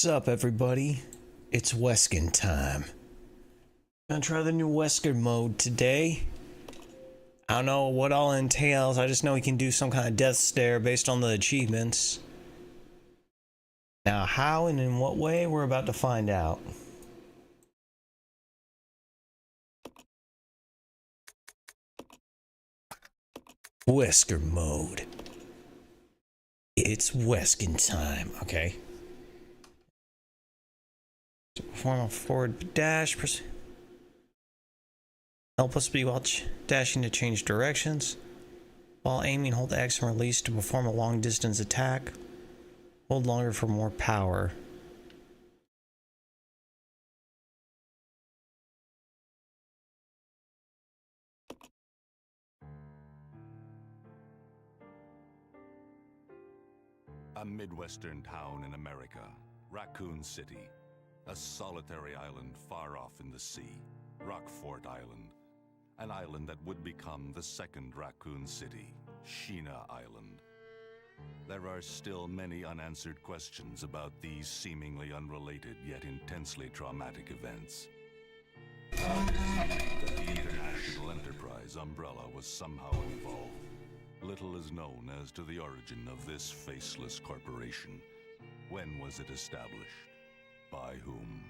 What's up, everybody? It's Wesking time. Gonna try the new Wesker mode today. I don't know what all it entails. I just know he can do some kind of death stare based on the achievements. Now, how and in what way, we're about to find out. Wesker mode. It's Wesking time. Okay. To perform a forward dash. Help us be while dashing to change directions. While aiming, hold X and release to perform a long distance attack. Hold longer for more power. A Midwestern town in America, Raccoon City. A solitary island far off in the sea, Rockfort Island. An island that would become the second Raccoon City, Sheena Island. There are still many unanswered questions about these seemingly unrelated yet intensely traumatic events. The international enterprise umbrella was somehow involved. Little is known as to the origin of this faceless corporation. When was it established? By whom?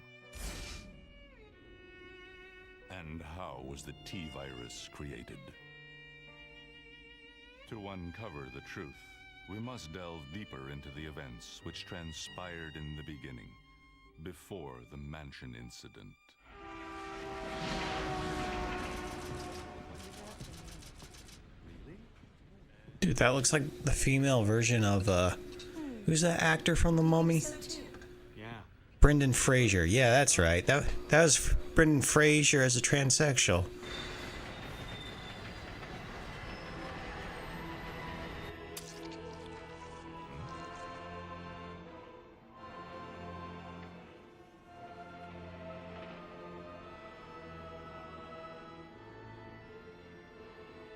And how was the T-virus created? To uncover the truth, we must delve deeper into the events which transpired in the beginning, before the mansion incident. Dude, that looks like the female version of, who's that actor from The Mummy? Yeah. Brendan Fraser. Yeah, that's right. That was Brendan Fraser as a transsexual.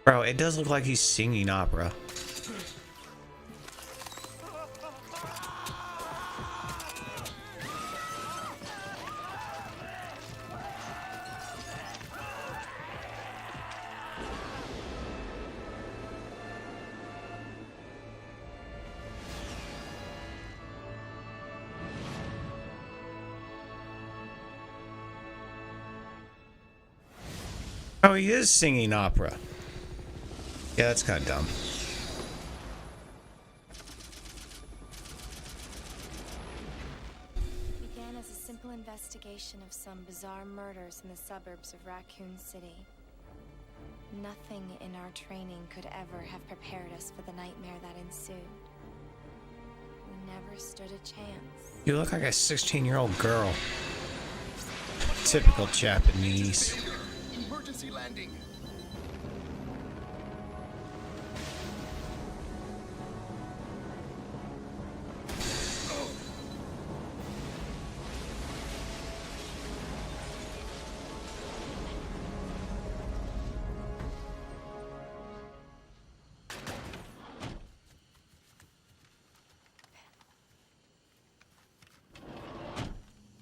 Bro, it does look like he's singing opera. Oh, he is singing opera. Yeah, that's kind of dumb. It began as a simple investigation of some bizarre murders in the suburbs of Raccoon City. Nothing in our training could ever have prepared us for the nightmare that ensued. We never stood a chance. You look like a 16-year-old girl. Typical Japanese. Emergency landing.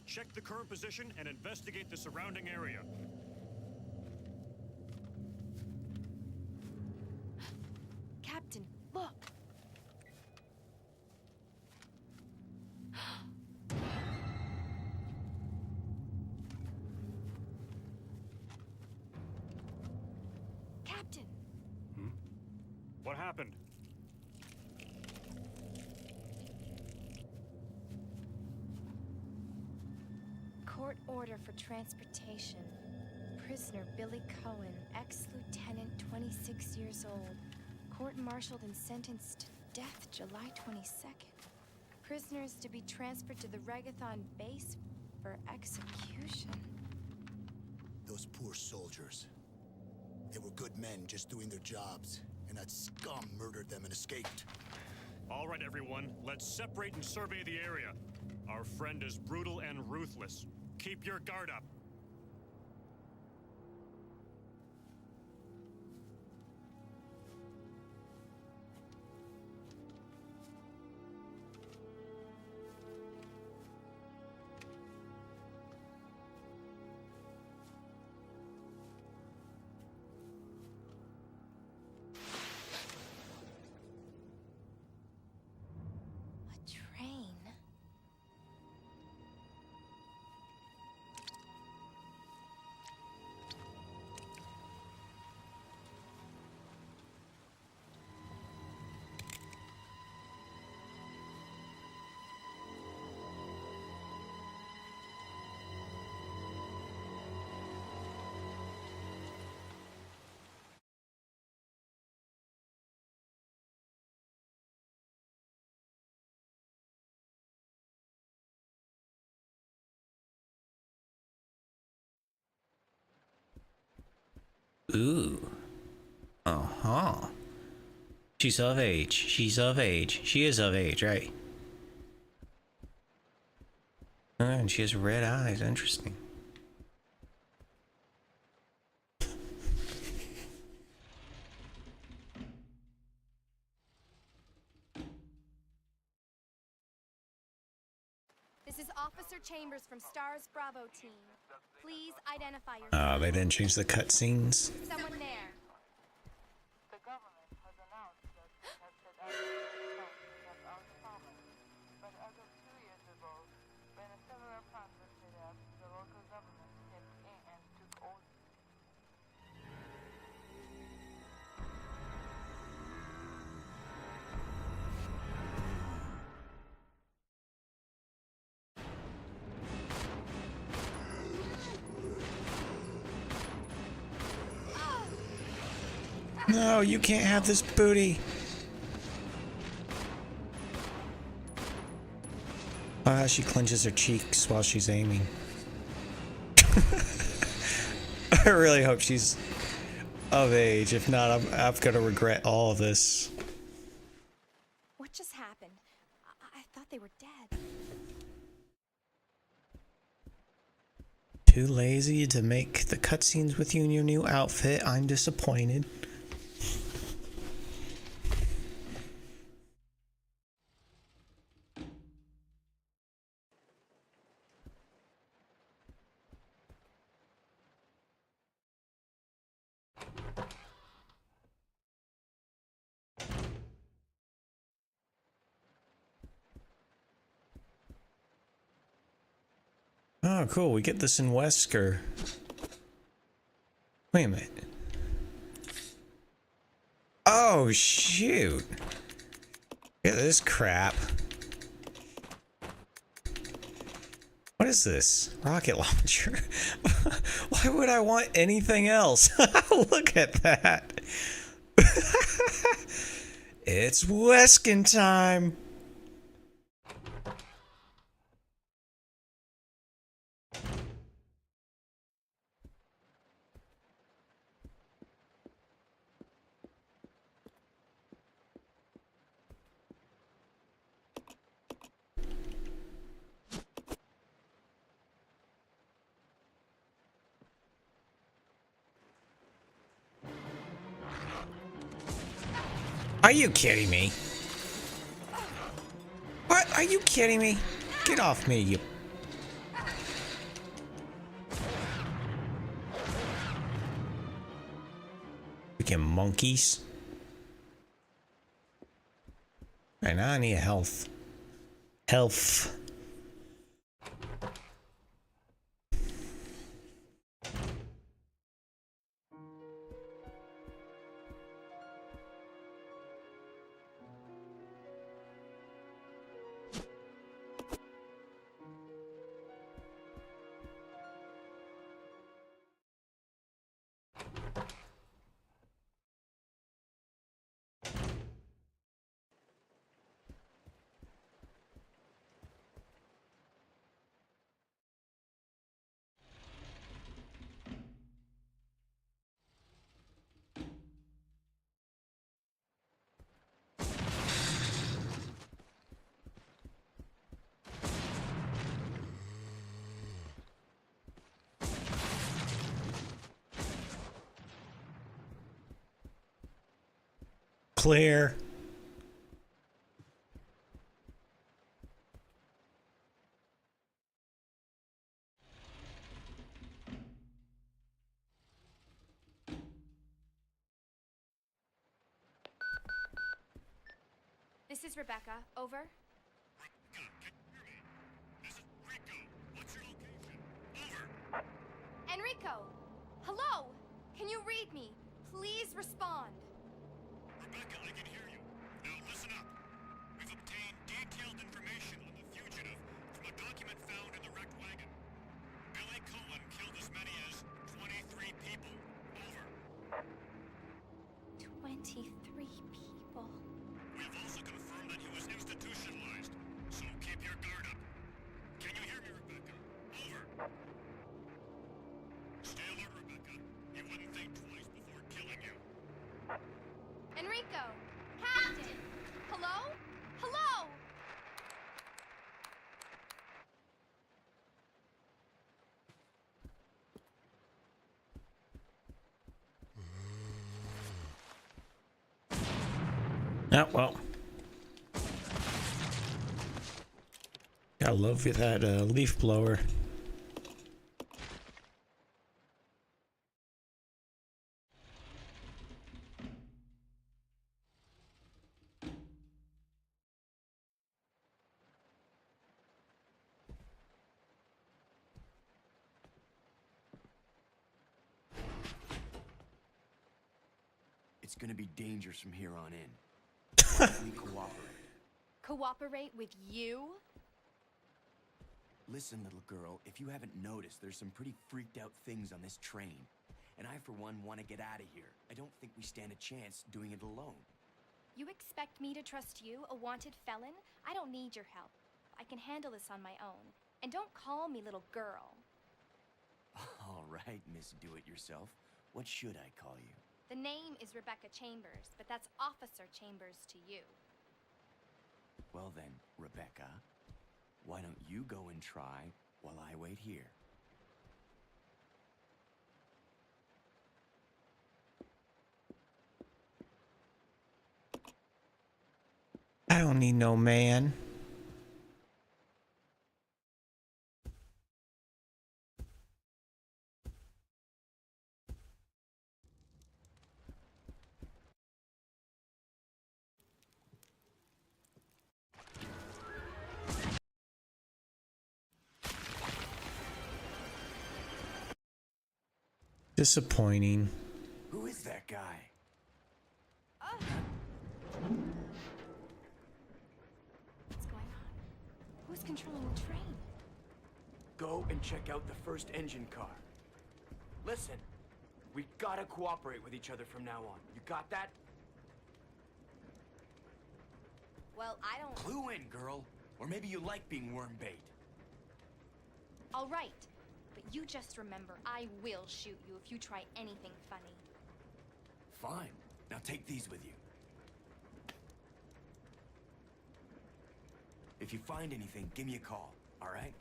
Check the current position and investigate the surrounding area. Captain, look! Captain! What happened? Court order for transportation. Prisoner Billy Cohen, ex-lieutenant, 26 years old. Court-martialed and sentenced to death July 22nd. Prisoners to be transferred to the Regathon base for execution. Those poor soldiers. They were good men just doing their jobs, and that scum murdered them and escaped. All right, everyone, let's separate and survey the area. Our friend is brutal and ruthless. Keep your guard up. Ooh. Uh-huh. She's of age. She's of age. She is of age, right? And she has red eyes. Interesting. This is Officer Chambers from STARS Bravo team. Please identify yourself. Oh, they didn't change the cutscenes. Someone there. The government has announced that it has set out to help out farmers. But as of 2 years ago, when several plants were set up, the local government stepped in and took over. No, you can't have this booty. She clenches her cheeks while she's aiming. I really hope she's of age. If not, I'm gonna regret all of this. What just happened? I thought they were dead. Too lazy to make the cutscenes with you in your new outfit. I'm disappointed. Oh, cool. We get this in Wesker. Wait a minute. Oh, shoot. Look at this crap. What is this? Rocket launcher? Why would I want anything else? Look at that. It's Wesking time. Are you kidding me? What? Are you kidding me? Get off me, you... Freaking monkeys. Right now I need health. Health. Clear. This is Rebecca. Over. Rebecca, can you hear me? This is Rico. What's your location? Over. Enrico! Hello! Can you read me? Please respond. Rebecca, I can hear you. Now listen up. We've obtained detailed information on the fugitive from a document found in the wrecked wagon. Billy Cohen killed as many as 23 people. Over. 23 people. We have also confirmed that he was institutionalized, so keep your guard up. Can you hear me, Rebecca? Over. Stay alert, Rebecca. You wouldn't think twice before calling you. Enrico! Captain! Hello? Hello? Oh, well. I love that leaf blower. It's gonna be dangerous from here on in. We cooperate. Cooperate with you? Listen, little girl, if you haven't noticed, there's some pretty freaked out things on this train. And I, for one, want to get out of here. I don't think we stand a chance doing it alone. You expect me to trust you, a wanted felon? I don't need your help. I can handle this on my own. And don't call me little girl. All right, Miss Do-It-Yourself. What should I call you? The name is Rebecca Chambers, but that's Officer Chambers to you. Well then, Rebecca, why don't you go and try while I wait here? I don't need no man. Disappointing. Who is that guy? What's going on? Who's controlling the train? Go and check out the first engine car. Listen, we gotta cooperate with each other from now on. You got that? Well, I don't... Clue in, girl. Or maybe you like being worm bait. All right. But you just remember, I will shoot you if you try anything funny. Fine. Now take these with you. If you find anything, give me a call, all right?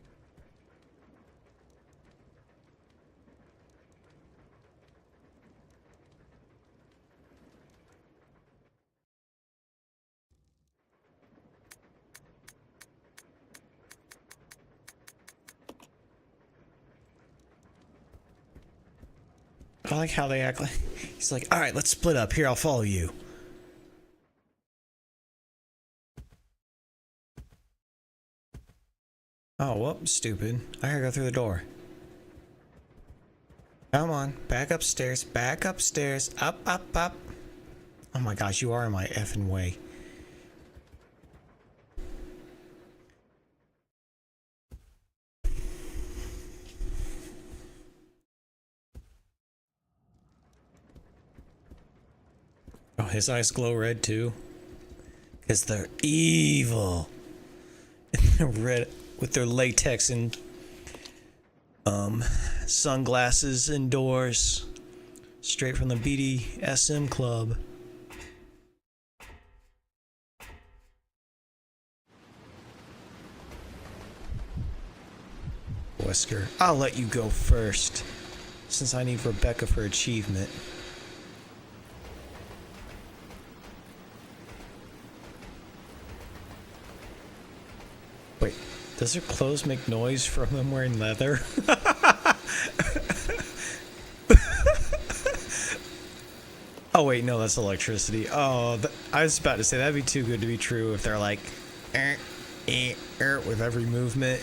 I like how they act like he's like, all right, let's split up. Here, I'll follow you. Oh, well, stupid. I gotta go through the door. Come on, back upstairs, up, up, up. Oh my gosh, you are in my effing way. Oh, his eyes glow red too. Because they're evil. Red with their latex and sunglasses indoors. Straight from the BDSM club. Wesker, I'll let you go first. Since I need Rebecca for achievement. Wait, does her clothes make noise from them wearing leather? Oh wait, no, that's electricity. Oh, I was about to say that'd be too good to be true if they're like with every movement.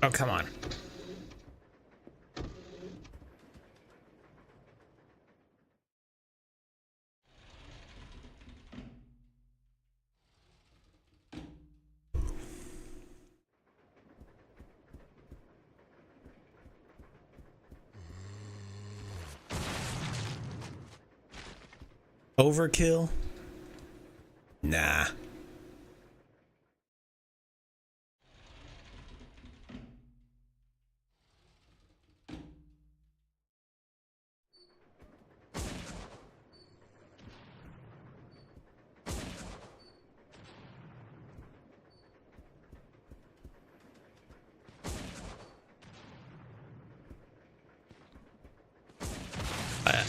Oh, come on. Overkill? Nah.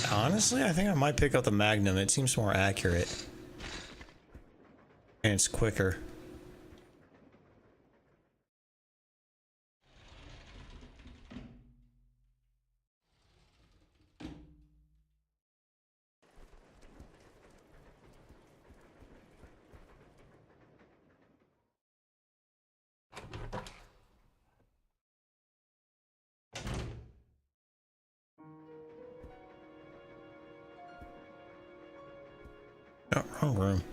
Honestly, I think I might pick up the Magnum. It seems more accurate. And it's quicker. Oh, wrong room.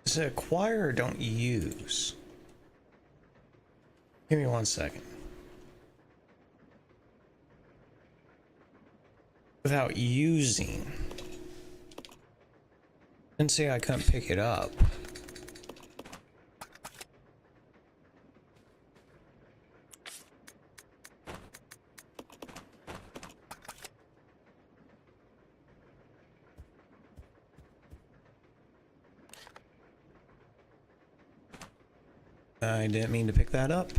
Is it acquire or don't use? Give me 1 second. Without using. Didn't say I couldn't pick it up. I didn't mean to pick that up.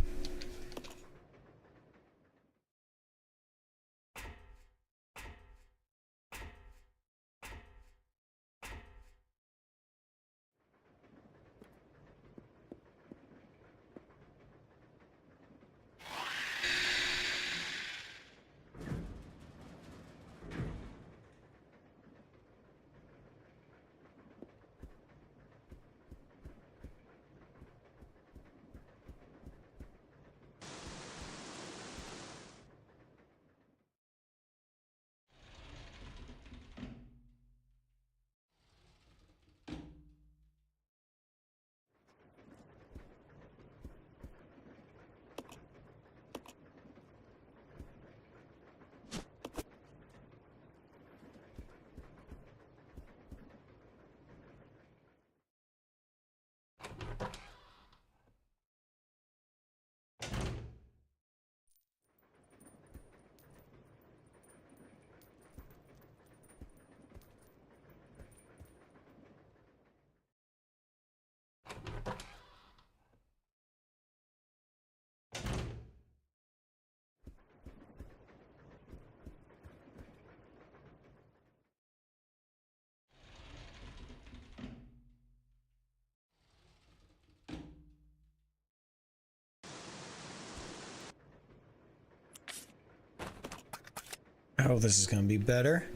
I hope this is going to be better.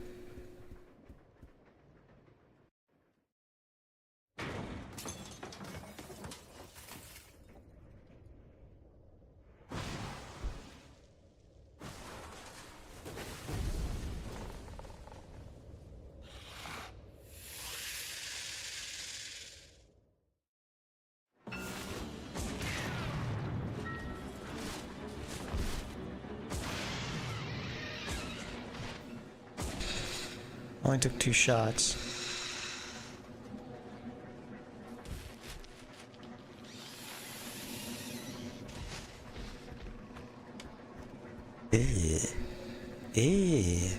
Only took 2 shots. Ew. Ew.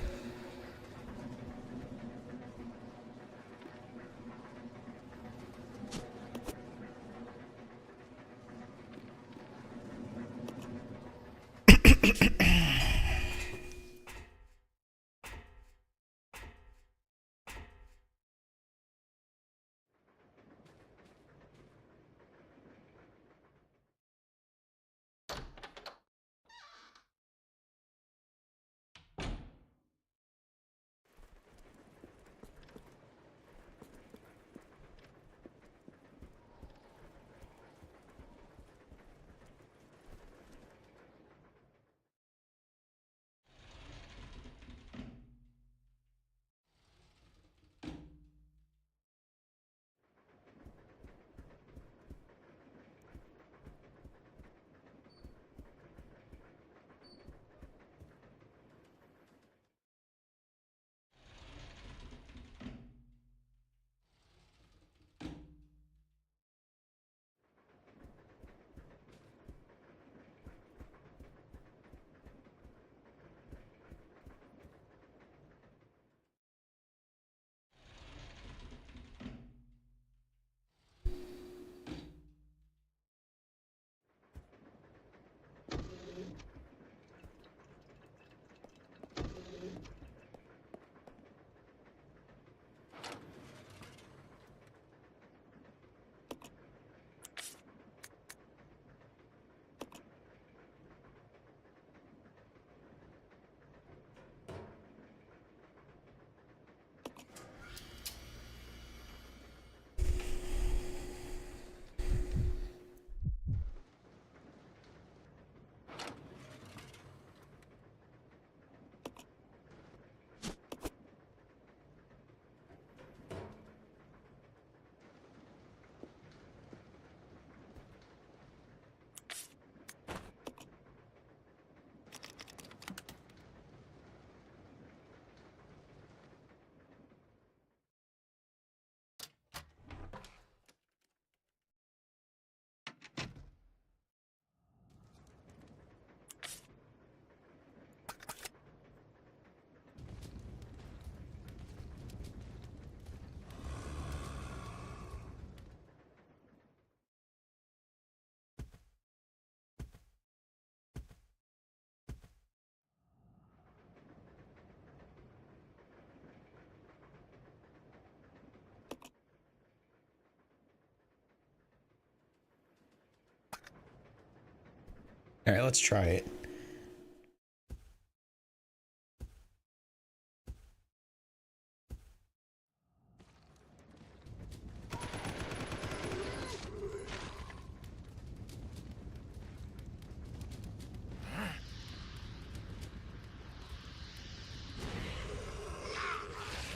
Alright, let's try it.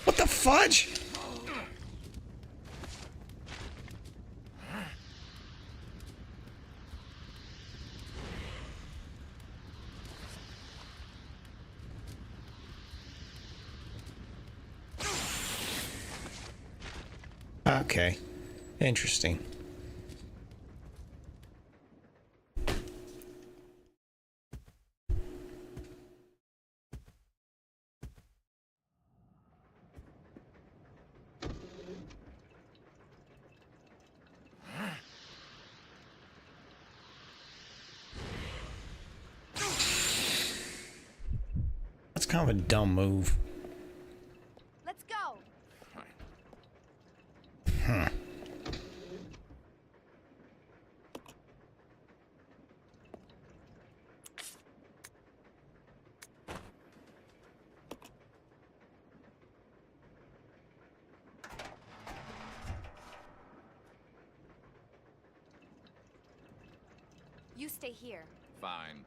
What the fudge? Okay. Interesting. That's kind of a dumb move. Let's go. Huh. You stay here. Fine.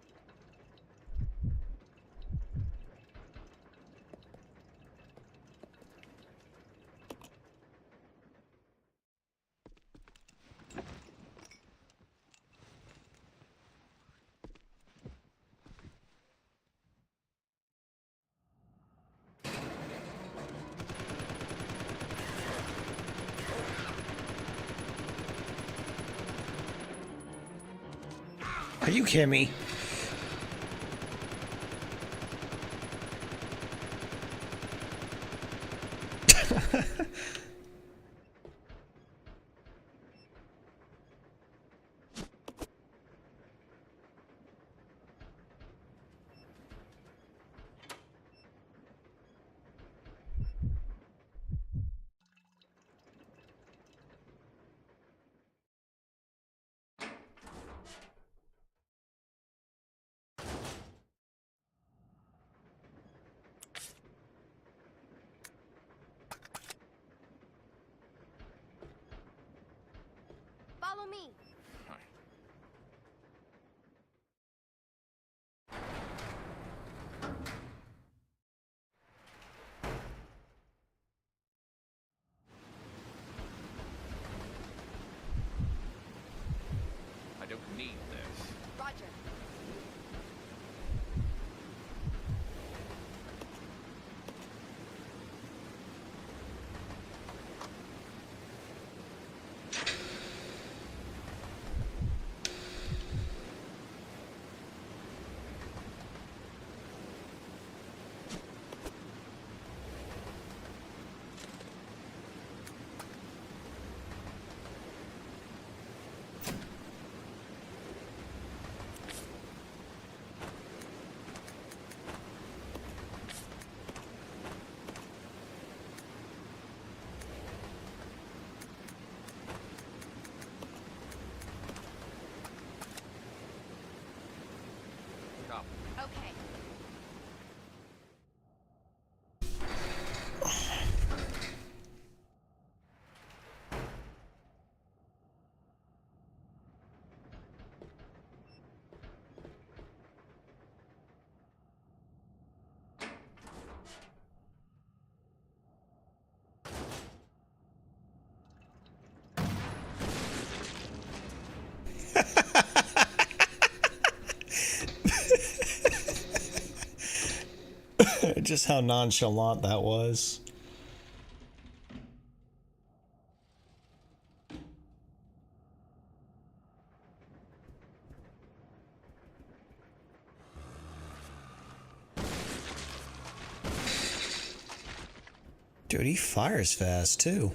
Are you kidding me? Follow me. I don't need this. Roger. Copy. Okay. Just how nonchalant that was. Dude, he fires fast too.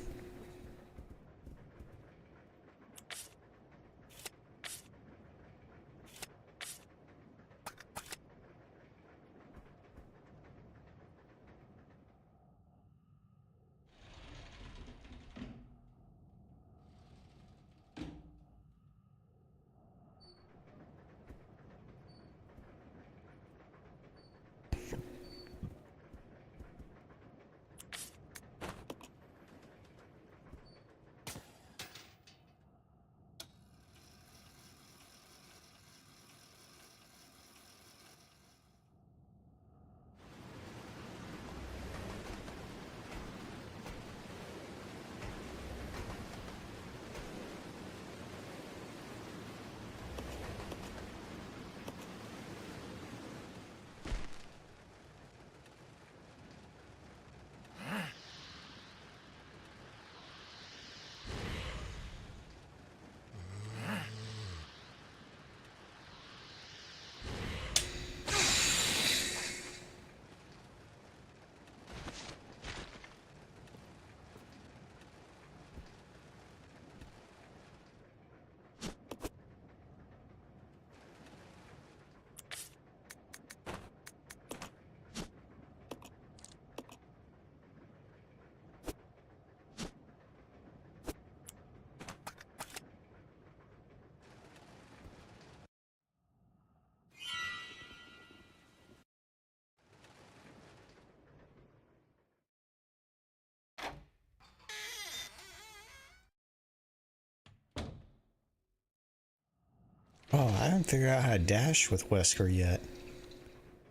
Oh, I haven't figured out how to dash with Wesker yet.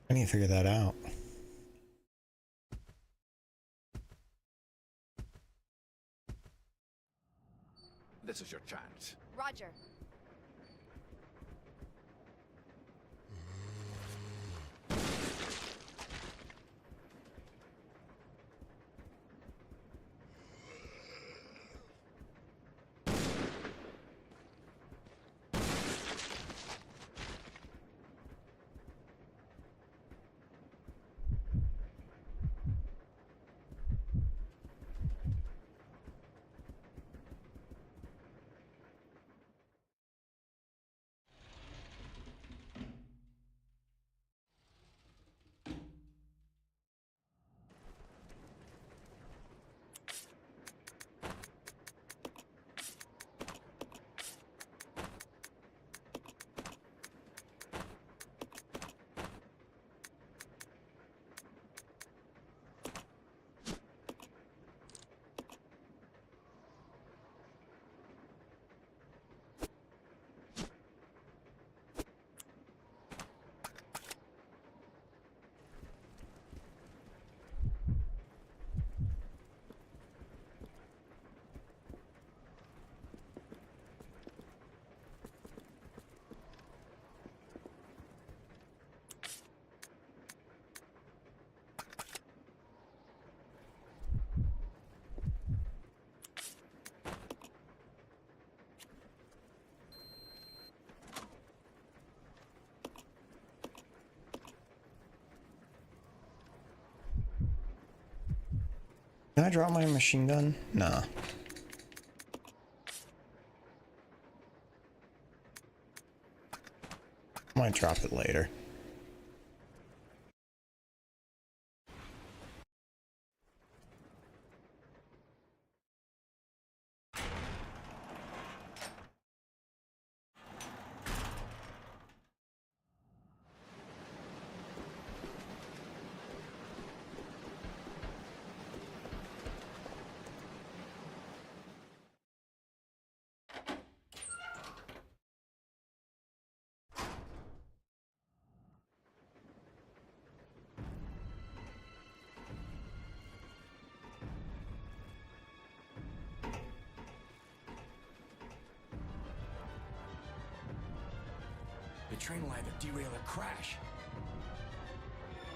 I need to figure that out. This is your chance. Roger. Can I drop my machine gun? Nah. Might drop it later. The train will either derail or crash.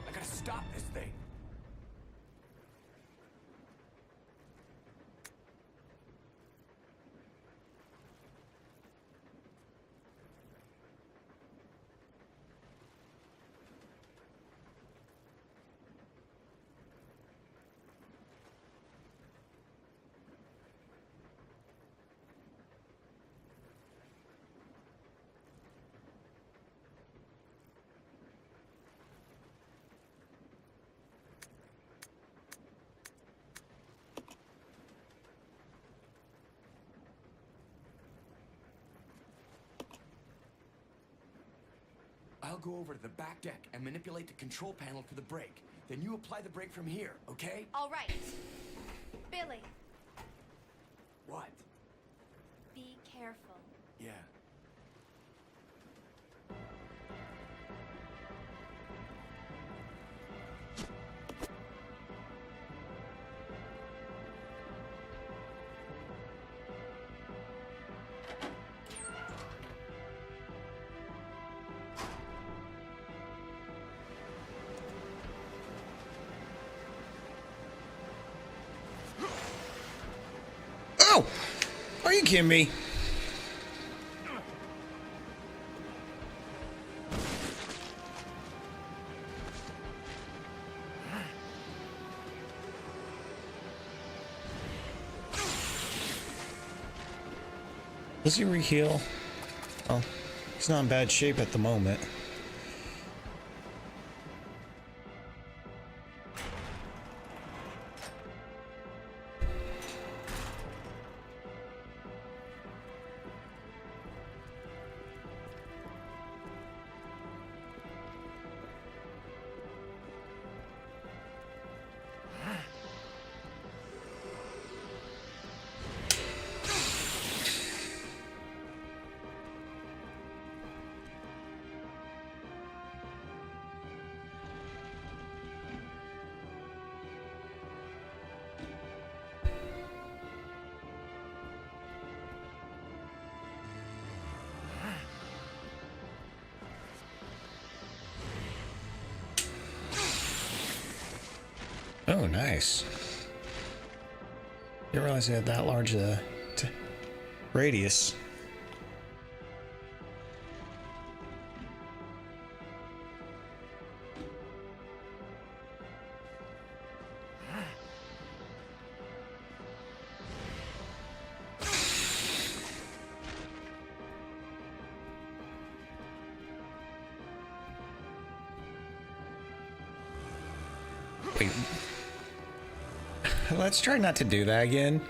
I gotta stop this thing. I'll go over to the back deck and manipulate the control panel for the brake. Then you apply the brake from here, okay? All right. Billy, What? be careful. Yeah. Oh! Are you kidding me? Does he re-heal? Oh, he's not in bad shape at the moment. Oh, nice. Didn't realize it had that large radius. Wait. Let's try not to do that again.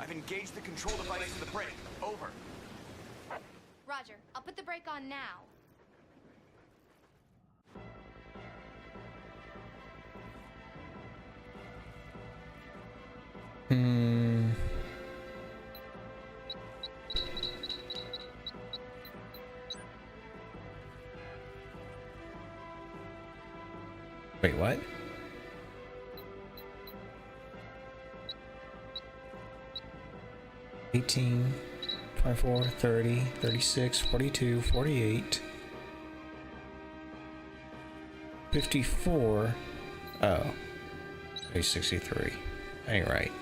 I've engaged the control device for the brake. Over. Roger. I'll put the brake on now. Wait, what? $18, $24, $30, $36, $42, $48, $54. Oh, $63. Ain't right.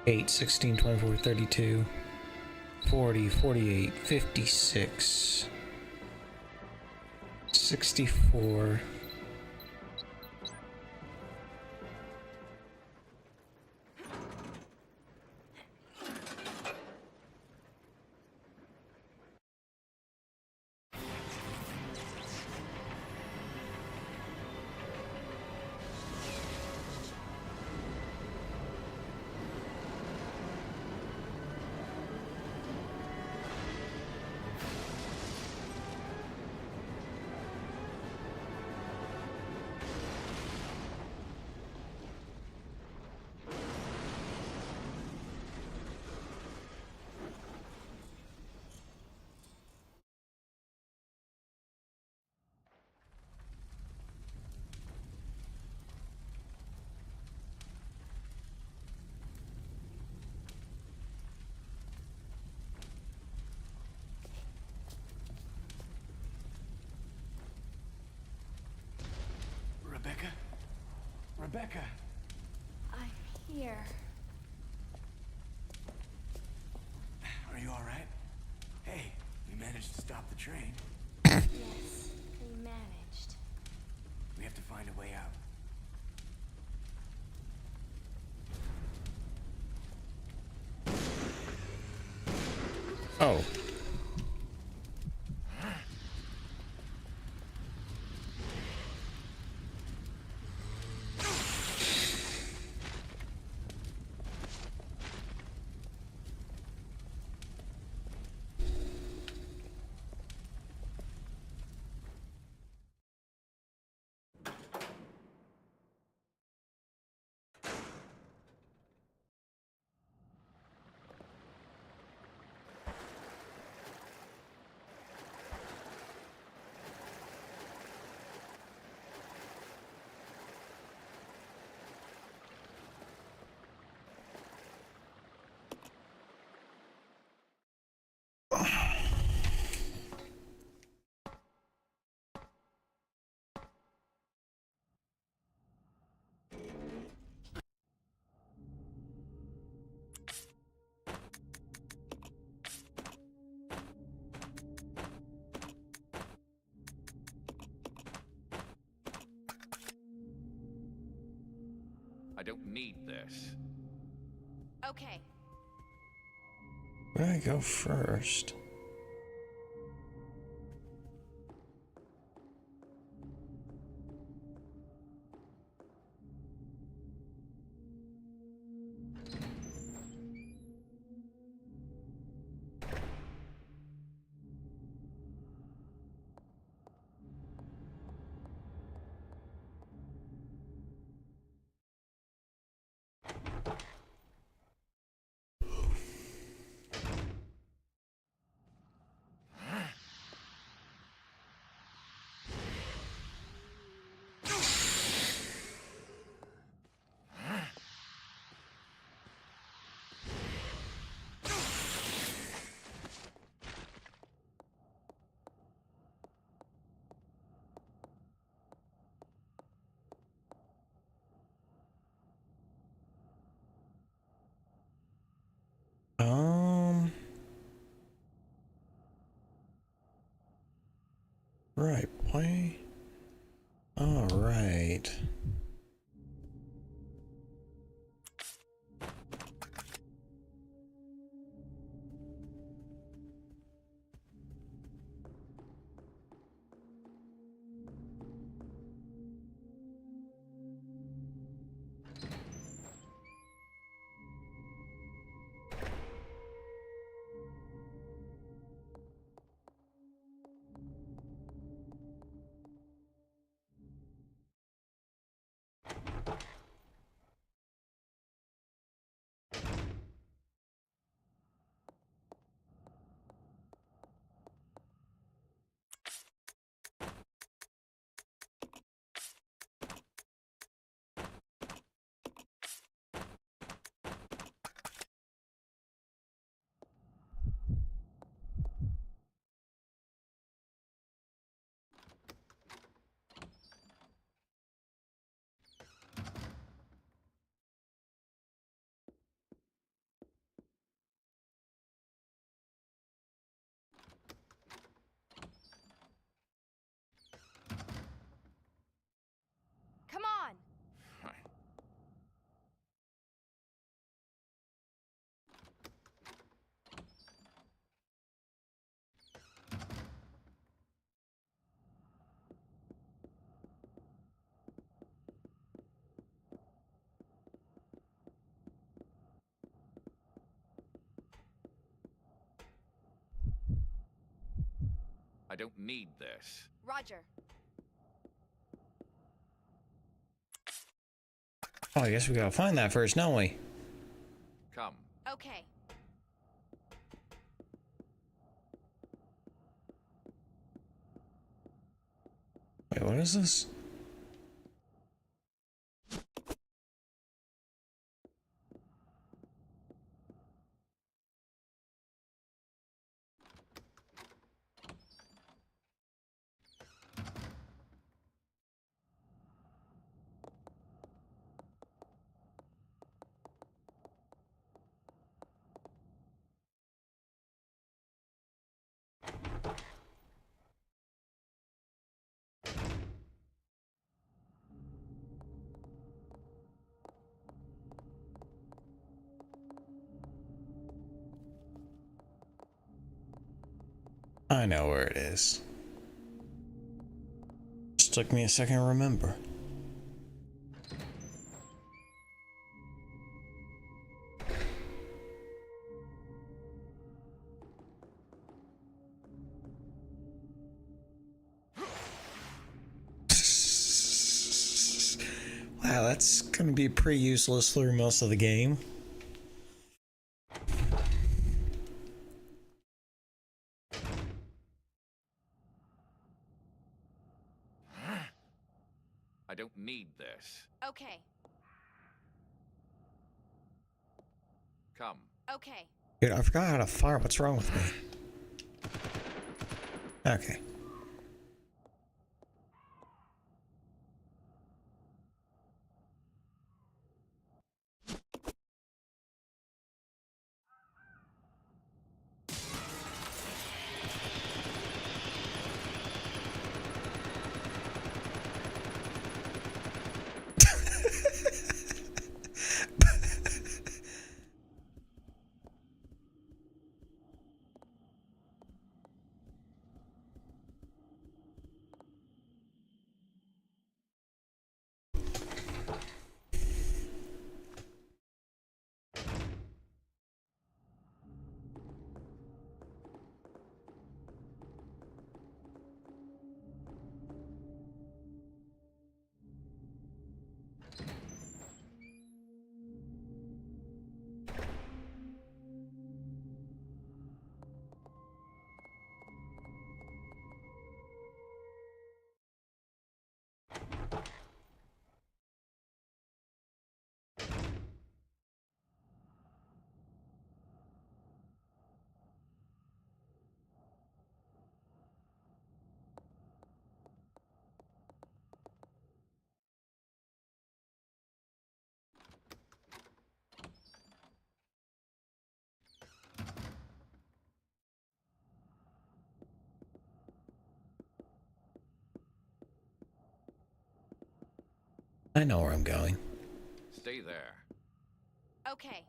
8, 16, 24, 32, 40, 48, 56, 64. Rebecca? Rebecca! I'm here. Are you alright? Hey, we managed to stop the train. Yes, we managed. We have to find a way out. Oh. I don't need this. Okay. Where do I go first? Right, play. All right. I don't need this. Roger. Oh, I guess we gotta find that first, don't we? Come. Okay. Wait, what is this? I know where it is. Just took me a second to remember. Wow, that's gonna be pretty useless through most of the game. I don't need this. Okay. Come. Okay. Dude, I forgot how to fire. What's wrong with me? Okay. I know where I'm going. Stay there. Okay.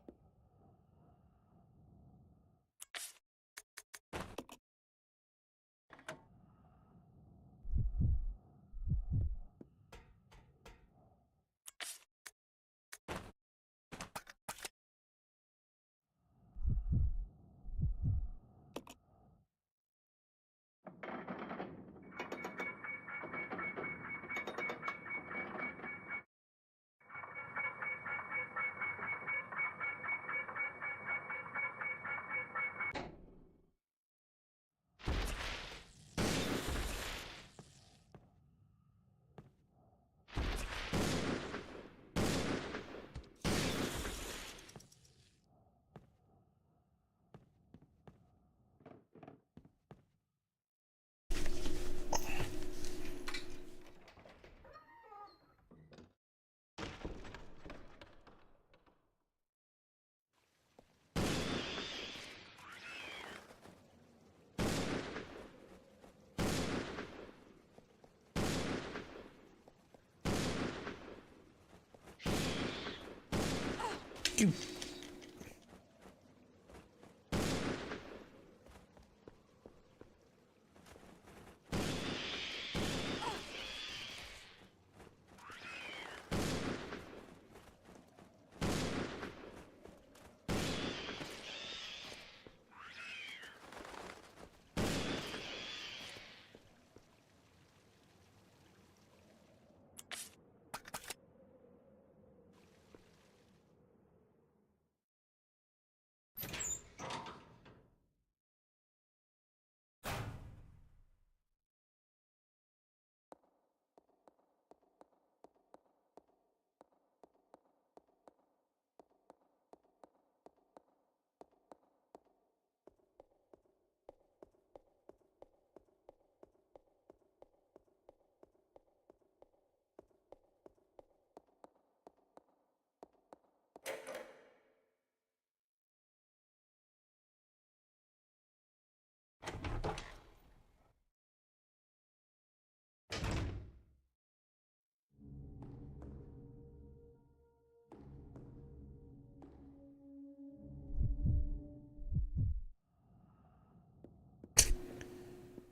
You.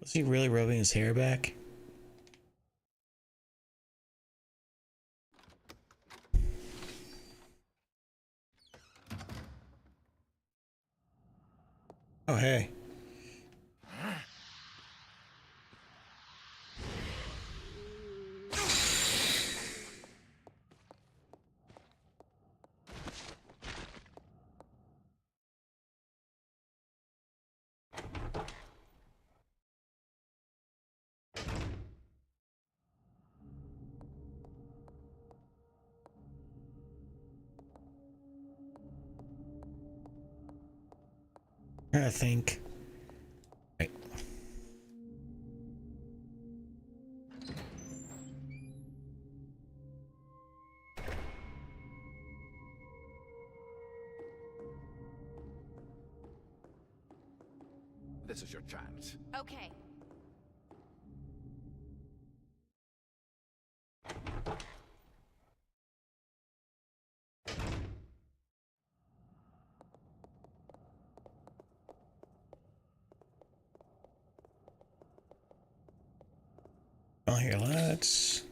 Was he really rubbing his hair back? Oh, hey. I think. Right. This is your chance. Okay. Oh, here, let's.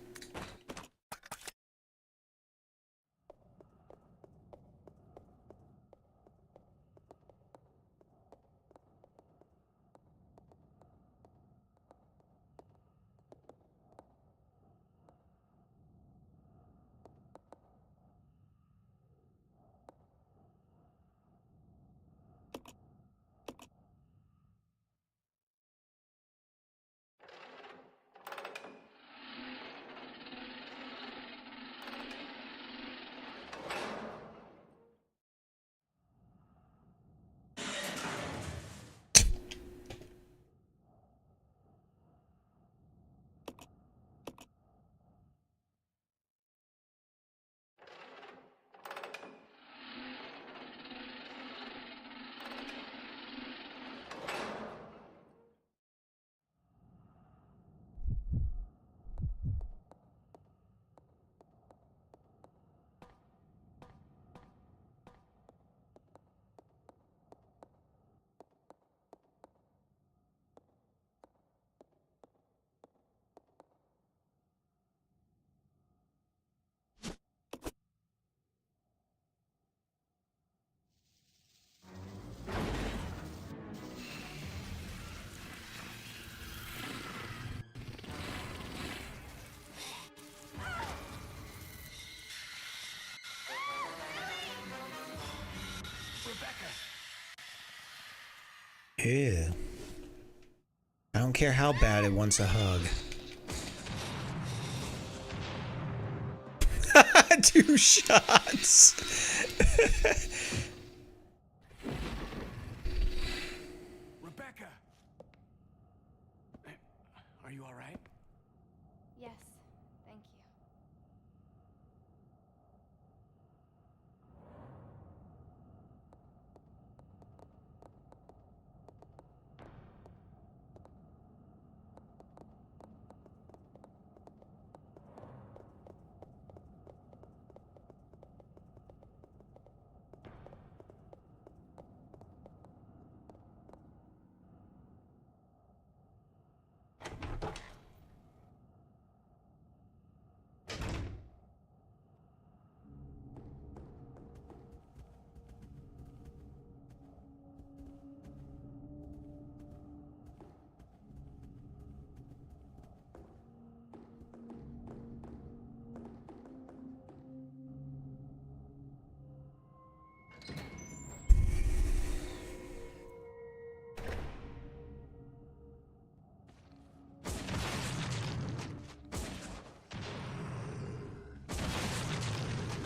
Ew. I don't care how bad it wants a hug. 2 shots. Rebecca! Are you all right? Yes, thank you.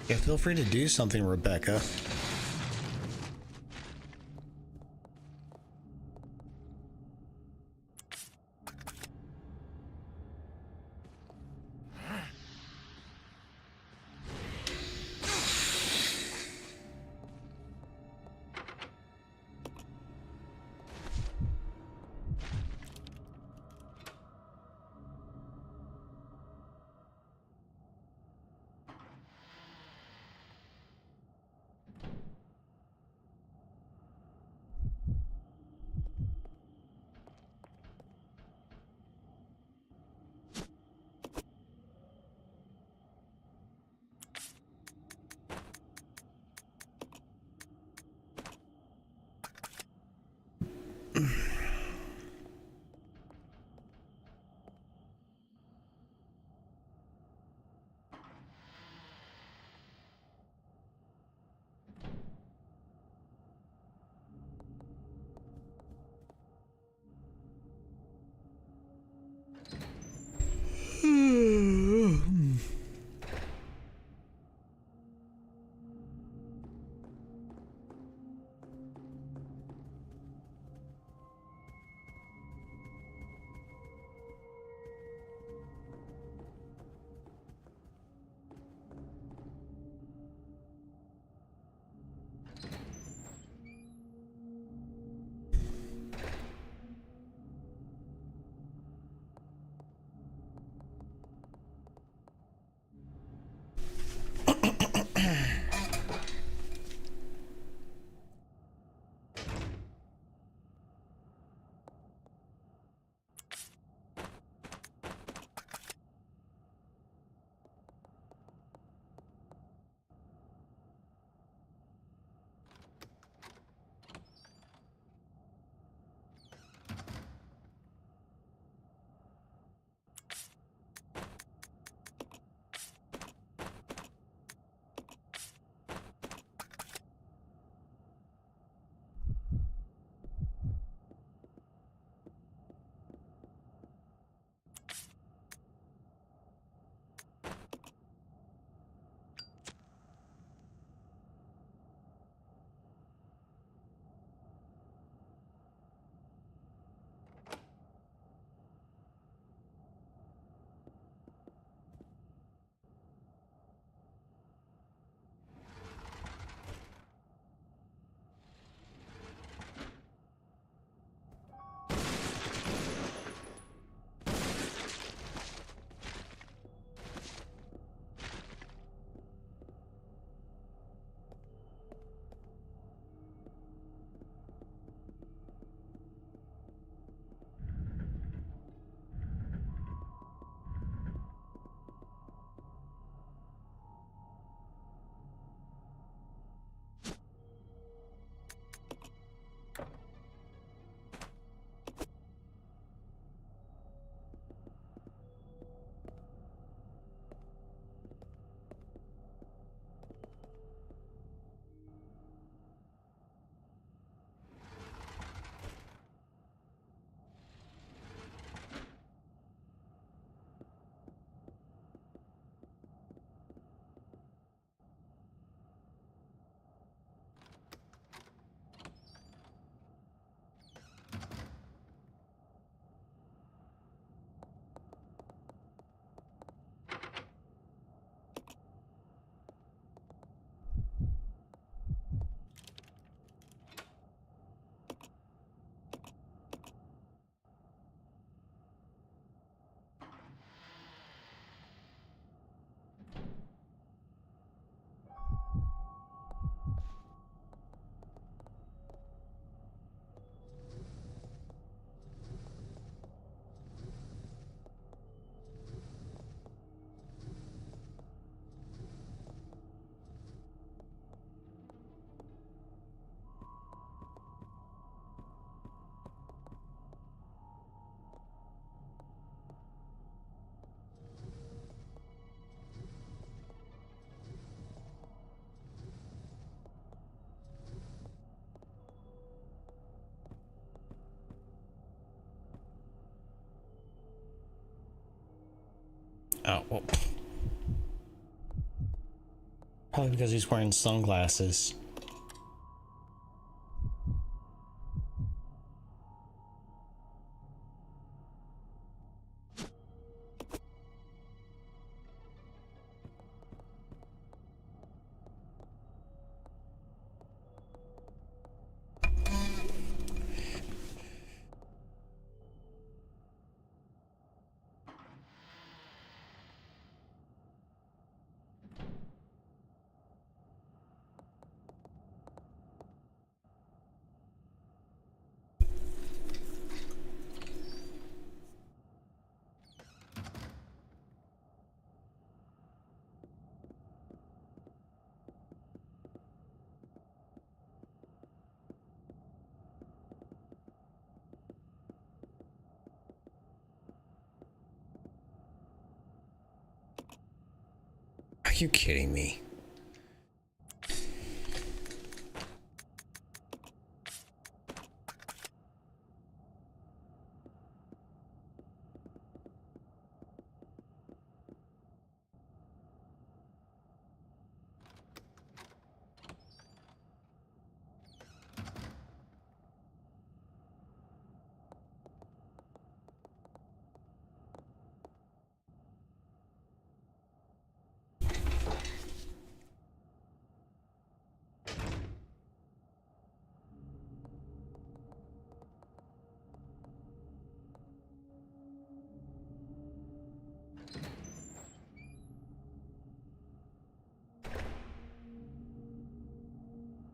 Yeah, feel free to do something, Rebecca. Oh, well. Probably because he's wearing sunglasses. Are you kidding me?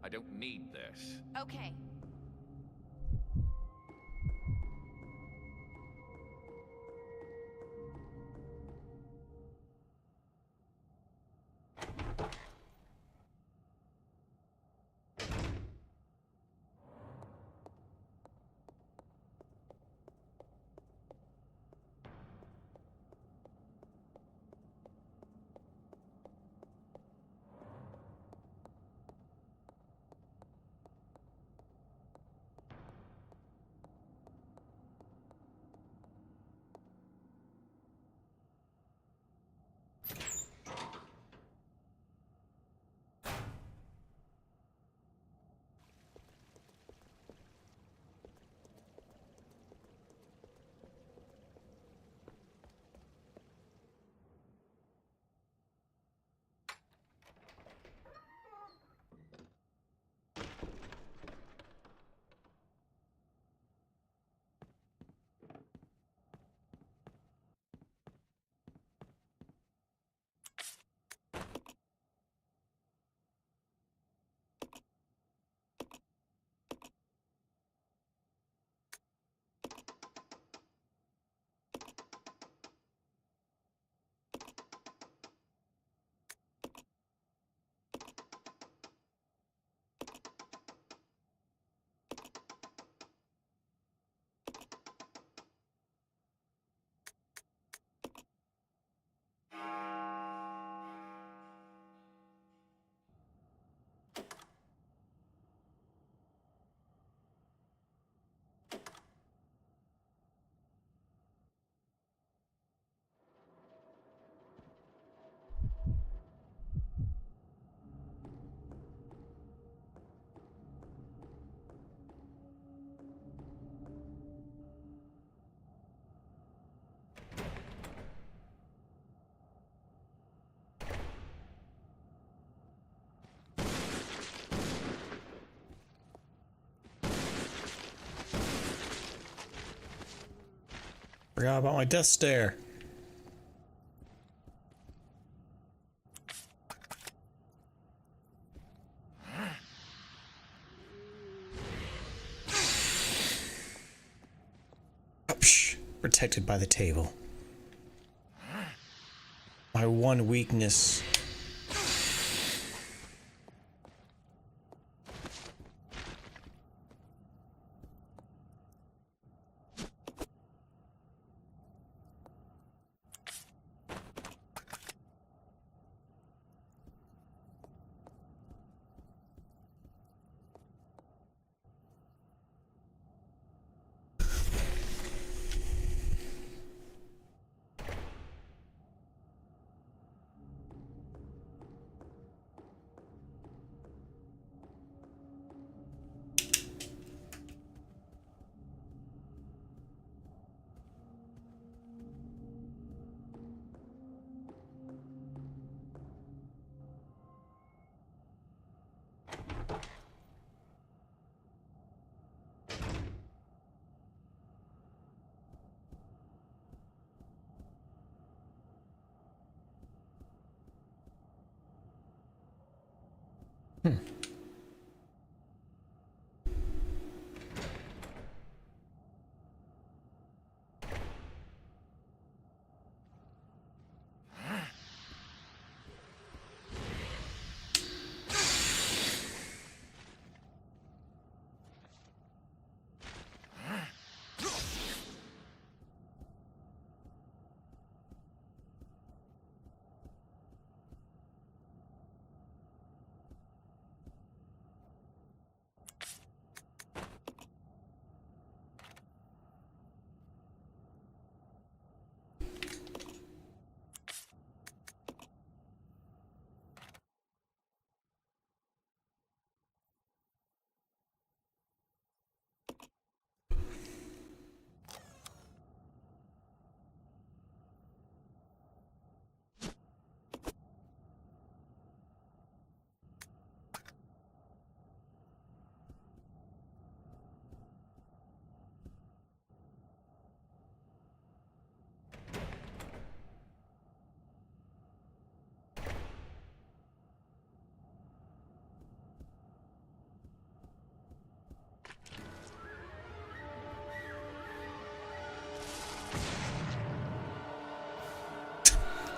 I don't need this. Okay. Forgot about my death stare. Oh, psh, protected by the table. My one weakness.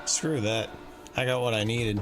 Screw that. I got what I needed.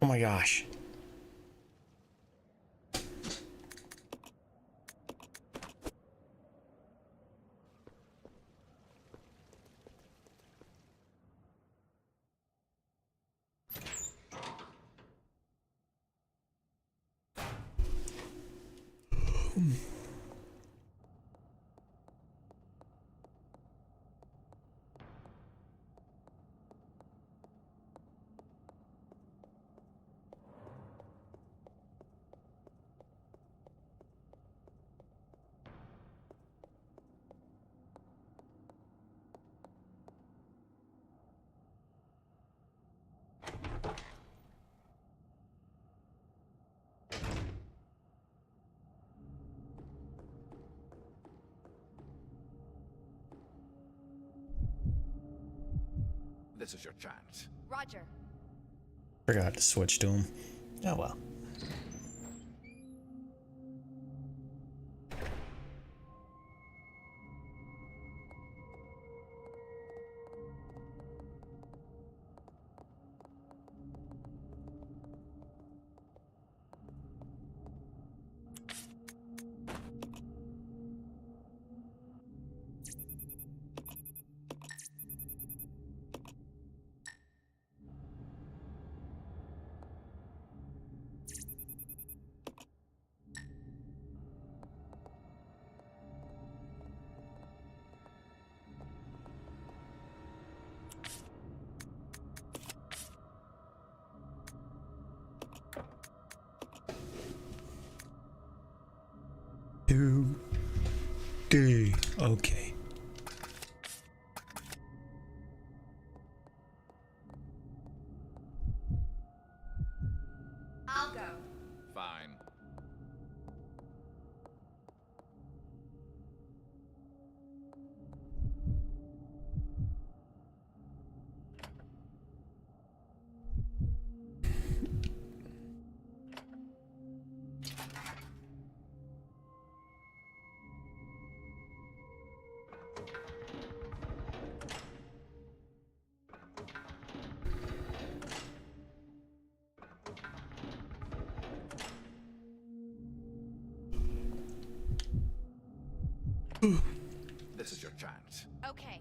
Oh my gosh. This is your chance. Roger. Forgot to switch to him. Oh well. D. Okay. I'll go. Fine. This is your chance. Okay.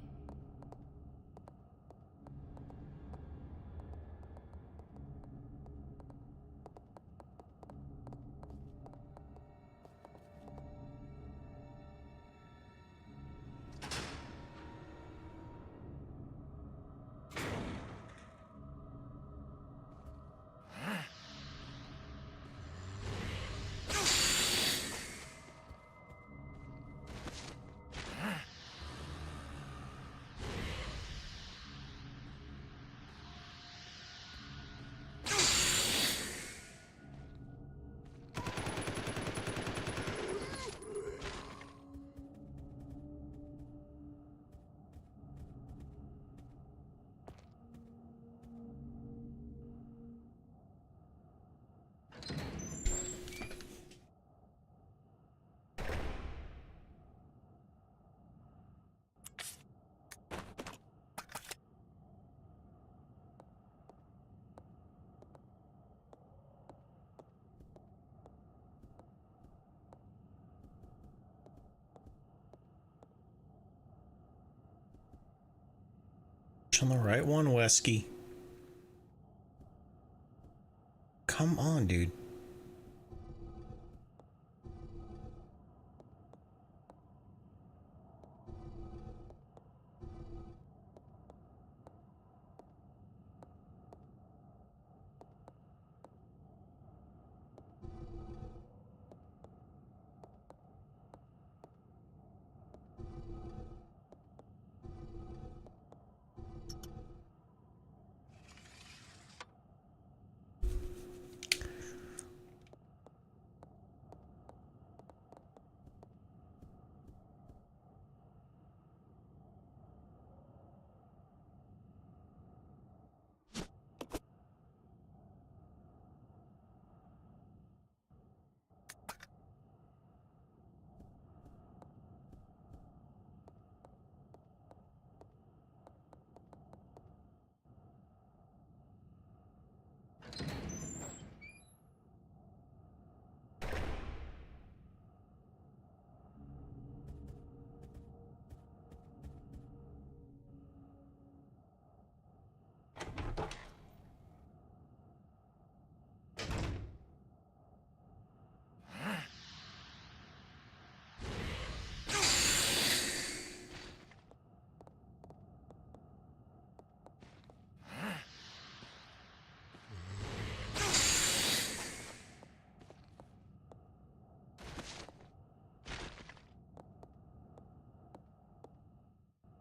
On the right one, Wesky. Come on, dude.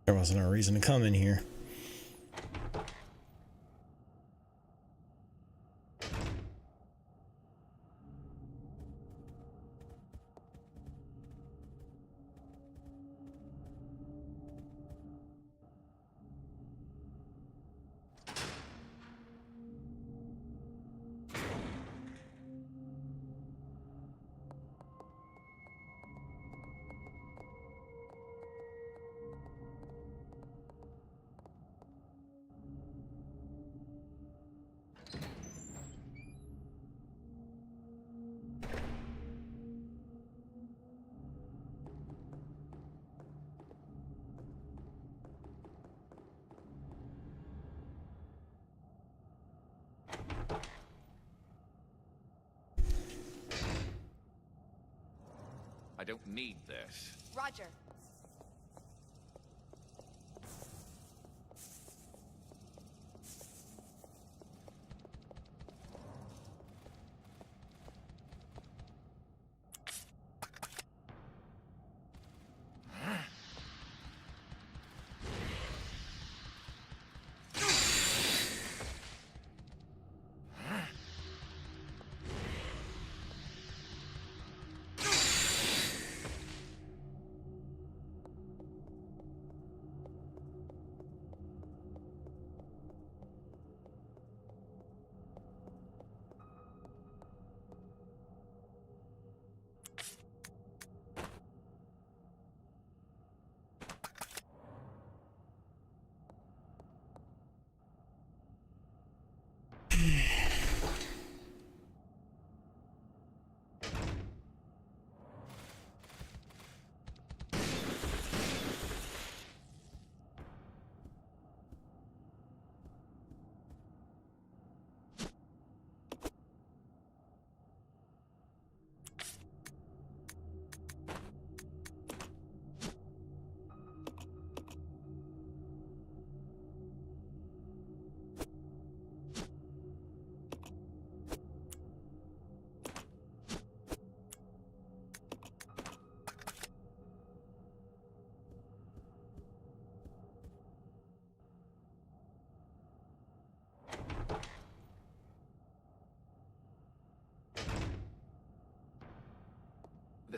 There wasn't a reason to come in here. I don't need this. Roger.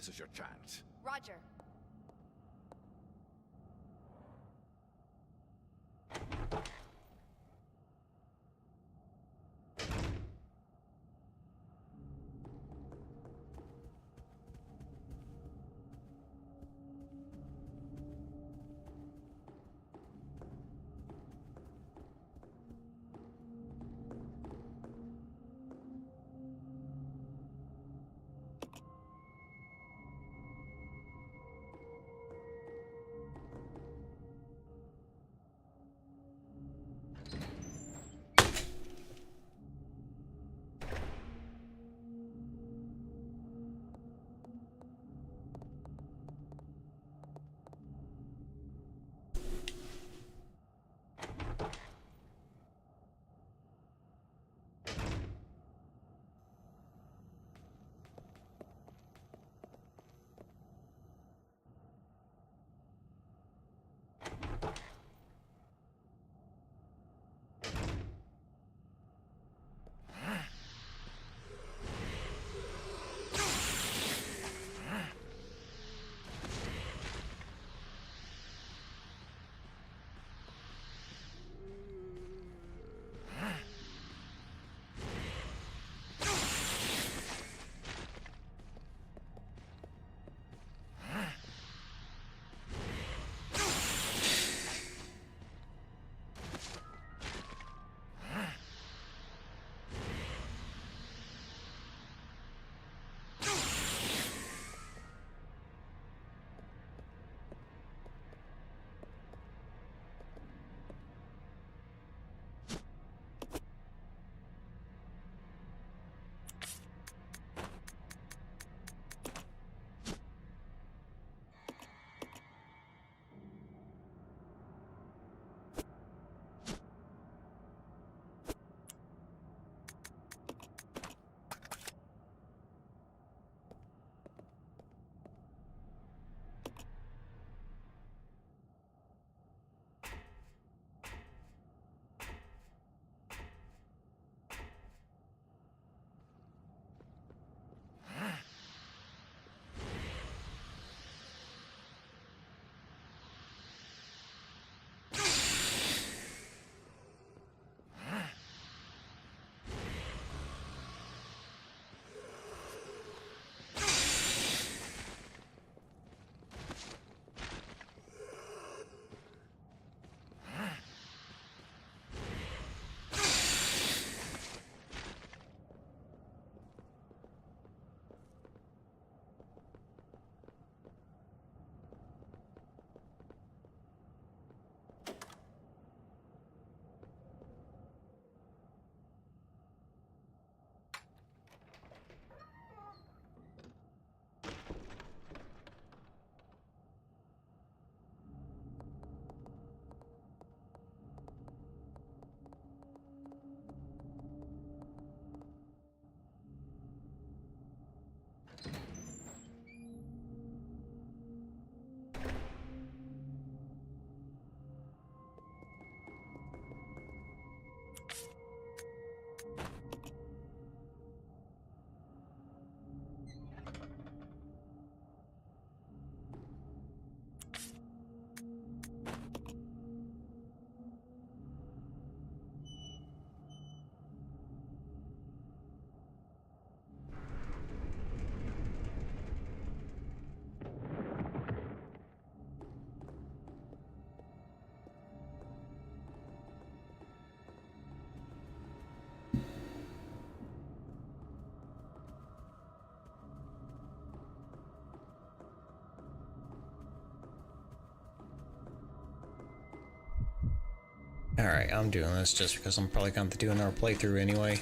This is your chance. Roger. Alright, I'm doing this just because I'm probably going to do another playthrough anyway.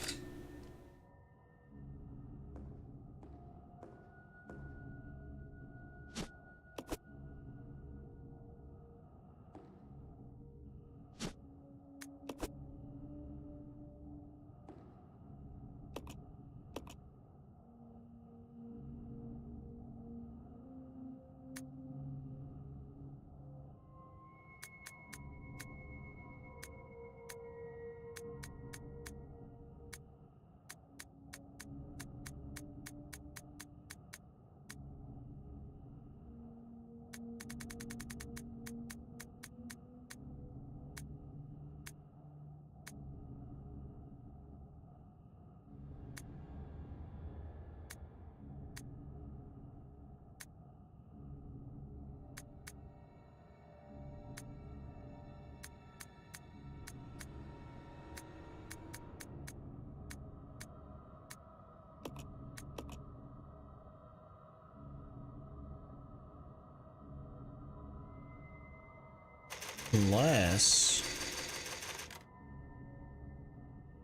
Unless...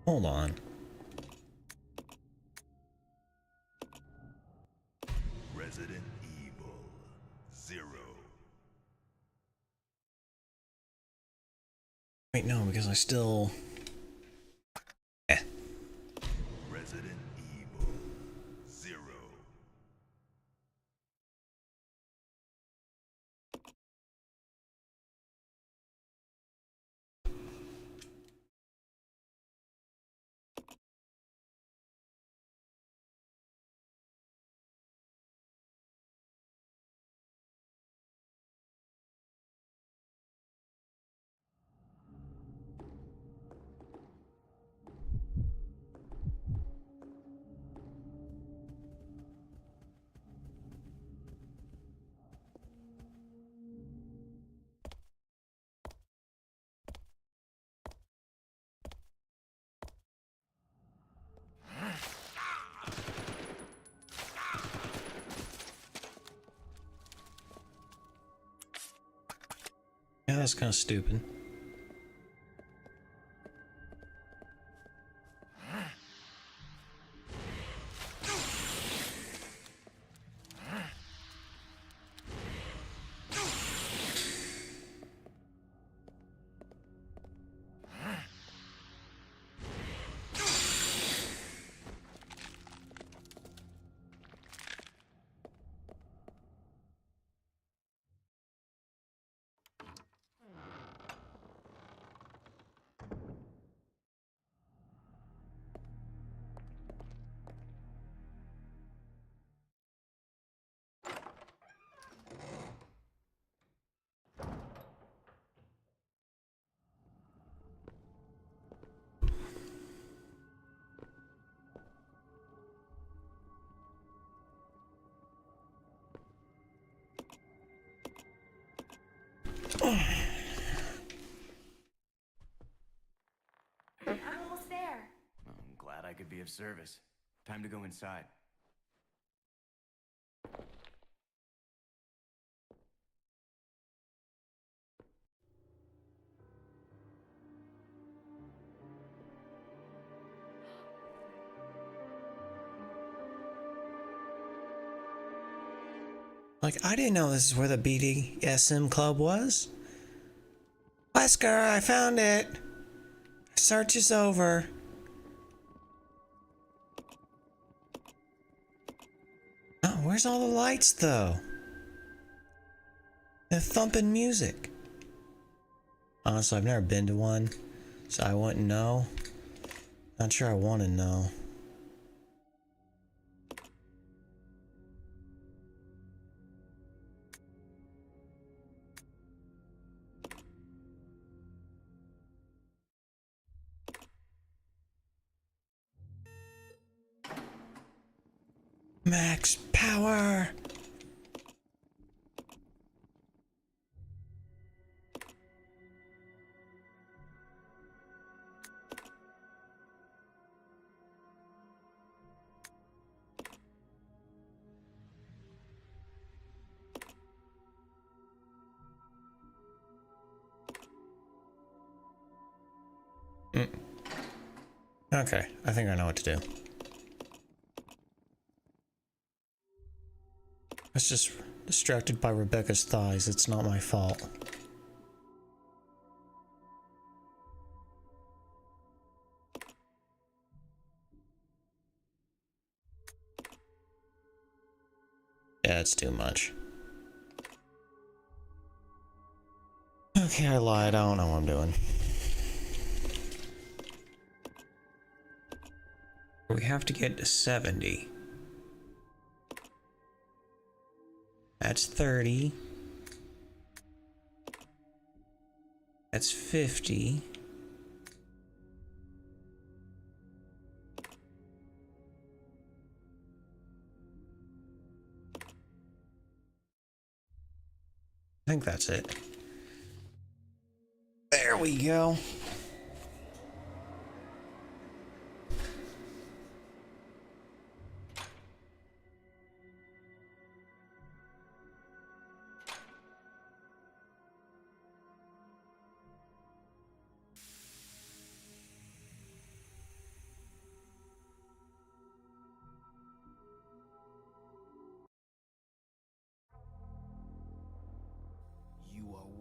Hold on. Resident Evil 0. Wait, no, because I still... Eh. Resident Evil 0. Yeah, that's kind of stupid. I'm almost there. I'm glad I could be of service. Time to go inside. Like, I didn't know this is where the BDSM club was. Wesker, I found it. Search is over. Oh, where's all the lights, though? The thumping music. Honestly, I've never been to one, so I wouldn't know. Not sure I want to know. Max power! Okay, I think I know what to do. I was just distracted by Rebecca's thighs. It's not my fault. Yeah, it's too much. Okay, I lied. I don't know what I'm doing. We have to get to 70. That's 30. That's 50. I think that's it. There we go.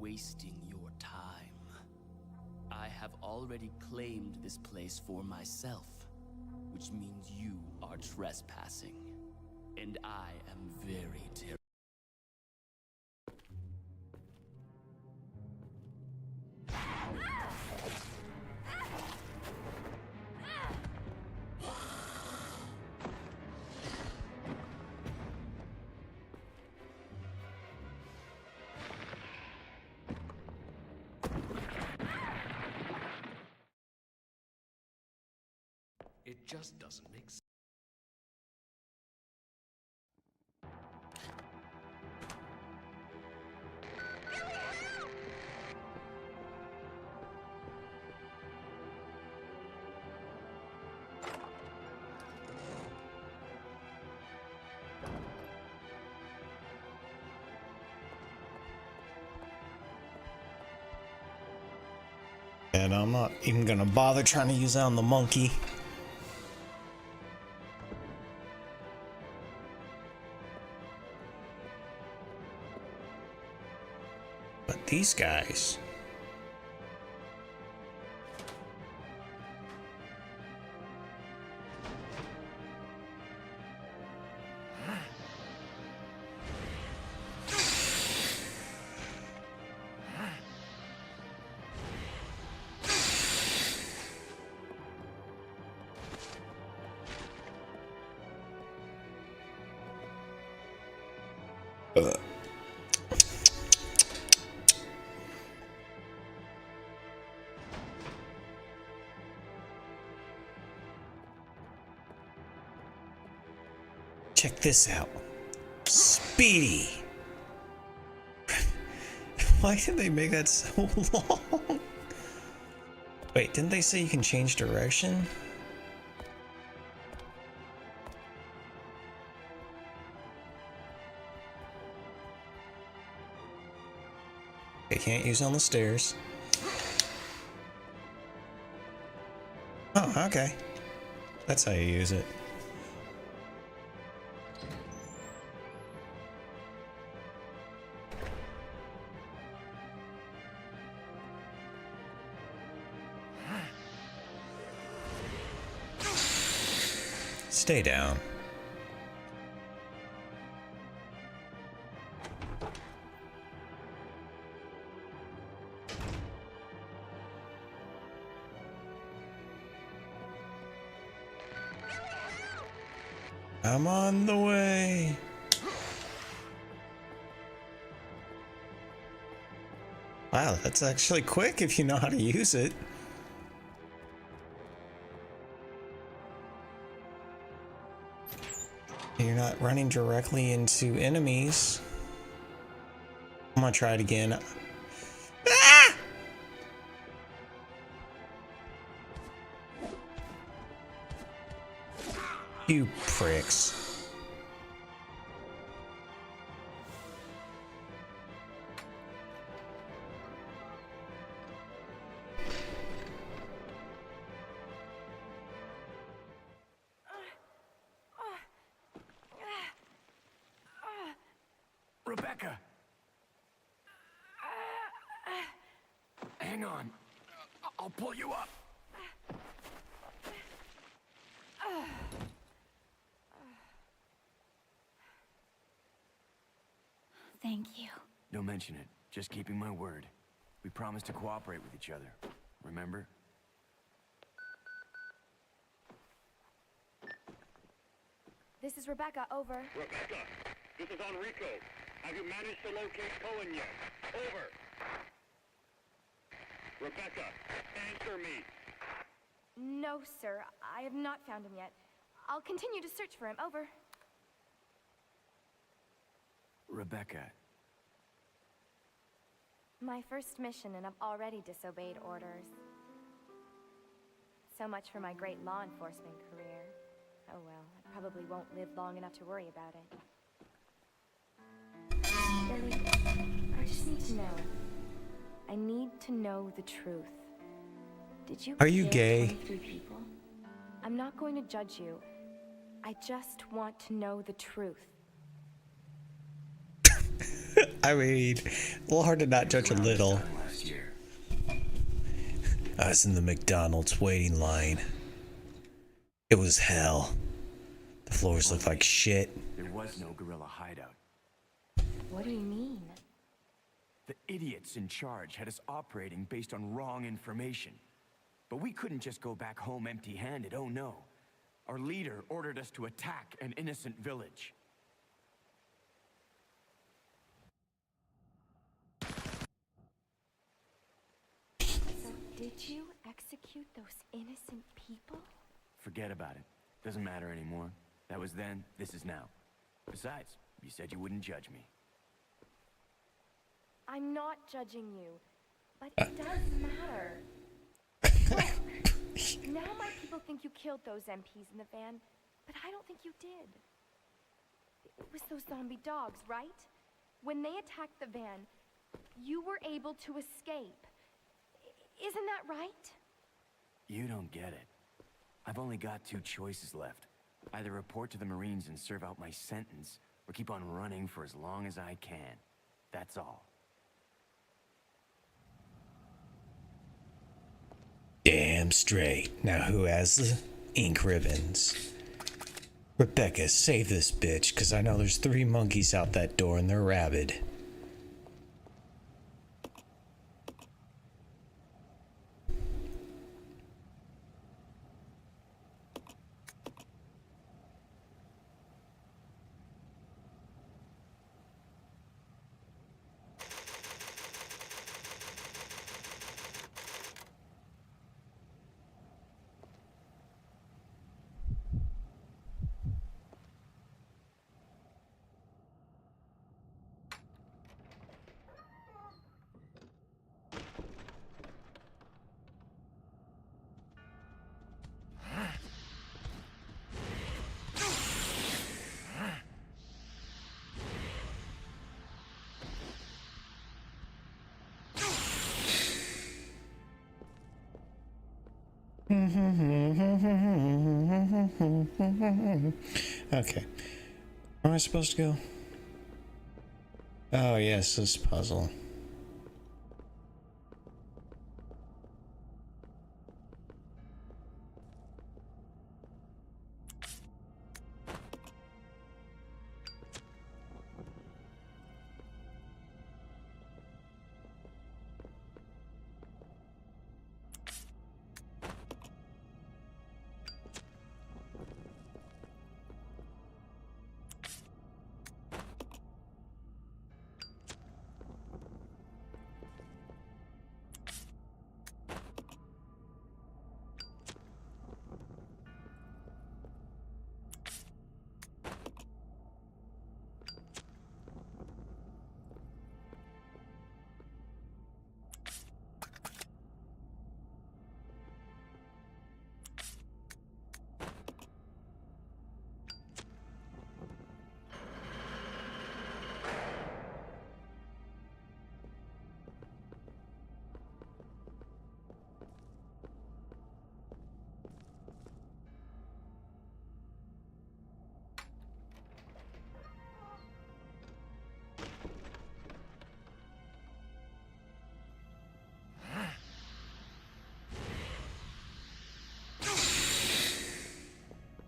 wasting your time. I have already claimed this place for myself, which means you are trespassing. And I am very terrible. It just doesn't make sense. And I'm not even gonna bother trying to use that on the monkey. But these guys. Check this out. Speedy. Why did they make that so long? Wait, didn't they say you can change direction? They can't use it on the stairs. Oh, okay. That's how you use it. Stay down. I'm on the way. Wow, that's actually quick if you know how to use it. You're not running directly into enemies. I'm gonna try it again. Ah! You pricks. Rebecca! Hang on. I'll pull you up. Thank you. Don't mention it. Just keeping my word. We promised to cooperate with each other. Remember? This is Rebecca, over. Rebecca, this is Enrico. Have you managed to locate Cohen yet? Over. Rebecca, answer me. No, sir. I have not found him yet. I'll continue to search for him, over. Rebecca. My first mission, and I've already disobeyed orders. So much for my great law enforcement career. Oh well, I probably won't live long enough to worry about it. Billy, I just need to know. I need to know the truth. Did you Are you kill gay? 23 people? I'm not going to judge you. I just want to know the truth. I mean, a little hard to not judge a little. Last year. I was in the McDonald's waiting line. It was hell. The floors looked like shit. There was no guerrilla hideout. What do you mean? The idiots in charge had us operating based on wrong information. But we couldn't just go back home empty-handed, oh no. Our leader ordered us to attack an innocent village. So did you execute those innocent people? Forget about it. Doesn't matter anymore. That was then, this is now. Besides, you said you wouldn't judge me. I'm not judging you, but it does matter. Look, now my people think you killed those MPs in the van, but I don't think you did. It was those zombie dogs, right? When they attacked the van, you were able to escape. Isn't that right? You don't get it. I've only got two choices left. Either report to the Marines and serve out my sentence, or keep on running for as long as I can. That's all. Damn straight. Now who has the ink ribbons? Rebecca, save this bitch, because I know there's 3 monkeys out that door and they're rabid. Okay. Where am I supposed to go? Oh, yes, this puzzle.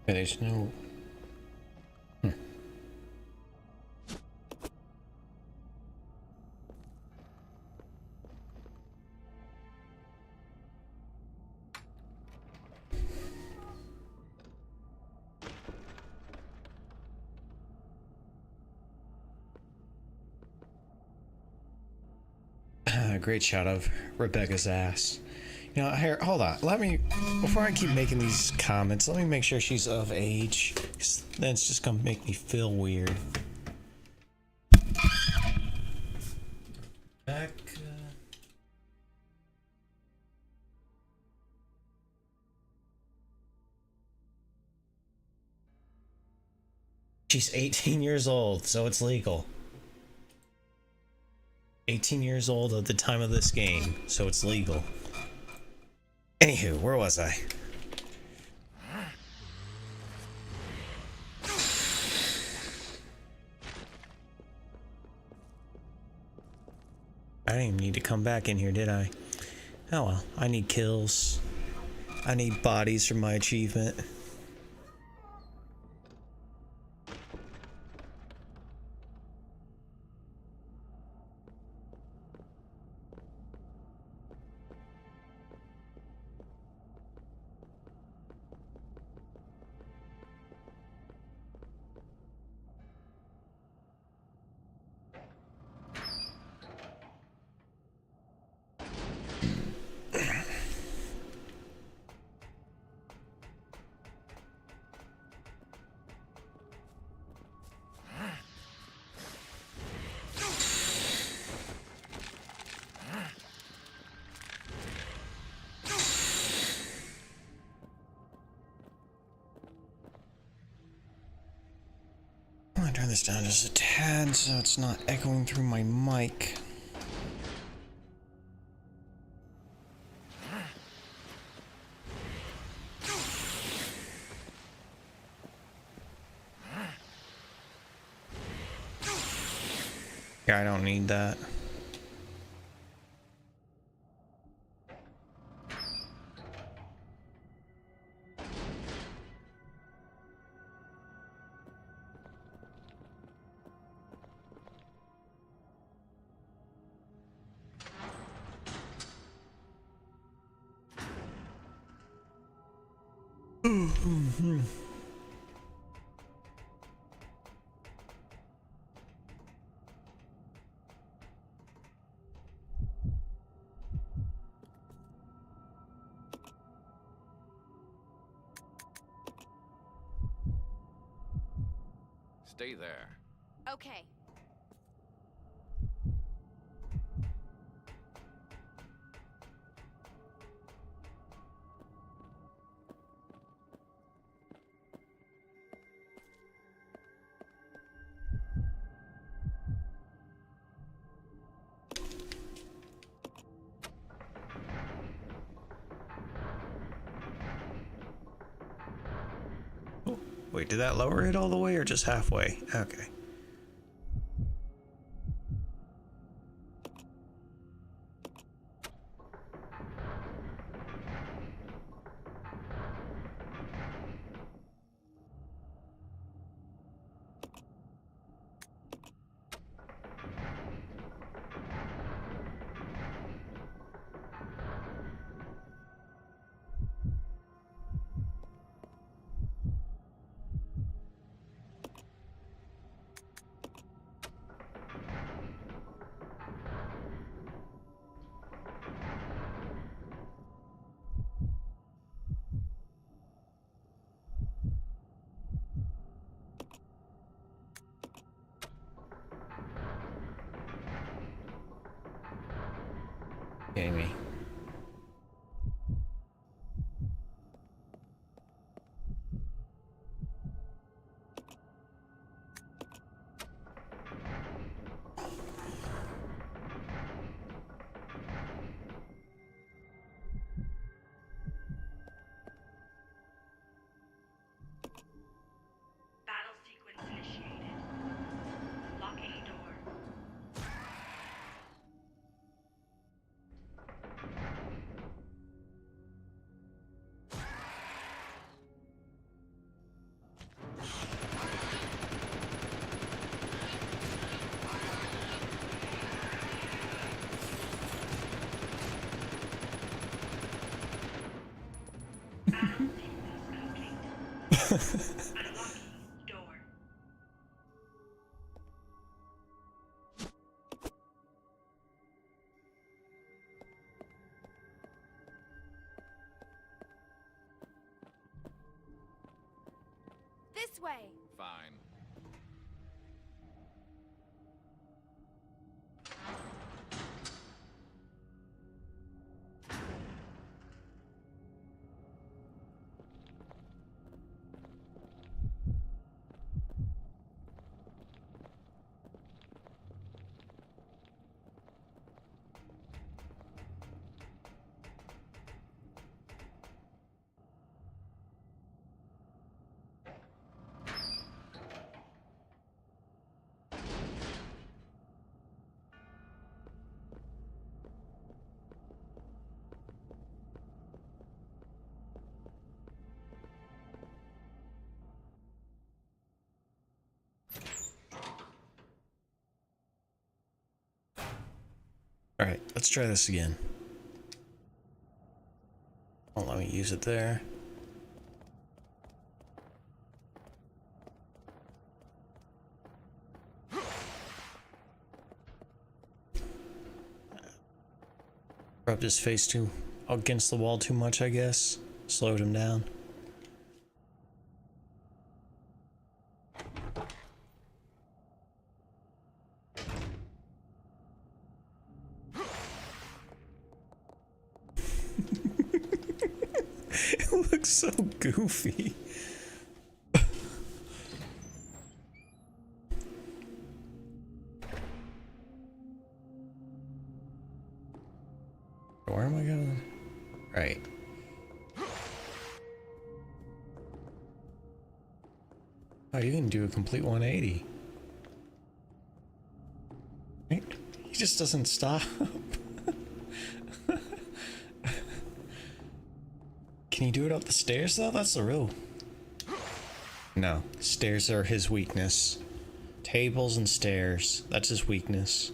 There's no... Great shot of Rebecca's ass. You know, here, hold on. Let me, before I keep making these comments, let me make sure she's of age. 'Cause then it's just gonna make me feel weird. Rebecca. She's 18 years old, so it's legal. 18 years old at the time of this game, so it's legal. Anywho, where was I? didn't even need to come back in here, did I? Oh well, I need kills. I need bodies for my achievement. I'm gonna turn this down just a tad so it's not echoing through my mic. Yeah, I don't need that. Stay there. Okay. Wait, did that lower it all the way or just halfway? Okay. Kidding me. Battle sequence initiated. Locking door. Battle sequence complete. Unlocking door. This way. Fine. Alright, let's try this again. Won't let me use it there. Rubbed his face too against the wall too much, I guess. Slowed him down. It looks so goofy. Where am I going? Right. Oh, you can do a complete 180. Right? He just doesn't stop. Can he do it up the stairs though? That's the real... No, stairs are his weakness. Tables and stairs, that's his weakness.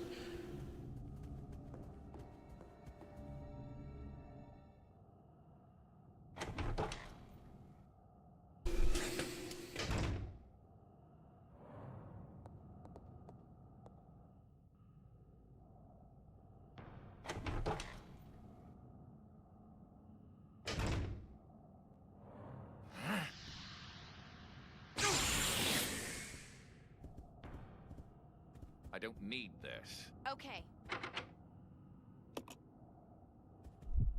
I don't need this. Okay.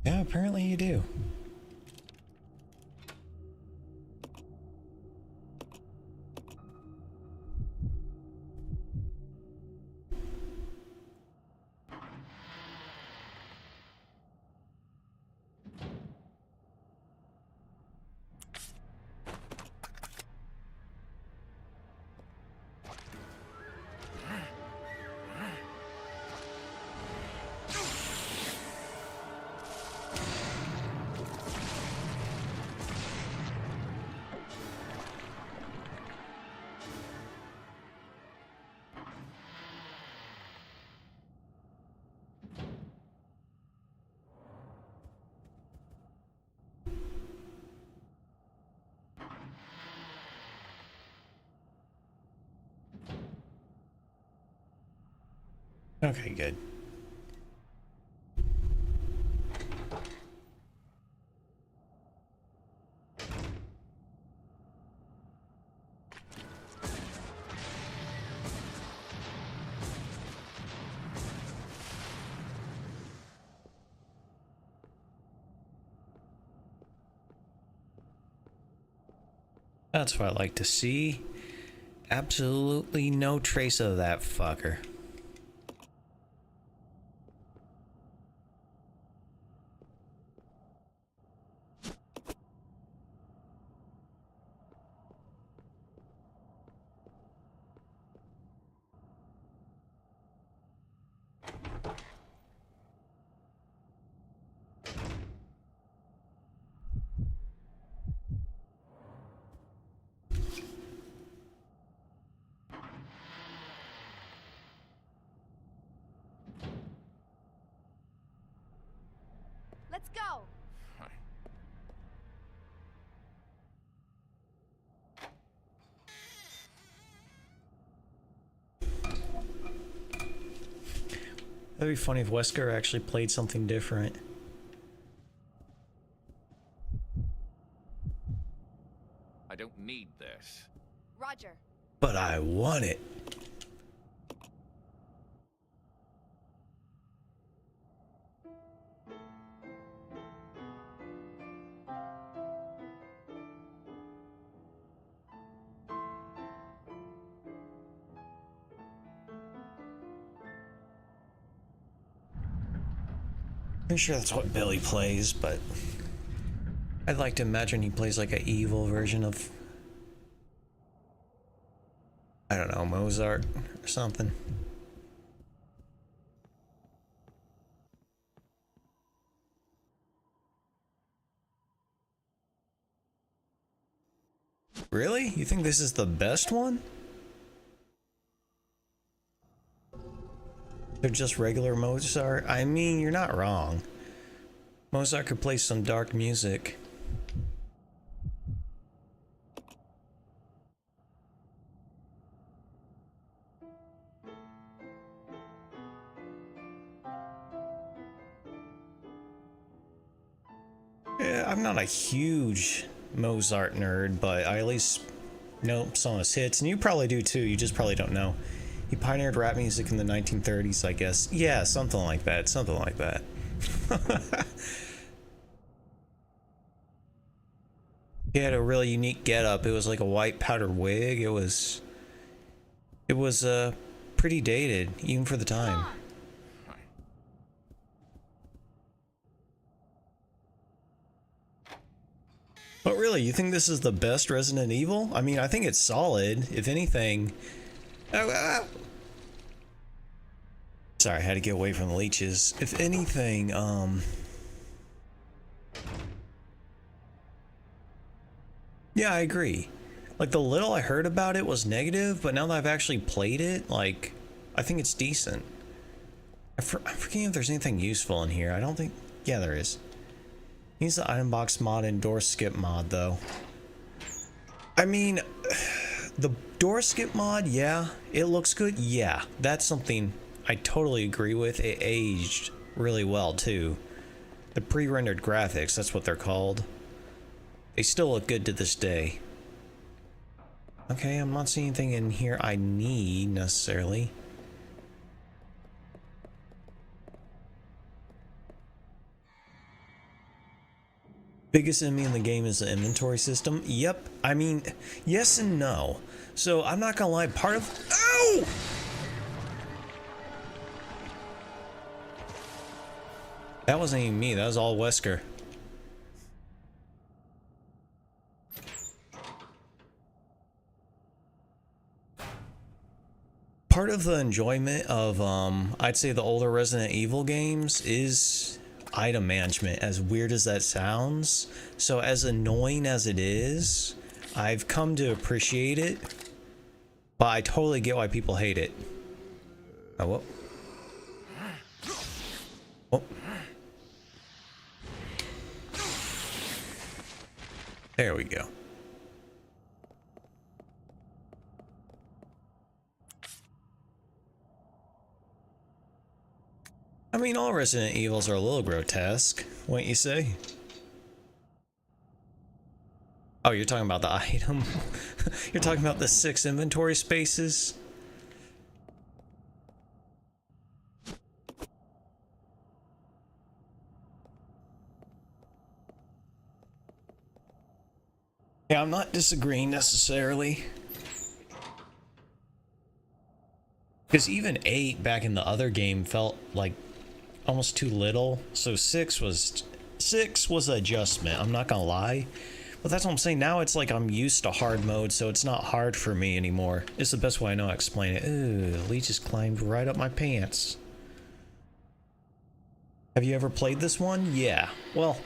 Yeah, apparently you do. Okay, good. That's what I like to see. Absolutely no trace of that fucker. Let's go. That'd be funny if Wesker actually played something different. I don't need this. Roger. But I want it. Pretty sure that's what Billy plays, but I'd like to imagine he plays like an evil version of, I don't know, Mozart or something. Really? You think this is the best one? They're just regular Mozart. I mean, you're not wrong. Mozart could play some dark music. Yeah, I'm not a huge Mozart nerd, but I at least know some of his hits, and you probably do too, you just probably don't know. He pioneered rap music in the 1930s, I guess. Yeah, something like that, something like that. He had a really unique getup. It was like a white powder wig. It was pretty dated, even for the time. But really, you think this is the best Resident Evil? I mean, I think it's solid. If anything... Sorry, I had to get away from the leeches. If anything, yeah, I agree. Like, the little I heard about it was negative, but now that I've actually played it, like, I think it's decent. I'm forgetting if there's anything useful in here. I don't think... Yeah, there is. He's the item box mod and door skip mod, though. I mean, the door skip mod, yeah. It looks good, yeah. That's something I totally agree with. It aged really well, too. The pre-rendered graphics, that's what they're called. They still look good to this day. Okay, I'm not seeing anything in here I need, necessarily. Biggest enemy in the game is the inventory system. Yep. I mean, yes and no. So, I'm not gonna lie, part of... Ow! That wasn't even me, that was all Wesker. Part of the enjoyment of, I'd say the older Resident Evil games is item management, as weird as that sounds. So as annoying as it is, I've come to appreciate it, but I totally get why people hate it. Oh, whoa. Oh. There we go. I mean, all Resident Evils are a little grotesque, wouldn't you say? Oh, you're talking about the item? You're talking about the 6 inventory spaces? Yeah, I'm not disagreeing necessarily. Because even 8 back in the other game felt like almost too little. So 6 was an adjustment, I'm not gonna lie. But that's what I'm saying, now it's like I'm used to hard mode, so it's not hard for me anymore. It's the best way I know how to explain it. Ooh, the leech just climbed right up my pants. Have you ever played this one? Yeah. Well,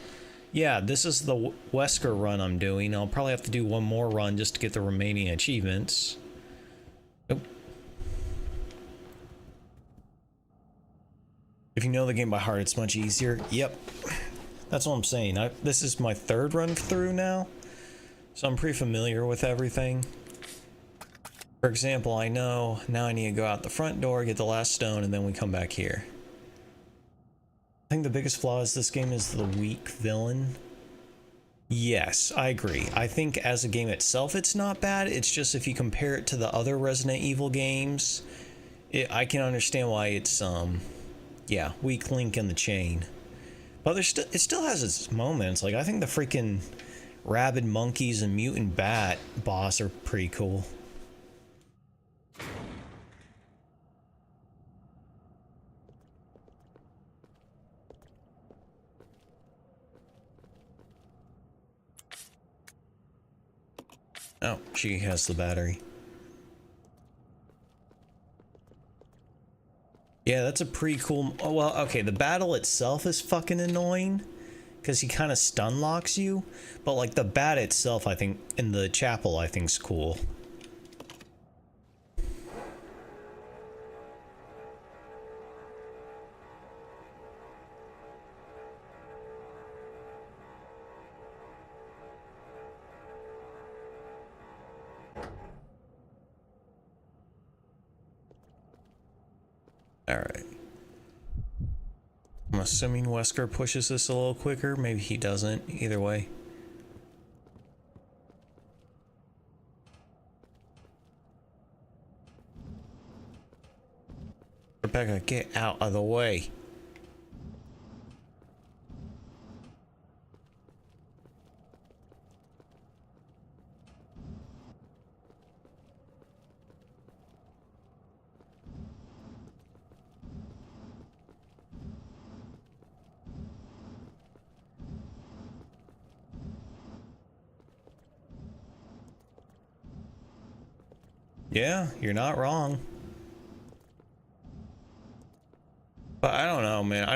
yeah, this is the Wesker run I'm doing. I'll probably have to do one more run just to get the remaining achievements. Nope. If you know the game by heart, it's much easier. Yep. That's what I'm saying. This is my 3rd run through now, so I'm pretty familiar with everything. For example, I know now I need to go out the front door, get the last stone, and then we come back here. I think the biggest flaw is this game is the weak villain. Yes, I agree. I think as a game itself, it's not bad. It's just if you compare it to the other Resident Evil games, I can understand why it's, yeah, weak link in the chain. But it still has its moments. Like, I think the freaking rabid monkeys and mutant bat boss are pretty cool. Oh, she has the battery. Yeah, that's a pretty cool... Oh, well, okay, the battle itself is fucking annoying, because he kind of stun locks you, but, like, the bat itself, I think, in the chapel, I think is cool. Alright. I'm assuming Wesker pushes this a little quicker. Maybe he doesn't. Either way. Rebecca, get out of the way. Yeah, you're not wrong. But I don't know, man.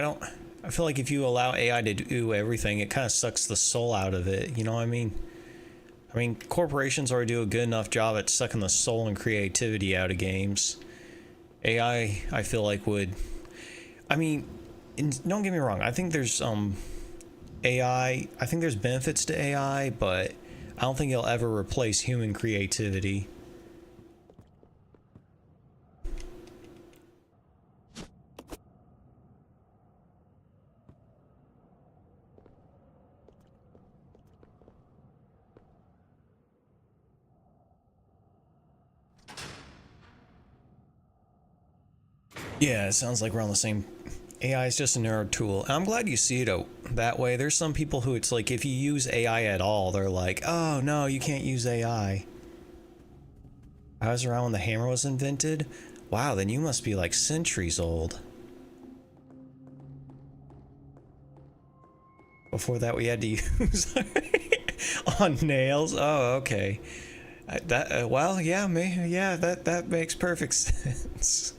I feel like if you allow AI to do everything, it kind of sucks the soul out of it. You know what I mean? I mean, corporations already do a good enough job at sucking the soul and creativity out of games. AI, I feel like would... I mean, don't get me wrong. I think there's AI... I think there's benefits to AI, but I don't think it'll ever replace human creativity. Yeah, it sounds like we're on the same... AI is just a narrow tool. And I'm glad you see it that way. There's some people who it's like, if you use AI at all, they're like, oh, no, you can't use AI. I was around when the hammer was invented? Wow, then you must be like centuries old. Before that, we had to use on nails? Oh, okay. Well, yeah, yeah, that makes perfect sense.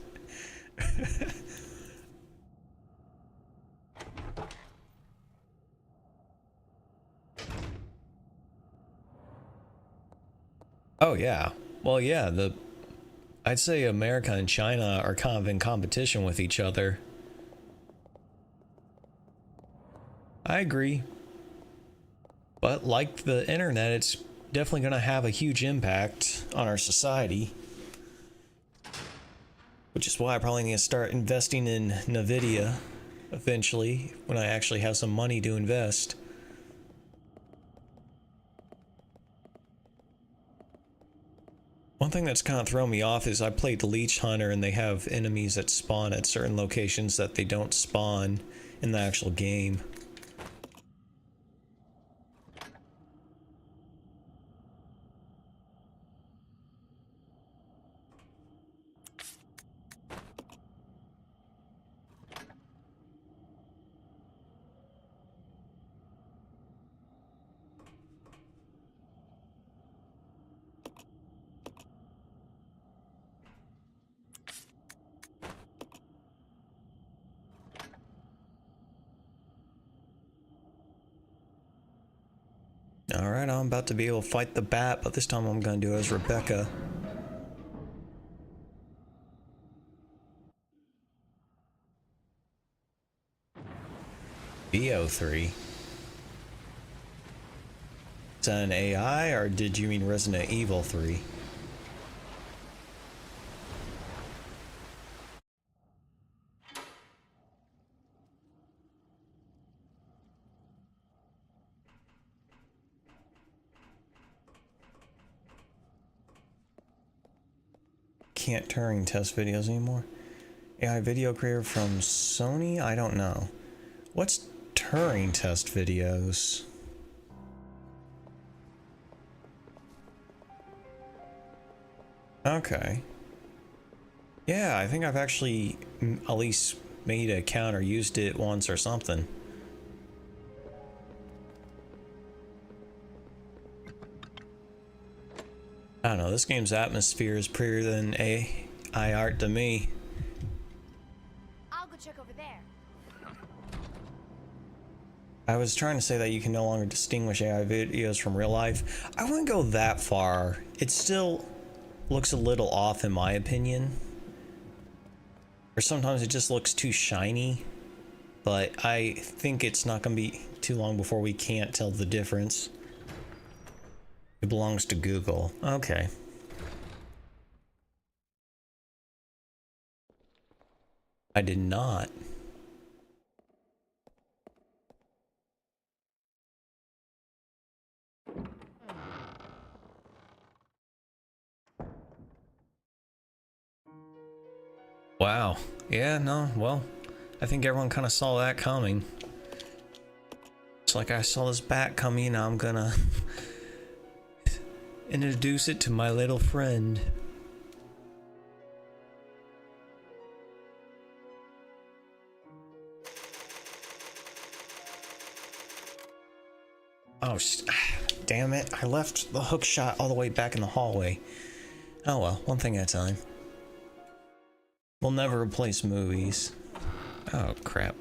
Oh yeah. Well, yeah, I'd say America and China are kind of in competition with each other. I agree. But like the internet, it's definitely going to have a huge impact on our society. Which is why I probably need to start investing in NVIDIA eventually, when I actually have some money to invest. One thing that's kind of thrown me off is I played the Leech Hunter and they have enemies that spawn at certain locations that they don't spawn in the actual game. Alright, I'm about to be able to fight the bat, but this time I'm going to do it as Rebecca. BO3. Is that an AI, or did you mean Resident Evil 3? Can't Turing test videos anymore. AI video creator from Sony? I don't know. What's Turing test videos? Okay. Yeah, I think I've actually at least made an account or used it once or something. I don't know, this game's atmosphere is prettier than AI art to me. I'll go check over there. I was trying to say that you can no longer distinguish AI videos from real life. I wouldn't go that far. It still looks a little off in my opinion. Or sometimes it just looks too shiny. But I think it's not going to be too long before we can't tell the difference. It belongs to Google. Okay. I did not. Wow. Yeah, no, well, I think everyone kind of saw that coming. It's like I saw this bat coming, now I'm gonna introduce it to my little friend. Oh, damn it. I left the hook shot all the way back in the hallway. Oh well, one thing at a time. We'll never replace movies. Oh, crap.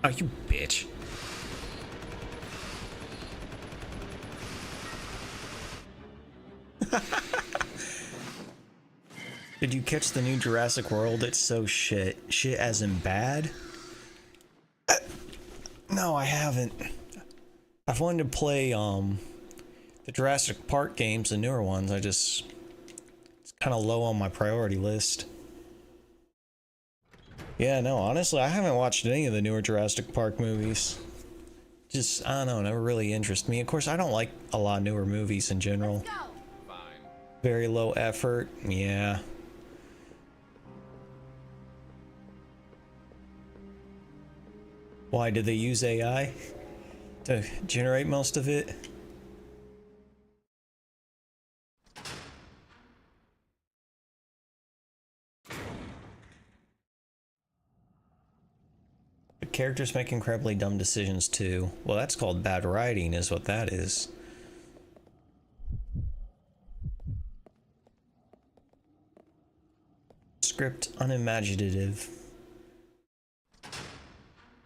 Oh, you bitch. Did you catch the new Jurassic World? It's so shit. Shit as in bad? No, I haven't. I've wanted to play the Jurassic Park games, the newer ones. It's kind of low on my priority list. Yeah, no, honestly, I haven't watched any of the newer Jurassic Park movies. Just, I don't know, never really interest me. Of course, I don't like a lot of newer movies in general. Fine. Very low effort, yeah. Why, did they use AI to generate most of it? The characters make incredibly dumb decisions too. Well, that's called bad writing, is what that is. Script unimaginative.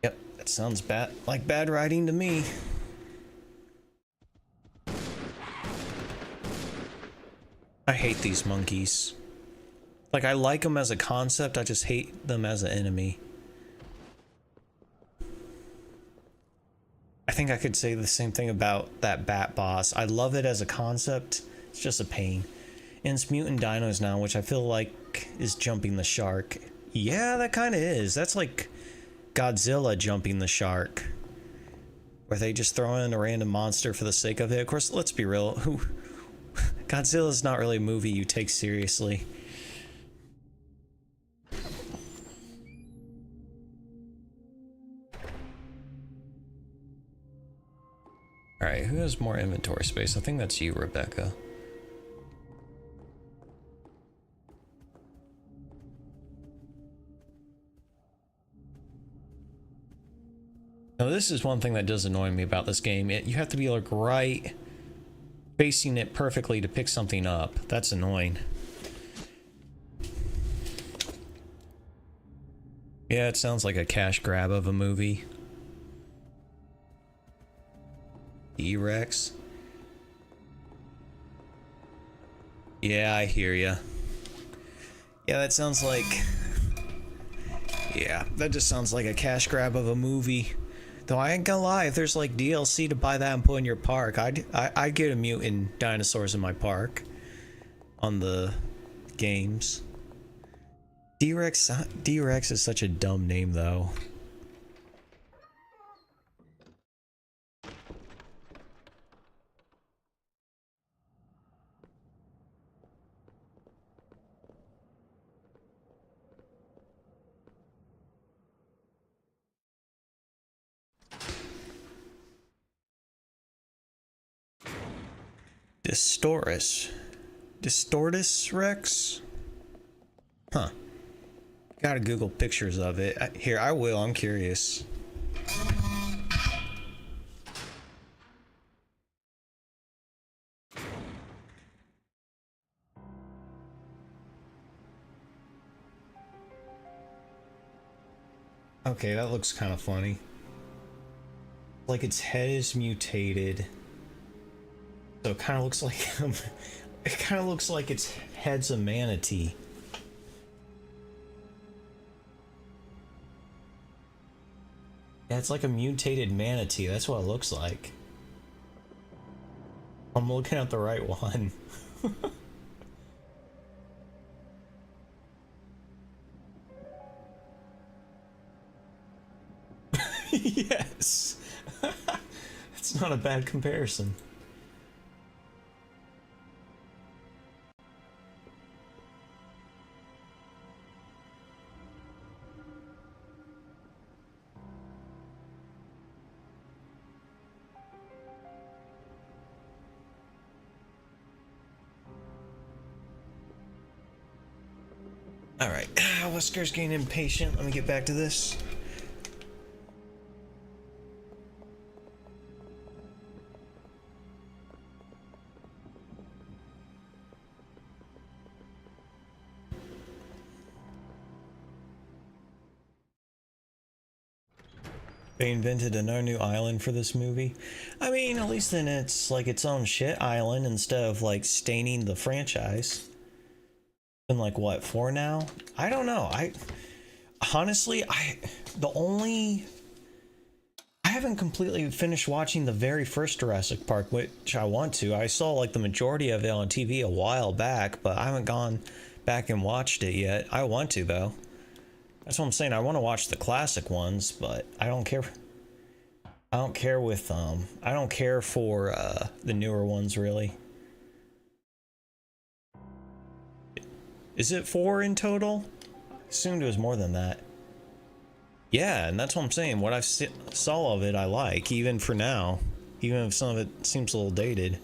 Yep, that sounds bad, like bad writing to me. I hate these monkeys. Like, I like them as a concept, I just hate them as an enemy. I think I could say the same thing about that bat boss. I love it as a concept, it's just a pain. And it's mutant dinos now, which I feel like is jumping the shark. Yeah, that kind of is. That's like Godzilla jumping the shark. Where they just throw in a random monster for the sake of it. Of course, let's be real. Godzilla's not really a movie you take seriously. Alright, who has more inventory space? I think that's you, Rebecca. Now, this is one thing that does annoy me about this game. You have to be like right facing it perfectly to pick something up. That's annoying. Yeah, it sounds like a cash grab of a movie. T-Rex. Yeah, I hear ya. Yeah, that sounds like... Yeah, that just sounds like a cash grab of a movie. Though I ain't gonna lie, if there's like DLC to buy that and put in your park, I'd get a mutant dinosaurs in my park. On the games. D-Rex is such a dumb name though. Distortus Rex? Huh. Gotta Google pictures of it. Here, I will, I'm curious. Okay, that looks kind of funny. Like its head is mutated. So it kind of looks like it kind of looks like its head's a manatee. Yeah, it's like a mutated manatee. That's what it looks like. I'm looking at the right one. Yes. It's not a bad comparison. Alright, Wesker's getting impatient. Let me get back to this. They invented another new island for this movie. I mean, at least then it's like its own shit island instead of like staining the franchise. Been like what, 4 now? I don't know. I haven't completely finished watching the very first Jurassic Park, which I want to. I saw like the majority of it on TV a while back, but I haven't gone back and watched it yet. I want to though. That's what I'm saying. I want to watch the classic ones, but I don't care. I don't care for the newer ones really. Is it 4 in total? I assumed it was more than that. Yeah, and that's what I'm saying. What I've saw of it, I like, even for now. Even if some of it seems a little dated.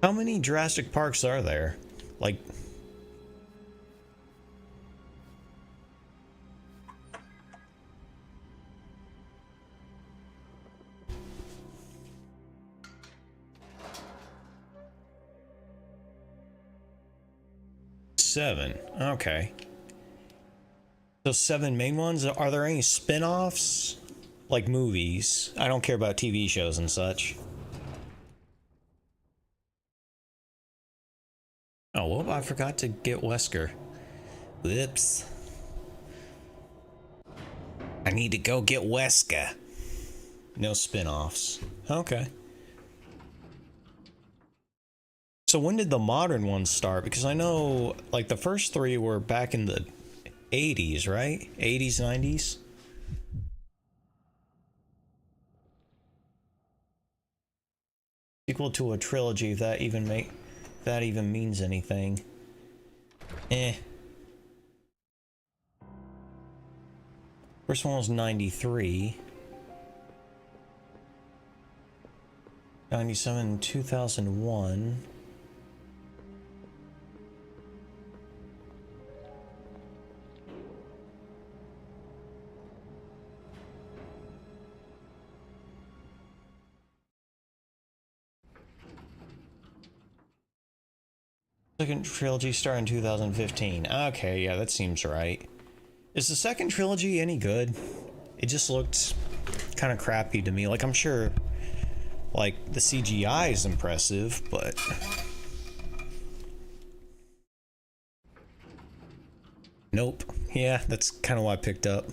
How many Jurassic Parks are there? Like... Seven. Okay. So 7 main ones. Are there any spin-offs? Like movies? I don't care about TV shows and such. Oh, whoop, I forgot to get Wesker. Whoops. I need to go get Wesker. No spin-offs. Okay. So when did the modern ones start? Because I know, like, the first 3 were back in the 80s, right? 80s, 90s? Equal to a trilogy, if that even means anything. First one was 93. 97, 2001. Second trilogy started in 2015. Okay, yeah, that seems right. Is the second trilogy any good? It just looked kind of crappy to me. Like, I'm sure, like, the CGI is impressive, but... Nope. Yeah, that's kind of what I picked up.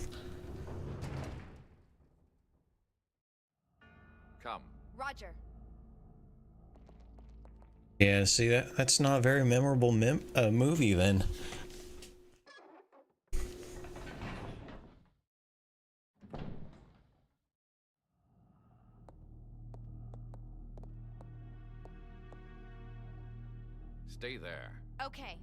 Come. Roger. Yeah, see, that's not a very memorable movie then. Stay there. Okay.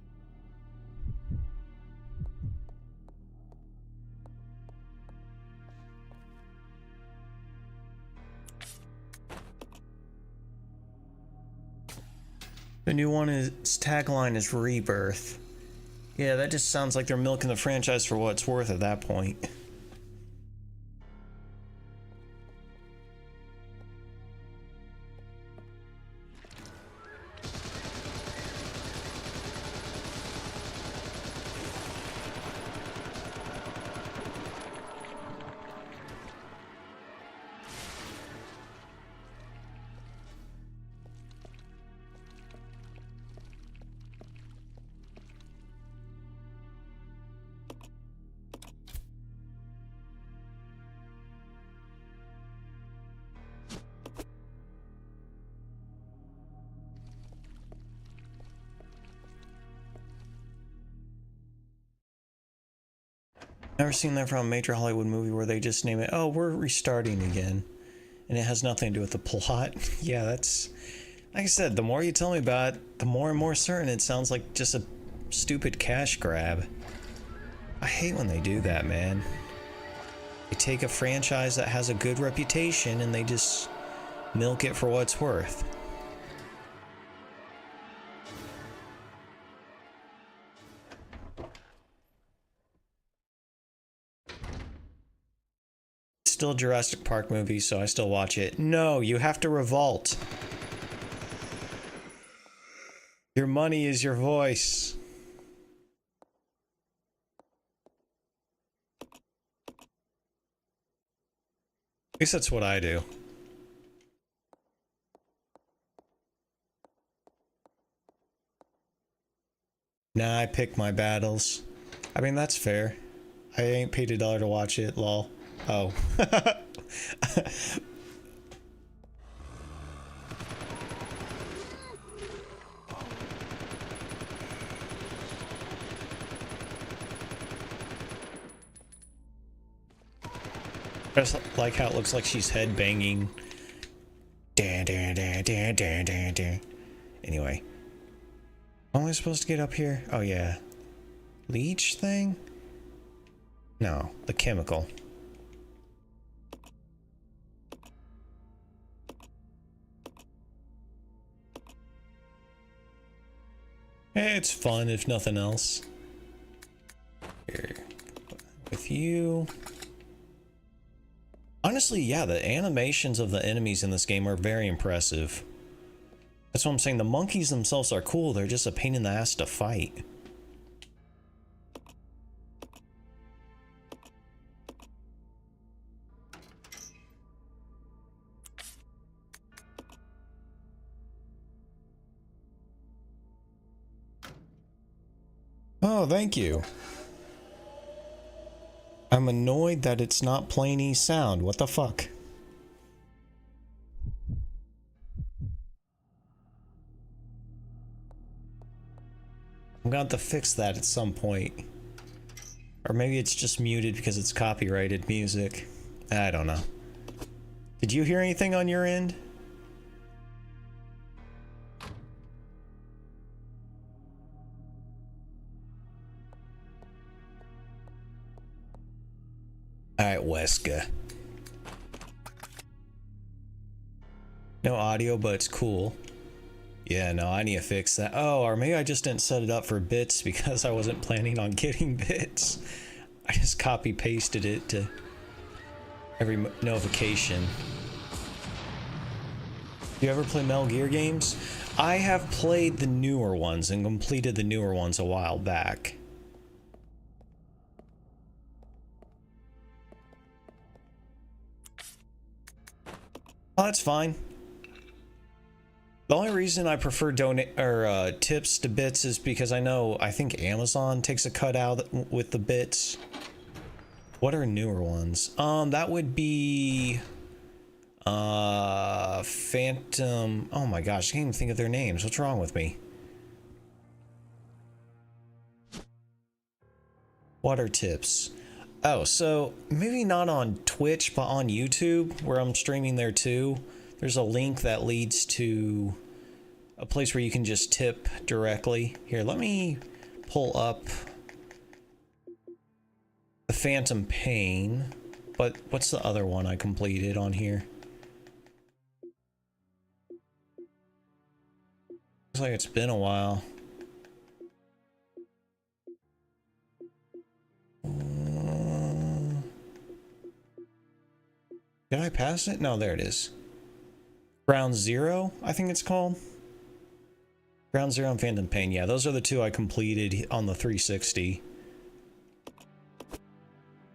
The new one is tagline is Rebirth. Yeah, that just sounds like they're milking the franchise for what it's worth at that point. Never seen that from a major Hollywood movie where they just name it, oh, we're restarting again. And it has nothing to do with the plot. Yeah, that's... Like I said, the more you tell me about it, the more and more certain it sounds like just a stupid cash grab. I hate when they do that, man. They take a franchise that has a good reputation and they just milk it for what it's worth. Still a Jurassic Park movie, so I still watch it. No, you have to revolt. Your money is your voice. At least that's what I do. Nah, I pick my battles. I mean, that's fair. I ain't paid $1 to watch it, lol. Oh. I just like how it looks like she's headbanging. Anyway. How am I supposed to get up here? Oh, yeah. Leech thing? No, the chemical. It's fun, if nothing else. Here. With you. Honestly, yeah, the animations of the enemies in this game are very impressive. That's what I'm saying. The monkeys themselves are cool. They're just a pain in the ass to fight. Oh, thank you. I'm annoyed that it's not plain East sound. What the fuck? I'm gonna have to fix that at some point. Or maybe it's just muted because it's copyrighted music. I don't know. Did you hear anything on your end? Alright, Wesker. No audio, but it's cool. Yeah, no, I need to fix that. Oh, or maybe I just didn't set it up for bits because I wasn't planning on getting bits. I just copy-pasted it to every notification. You ever play Metal Gear games? I have played the newer ones and completed the newer ones a while back. Oh, that's fine. The only reason I prefer tips to bits is because I think Amazon takes a cut out with the bits. What are newer ones? That would be Phantom. Oh my gosh, I can't even think of their names. What's wrong with me? What are tips? Oh, so maybe not on Twitch, but on YouTube, where I'm streaming there too. There's a link that leads to a place where you can just tip directly. Here, let me pull up the Phantom Pain. But what's the other one I completed on here? Looks like it's been a while. Did I pass it? No, there it is. Ground Zero, I think it's called. Ground Zero and Phantom Pain. Yeah, those are the two I completed on the 360.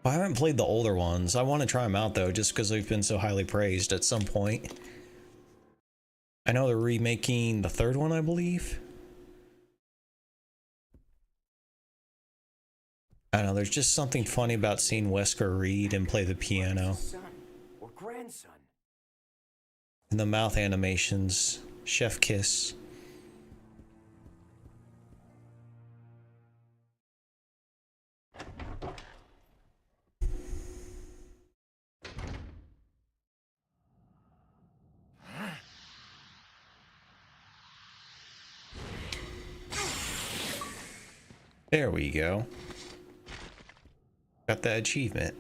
I haven't played the older ones. I want to try them out though, just because they've been so highly praised at some point. I know they're remaking the third one, I believe. I don't know, there's just something funny about seeing Wesker read and play the piano. Son or grandson. And the mouth animations. Chef kiss. There we go. Got that achievement.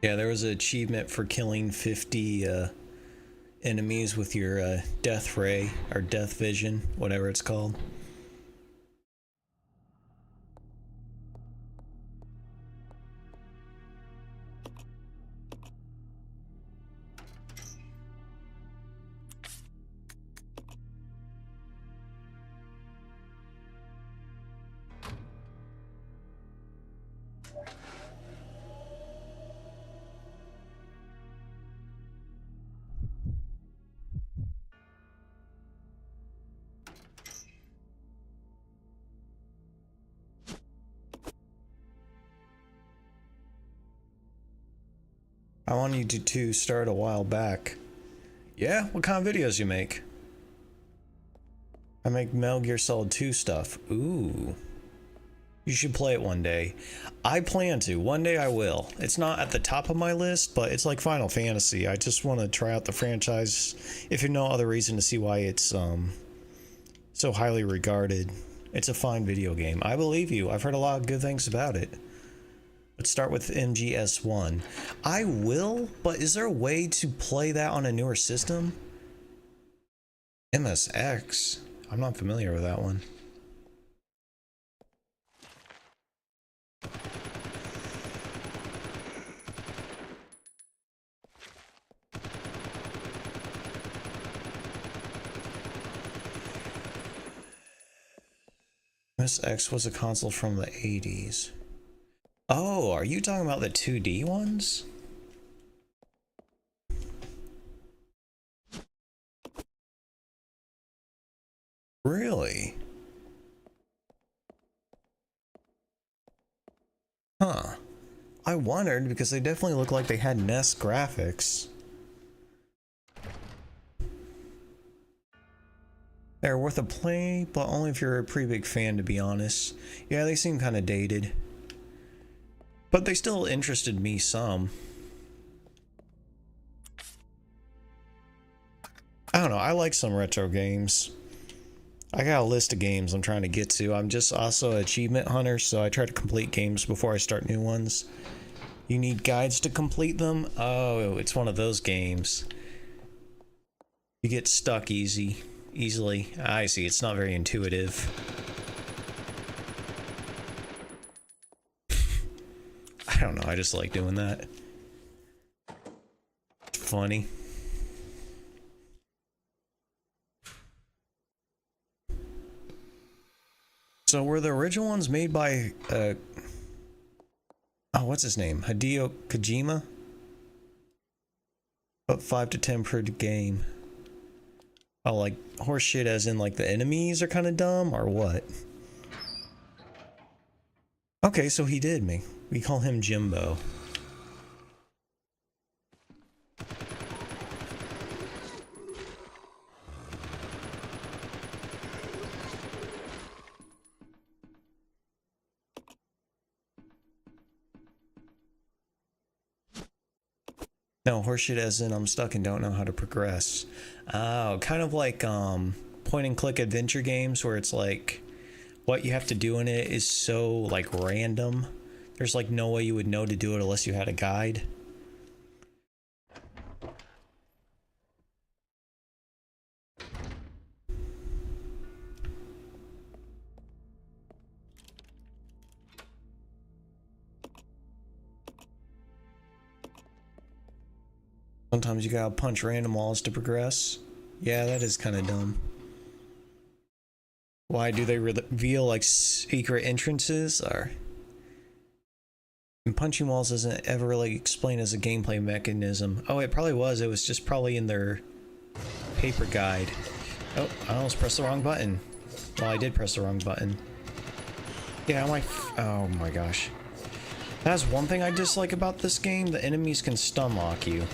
Yeah, there was an achievement for killing 50 enemies with your death ray or death vision, whatever it's called. I wanted you to start a while back. Yeah? What kind of videos you make? I make Metal Gear Solid 2 stuff. Ooh. You should play it one day. I plan to. One day I will. It's not at the top of my list, but it's like Final Fantasy. I just want to try out the franchise, if for no other reason, to see why it's so highly regarded. It's a fine video game. I believe you. I've heard a lot of good things about it. Let's start with MGS1. I will, but is there a way to play that on a newer system? MSX? I'm not familiar with that one. MSX was a console from the 80s. Oh, are you talking about the 2D ones? Really? Huh. I wondered because they definitely look like they had NES graphics. They're worth a play, but only if you're a pretty big fan, to be honest. Yeah, they seem kind of dated. But they still interested me some. I don't know, I like some retro games. I got a list of games I'm trying to get to. I'm just also an achievement hunter, so I try to complete games before I start new ones. You need guides to complete them? Oh, it's one of those games. You get stuck easily. I see, it's not very intuitive. I don't know, I just like doing that. It's funny. So were the original ones made by, oh, what's his name? Hideo Kojima? Up 5 to 10 per game. Oh, like horseshit as in like the enemies are kind of dumb or what? Okay, so he did me. We call him Jimbo. No, horseshit as in I'm stuck and don't know how to progress. Oh, kind of like point and click adventure games where it's like what you have to do in it is so like random. There's like no way you would know to do it unless you had a guide. Sometimes you gotta punch random walls to progress. Yeah, that is kind of dumb. Why do they reveal like secret entrances or? And punching walls isn't ever really explained as a gameplay mechanism. Oh, it probably was. It was just probably in their paper guide. Oh, I almost pressed the wrong button. Well, I did press the wrong button. Yeah, oh my gosh. That's one thing I dislike about this game. The enemies can stun lock you.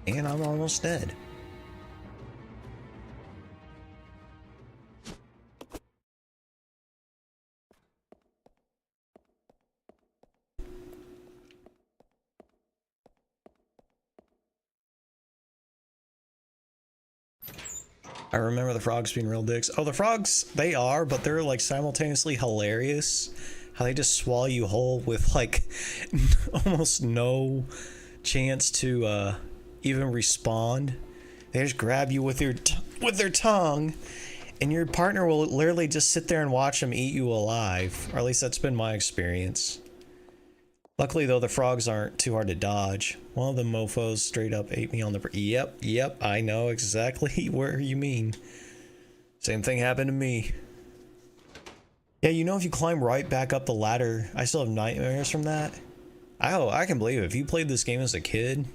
And I'm almost dead. I remember the frogs being real dicks. Oh, the frogs, they are, but they're like simultaneously hilarious. How they just swallow you whole with like almost no chance to even respond. They just grab you with their tongue, and your partner will literally just sit there and watch them eat you alive. Or at least that's been my experience. Luckily, though, the frogs aren't too hard to dodge. One of the mofos straight up ate me on the... Yep, I know exactly where you mean. Same thing happened to me. Yeah, you know, if you climb right back up the ladder, I still have nightmares from that. Oh, I can believe it. If you played this game as a kid,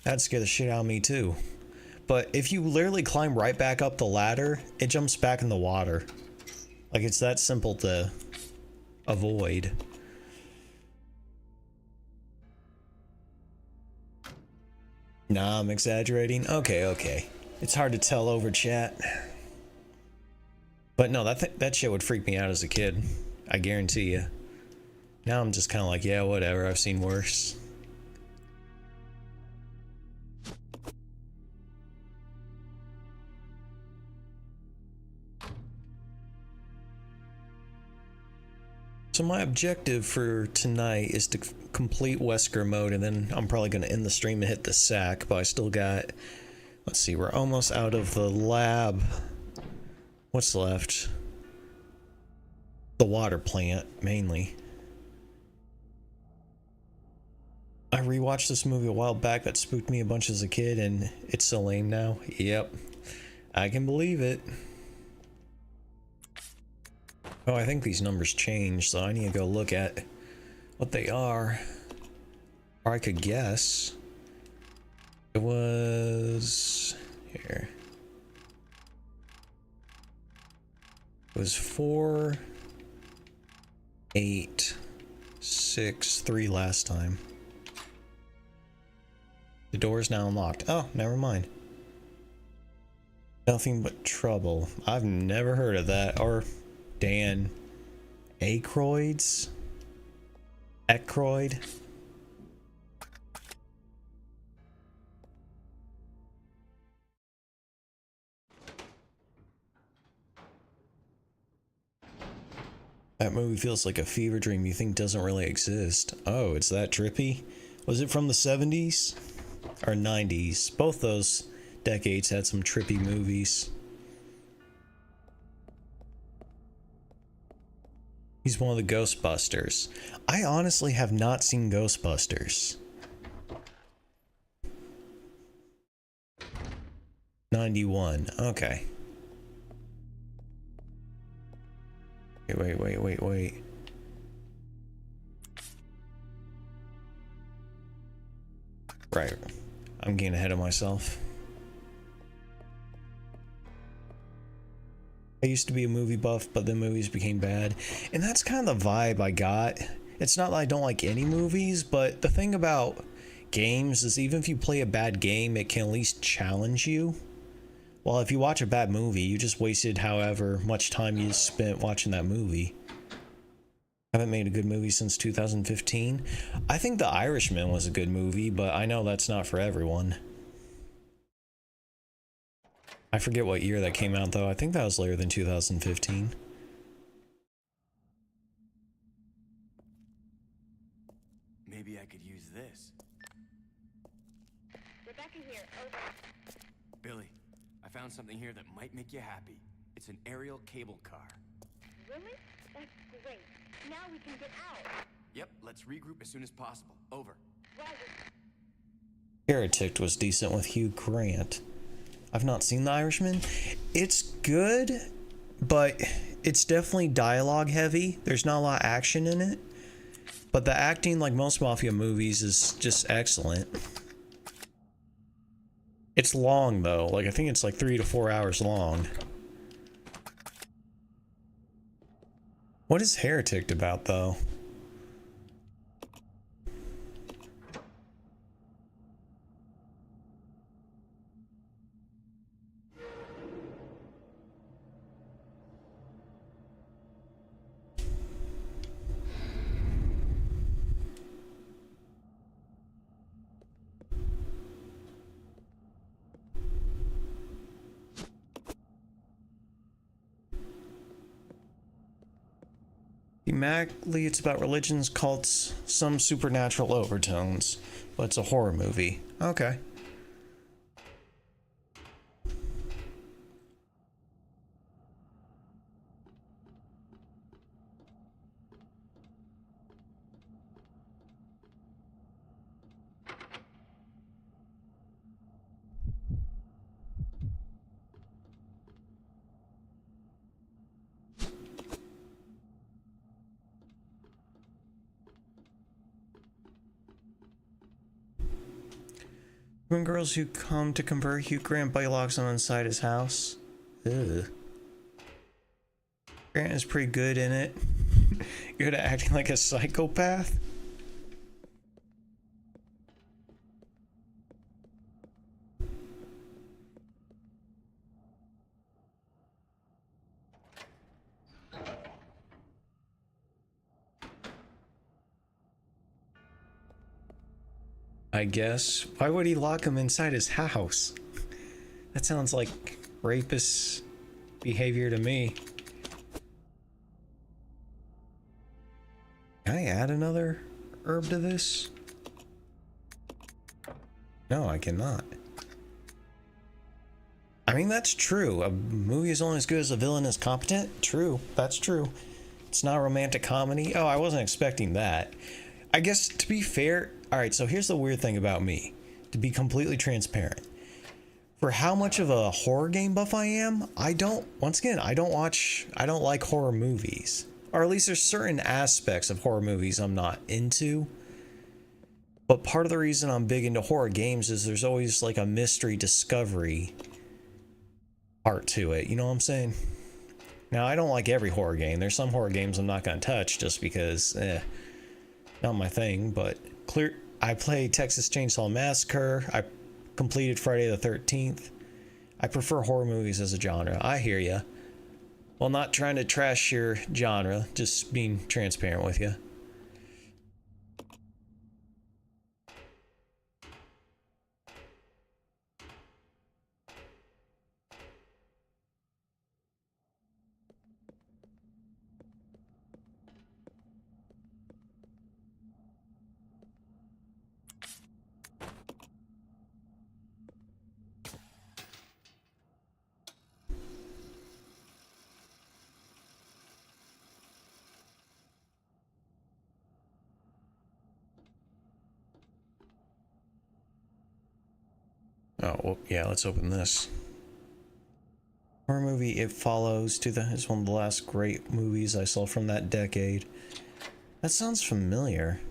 that'd scare the shit out of me too. But if you literally climb right back up the ladder, it jumps back in the water. Like, it's that simple to avoid. Nah, I'm exaggerating. Okay. It's hard to tell over chat. But no, that shit would freak me out as a kid. I guarantee you. Now I'm just kind of like, yeah, whatever. I've seen worse. So my objective for tonight is to complete Wesker mode, and then I'm probably going to end the stream and hit the sack, but I still got, let's see, we're almost out of the lab. What's left? The water plant, mainly. I rewatched this movie a while back that spooked me a bunch as a kid, and it's so lame now. Yep, I can believe it. Oh, I think these numbers changed, so I need to go look at what they are. Or I could guess. It was... here. It was 4, 8, 6, 3 last time. The door is now unlocked. Oh, never mind. Nothing but trouble. I've never heard of that. Or... Dan Aykroyd's? Aykroyd? That movie feels like a fever dream you think doesn't really exist. Oh, it's that trippy? Was it from the 70s? Or 90s? Both those decades had some trippy movies. He's one of the Ghostbusters. I honestly have not seen Ghostbusters. 91. Okay. Wait. Right. I'm getting ahead of myself. I used to be a movie buff, but then movies became bad. And that's kind of the vibe I got. It's not that I don't like any movies, but the thing about games is even if you play a bad game, it can at least challenge you. Well, if you watch a bad movie, you just wasted however much time you spent watching that movie. I haven't made a good movie since 2015. I think The Irishman was a good movie, but I know that's not for everyone. I forget what year that came out, though. I think that was later than 2015. Maybe I could use this. Rebecca here, over. Billy, I found something here that might make you happy. It's an aerial cable car. Really? That's great. Now we can get out. Yep, let's regroup as soon as possible. Over. Roger. Heretic was decent with Hugh Grant. I've not seen The Irishman. It's good, but it's definitely dialogue heavy. There's not a lot of action in it. But the acting, like most mafia movies, is just excellent. It's long, though. Like, I think it's like 3 to 4 hours long. What is Heretic about, though? Thematically, it's about religions, cults, some supernatural overtones, but it's a horror movie. Okay. When girls who come to convert Hugh Grant bite locks on inside his house. Ugh. Grant is pretty good in it. Good at acting like a psychopath. I guess. Why would he lock him inside his house? That sounds like rapist behavior to me. Can I add another herb to this? No, I cannot. I mean, that's true. A movie is only as good as a villain is competent. True. That's true. It's not a romantic comedy. Oh, I wasn't expecting that. I guess, to be fair... Alright, so here's the weird thing about me. To be completely transparent. For how much of a horror game buff I am, I don't like horror movies. Or at least there's certain aspects of horror movies I'm not into. But part of the reason I'm big into horror games is there's always like a mystery discovery part to it. You know what I'm saying? Now, I don't like every horror game. There's some horror games I'm not going to touch just because, not my thing. But I played Texas Chainsaw Massacre. I completed Friday the 13th. I prefer horror movies as a genre. I hear ya. Well, not trying to trash your genre, just being transparent with you. Oh, well, yeah, let's open this. Horror movie It Follows is one of the last great movies I saw from that decade. That sounds familiar.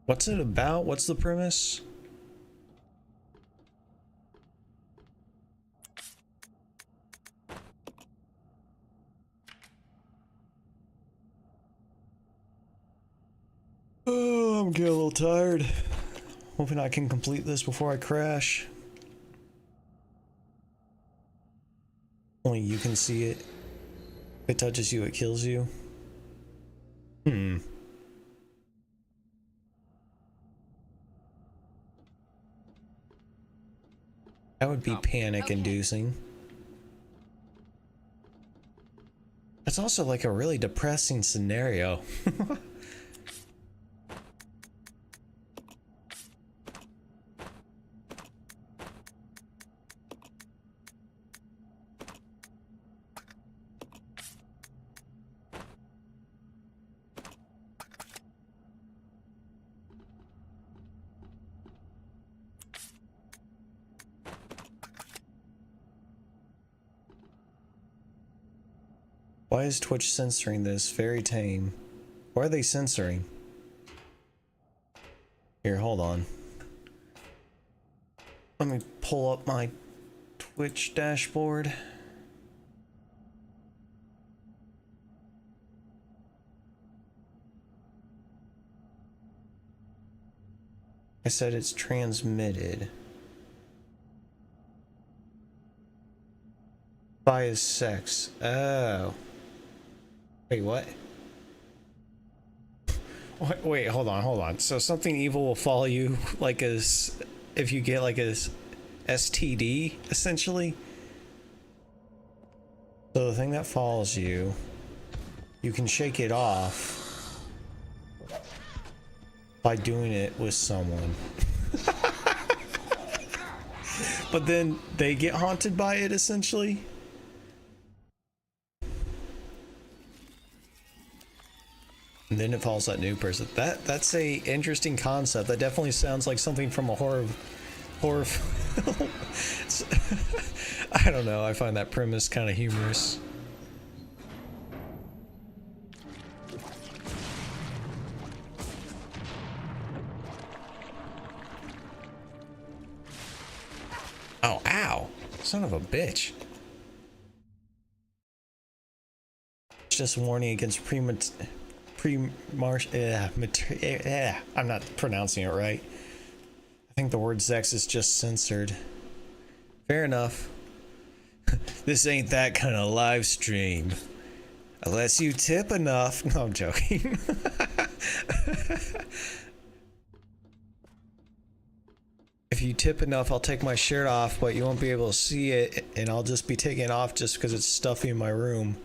What's it about? What's the premise? Oh, I'm getting a little tired. Hoping I can complete this before I crash. Only you can see it. If it touches you, it kills you. That would be panic-inducing. That's also like a really depressing scenario. Why is Twitch censoring this? Very tame. Why are they censoring? Here, hold on. Let me pull up my Twitch dashboard. I said it's transmitted. By his sex. Oh. Wait, what? Wait, hold on. So something evil will follow you, like as if you get like a STD, essentially. So the thing that follows you, you can shake it off by doing it with someone. But then they get haunted by it, essentially. And then it follows that new person. That's a interesting concept. That definitely sounds like something from a horror film. I don't know. I find that premise kind of humorous. Oh, ow! Son of a bitch. Just warning against I'm not pronouncing it right. I think the word sex is just censored. Fair enough. This ain't that kind of live stream. Unless you tip enough. No, I'm joking. If you tip enough, I'll take my shirt off, but you won't be able to see it, and I'll just be taking it off just because it's stuffy in my room.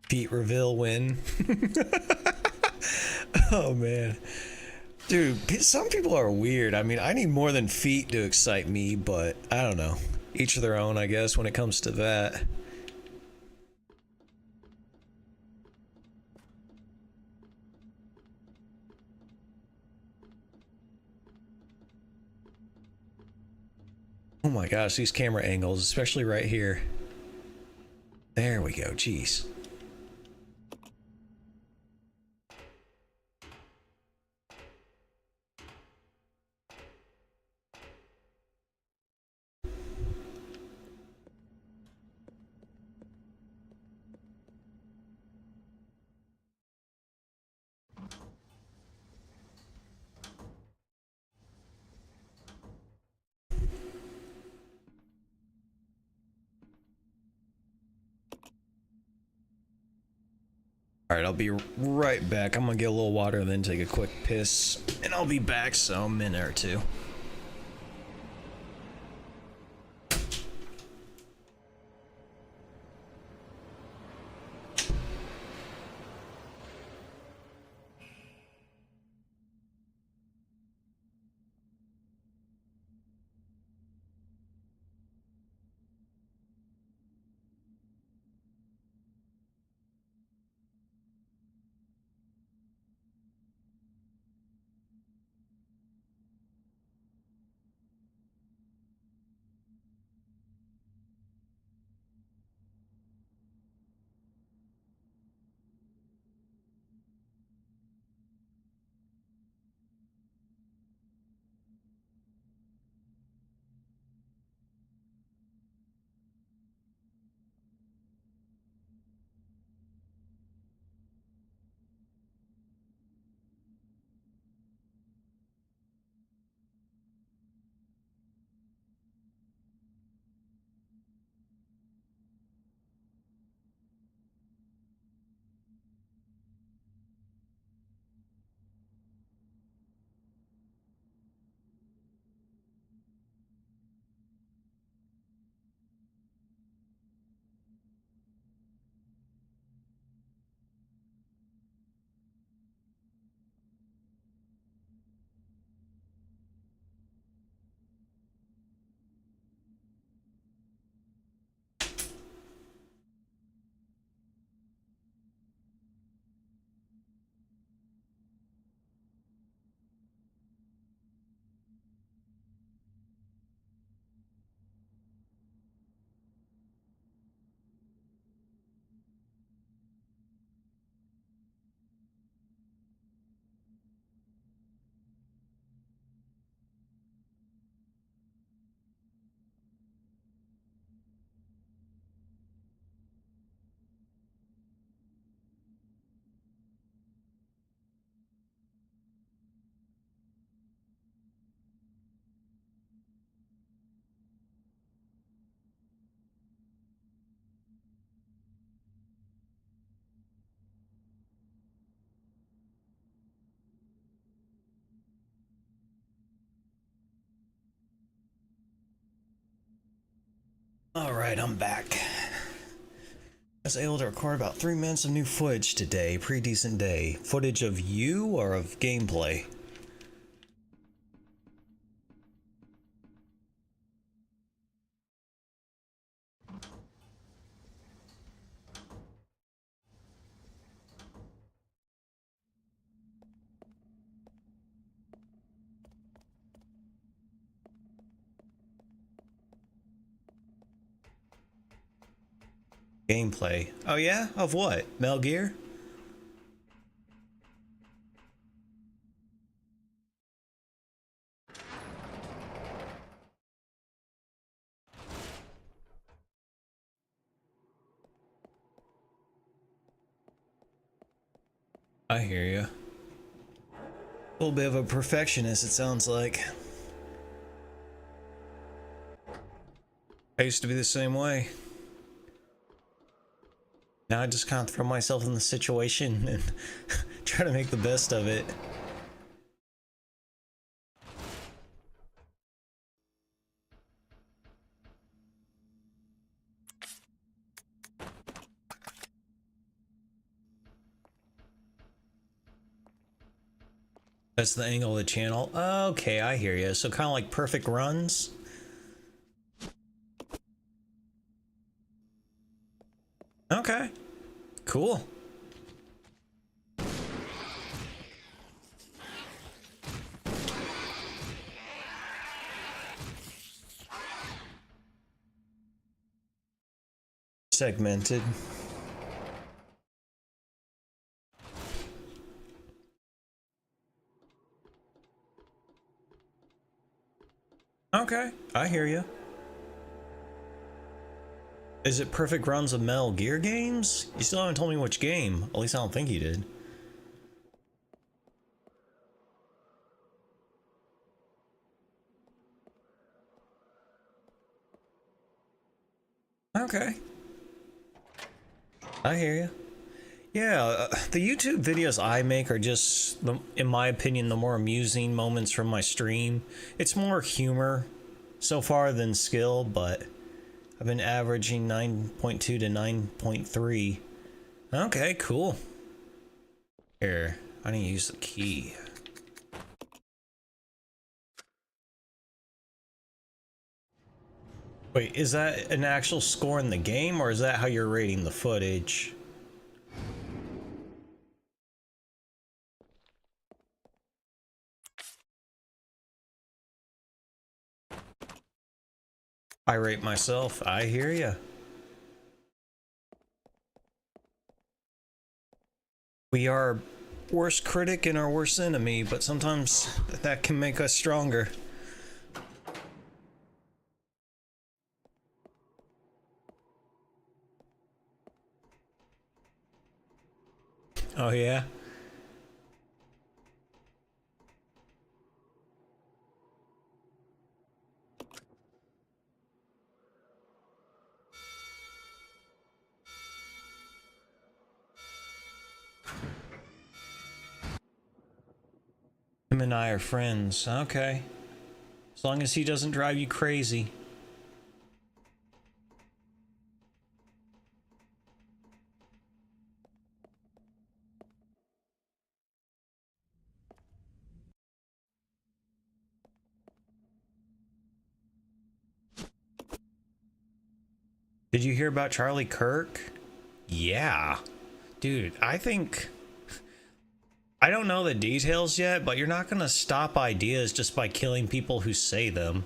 Feet reveal win. Oh man. Dude, some people are weird. I mean, I need more than feet to excite me, but I don't know. Each of their own, I guess, when it comes to that. Oh my gosh, these camera angles, especially right here. There we go, jeez. Alright, I'll be right back. I'm gonna get a little water and then take a quick piss. And I'll be back, so a minute or two. Alright, I'm back. I was able to record about 3 minutes of new footage today. Pretty decent day. Footage of you or of gameplay? Gameplay. Oh yeah? Of what? Metal Gear? I hear you. A little bit of a perfectionist, it sounds like. I used to be the same way. Now I just kind of throw myself in the situation and try to make the best of it. That's the angle of the channel. Okay, I hear you. So kind of like perfect runs. Okay, cool. Segmented. Okay, I hear you. Is it perfect runs of Metal Gear games? You still haven't told me which game. At least I don't think you did. Okay. I hear you. Yeah, the YouTube videos I make are just, in my opinion, the more amusing moments from my stream. It's more humor so far than skill, but I've been averaging 9.2 to 9.3. Okay, cool. Here, I need to use the key. Wait, is that an actual score in the game, or is that how you're rating the footage? I rate myself. I hear ya. We are worst critic and our worst enemy, but sometimes that can make us stronger. Oh yeah? Him and I are friends. Okay. As long as he doesn't drive you crazy. Did you hear about Charlie Kirk? Yeah. Dude, I think... I don't know the details yet, but you're not gonna stop ideas just by killing people who say them.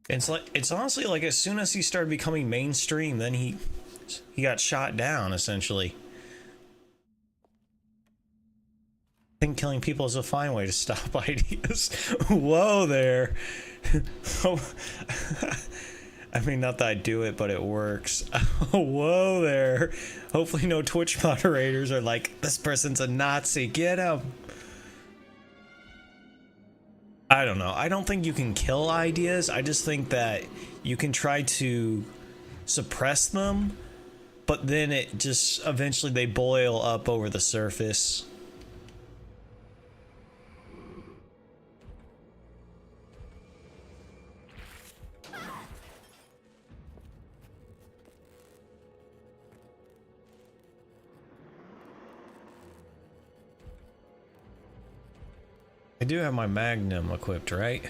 It's like, it's honestly like as soon as he started becoming mainstream, then he got shot down, essentially. I think killing people is a fine way to stop ideas. Whoa there. I mean, not that I do it, but it works. Whoa there. Hopefully no Twitch moderators are like, this person's a Nazi, get him. I don't know. I don't think you can kill ideas. I just think that you can try to suppress them, but then it just eventually they boil up over the surface. I do have my magnum equipped, right?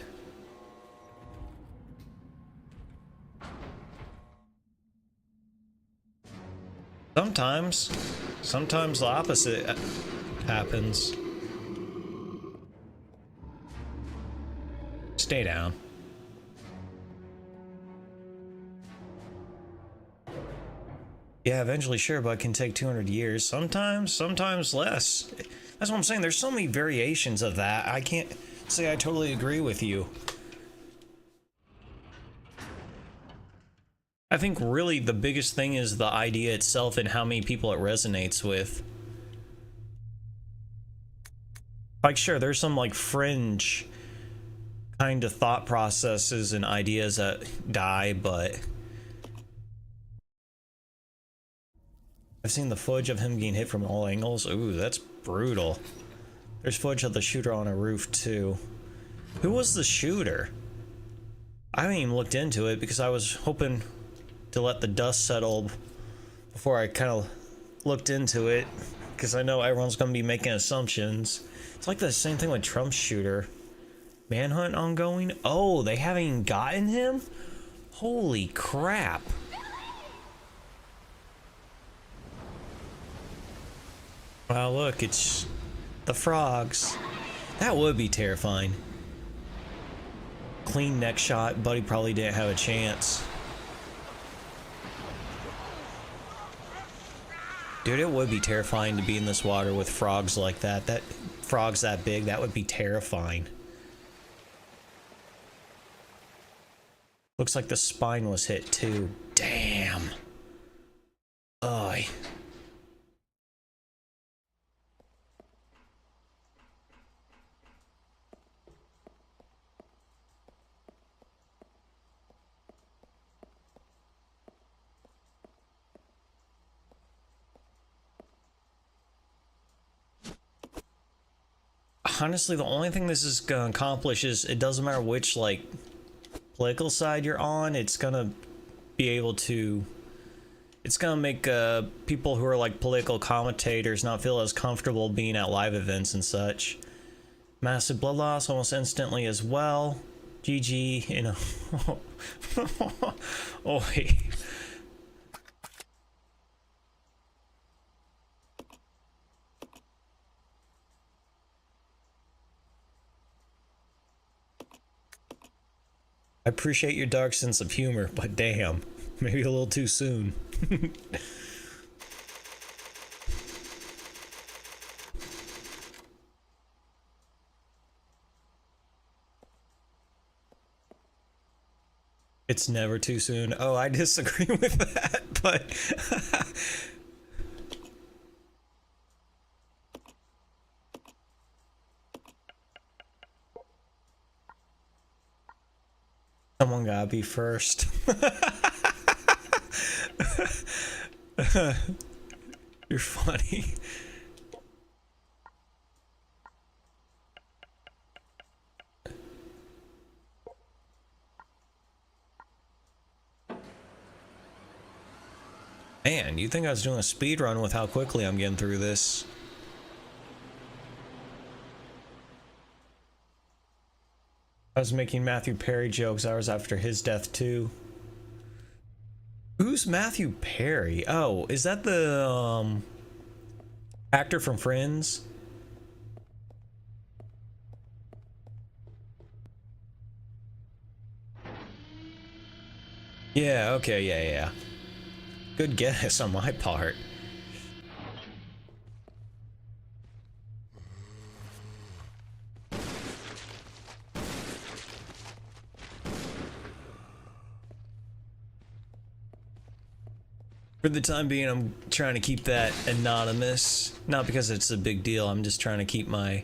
Sometimes the opposite happens. Stay down. Yeah, eventually, sure, but it can take 200 years. Sometimes less. That's what I'm saying. There's so many variations of that. I can't say I totally agree with you. I think really the biggest thing is the idea itself and how many people it resonates with. Like, sure, there's some like fringe kind of thought processes and ideas that die, but I've seen the footage of him getting hit from all angles. Ooh, that's brutal. There's footage of the shooter on a roof too. Who was the shooter? I haven't even looked into it because I was hoping to let the dust settle before I kind of looked into it, because I know everyone's going to be making assumptions. It's like the same thing with Trump's shooter. Manhunt ongoing? Oh, they haven't even gotten him? Holy crap. Wow, look, it's the frogs. That would be terrifying. Clean neck shot, Buddy probably didn't have a chance. Dude, it would be terrifying to be in this water with frogs like that. Frogs that big, that would be terrifying. Looks like the spine was hit too. Damn. Oy. Honestly, the only thing this is gonna accomplish is it doesn't matter which like political side you're on, it's gonna be able to, it's gonna make people who are like political commentators not feel as comfortable being at live events and such. Massive blood loss almost instantly as well. GG, you know. Oh wait. I appreciate your dark sense of humor, but damn, maybe a little too soon. It's never too soon. Oh, I disagree with that, but someone gotta be first. You're funny. Man, you'd think I was doing a speed run with how quickly I'm getting through this. I was making Matthew Perry jokes hours after his death too. Who's Matthew Perry? Oh, is that the actor from Friends? Yeah, okay, yeah. Good guess on my part. For the time being, I'm trying to keep that anonymous. Not because it's a big deal, I'm just trying to keep my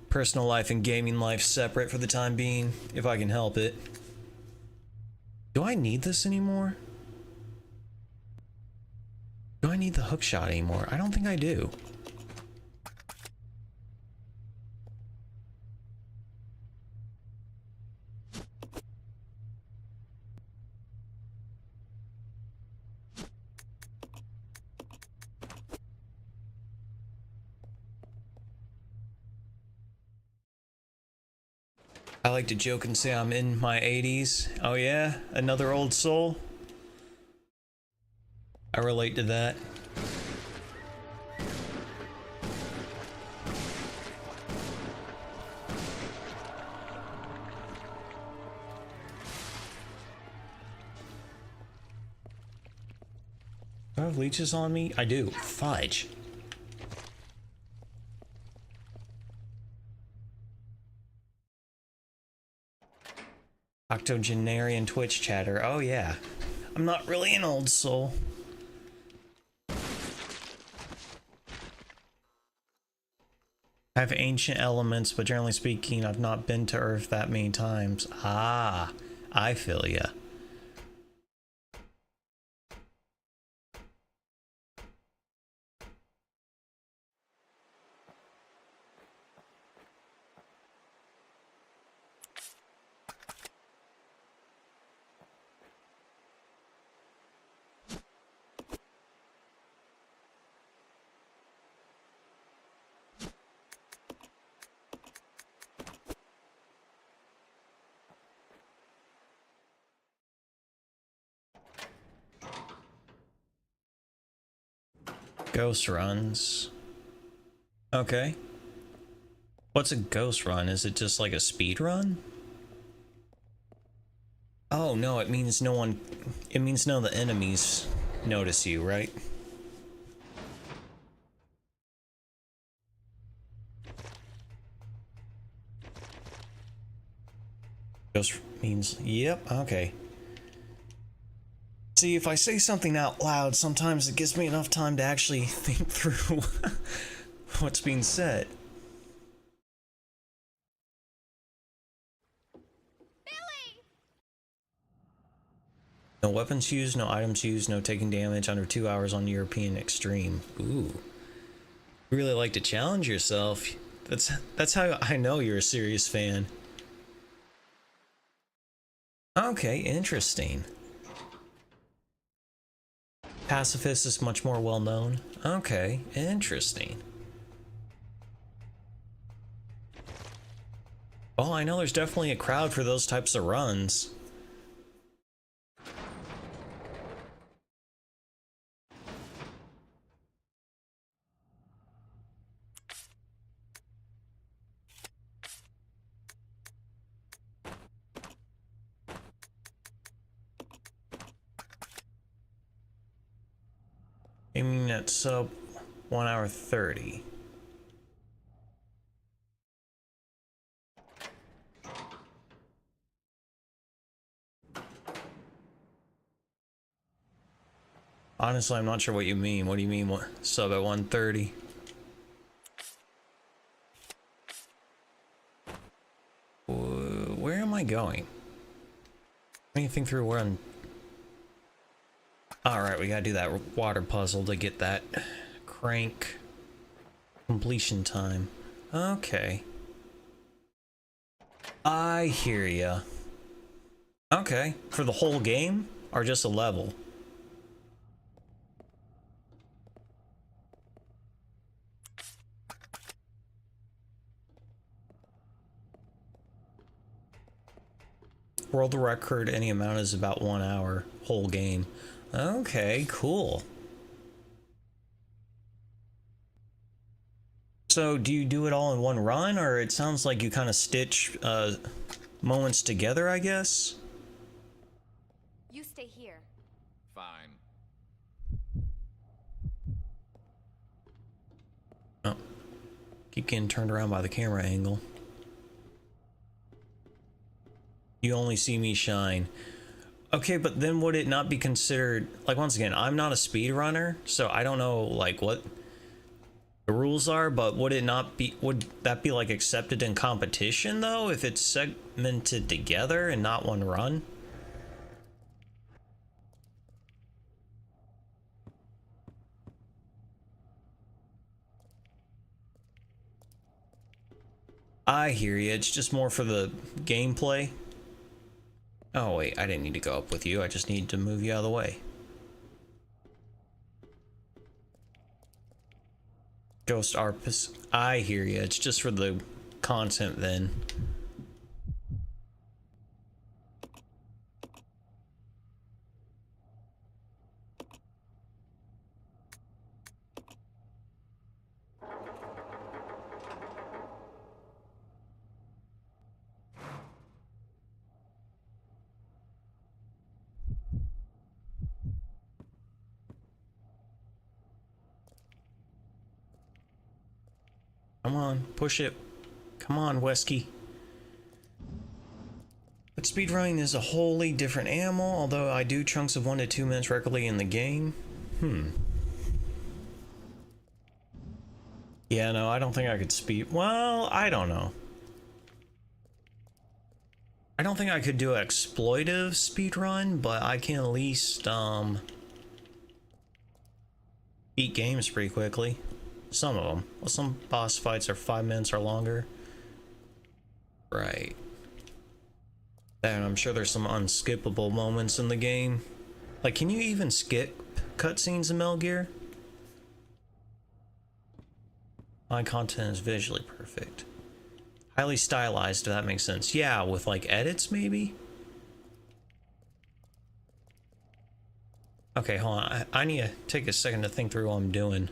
personal life and gaming life separate for the time being, if I can help it. Do I need this anymore? Do I need the hook shot anymore? I don't think I do. I like to joke and say I'm in my 80s. Oh yeah? Another old soul? I relate to that. Do I have leeches on me? I do. Fudge. Octogenarian Twitch chatter. Oh yeah. I'm not really an old soul. I have ancient elements, but generally speaking, I've not been to Earth that many times. Ah, I feel ya. Ghost runs. Okay. What's a ghost run? Is it just like a speed run? Oh no, it means no one... It means none of the enemies notice you, right? Ghost means... Yep, okay. See, if I say something out loud, sometimes it gives me enough time to actually think through what's being said. Billy! No weapons used, no items used, no taking damage under 2 hours on European Extreme. Ooh. You really like to challenge yourself. That's how I know you're a serious fan. Okay, interesting. Pacifist is much more well known. Okay, interesting. Well, I know there's definitely a crowd for those types of runs. Aiming at sub 1 hour 30. Honestly, I'm not sure what you mean. What do you mean, what, sub at 130? Where am I going? Anything through where I'm... Alright, we gotta do that water puzzle to get that crank completion time. Okay. I hear ya. Okay, for the whole game? Or just a level? World record any amount is about 1 hour, whole game. Okay, cool. So do you do it all in one run, or it sounds like you kind of stitch moments together, I guess? You stay here. Fine. Oh. Keep getting turned around by the camera angle. You only see me shine. Okay, but then would it not be considered, like, once again, I'm not a speedrunner, so I don't know, like, what the rules are, but would it not be, would that be, like, accepted in competition, though, if it's segmented together and not one run? I hear you. It's just more for the gameplay. Oh wait, I didn't need to go up with you. I just need to move you out of the way. Ghost Arpus. I hear you. It's just for the content then. Come on, push it. Come on, Wesky. But speedrunning is a wholly different animal, although I do chunks of 1 to 2 minutes regularly in the game. Yeah, no, I don't think I could speed. Well, I don't know. I don't think I could do an exploitive speedrun, but I can at least, beat games pretty quickly. Some of them. Well, some boss fights are 5 minutes or longer. Right. And I'm sure there's some unskippable moments in the game. Like, can you even skip cutscenes in Metal Gear? My content is visually perfect. Highly stylized, if that makes sense. Yeah, with like edits maybe? Okay, hold on. I need to take a second to think through what I'm doing.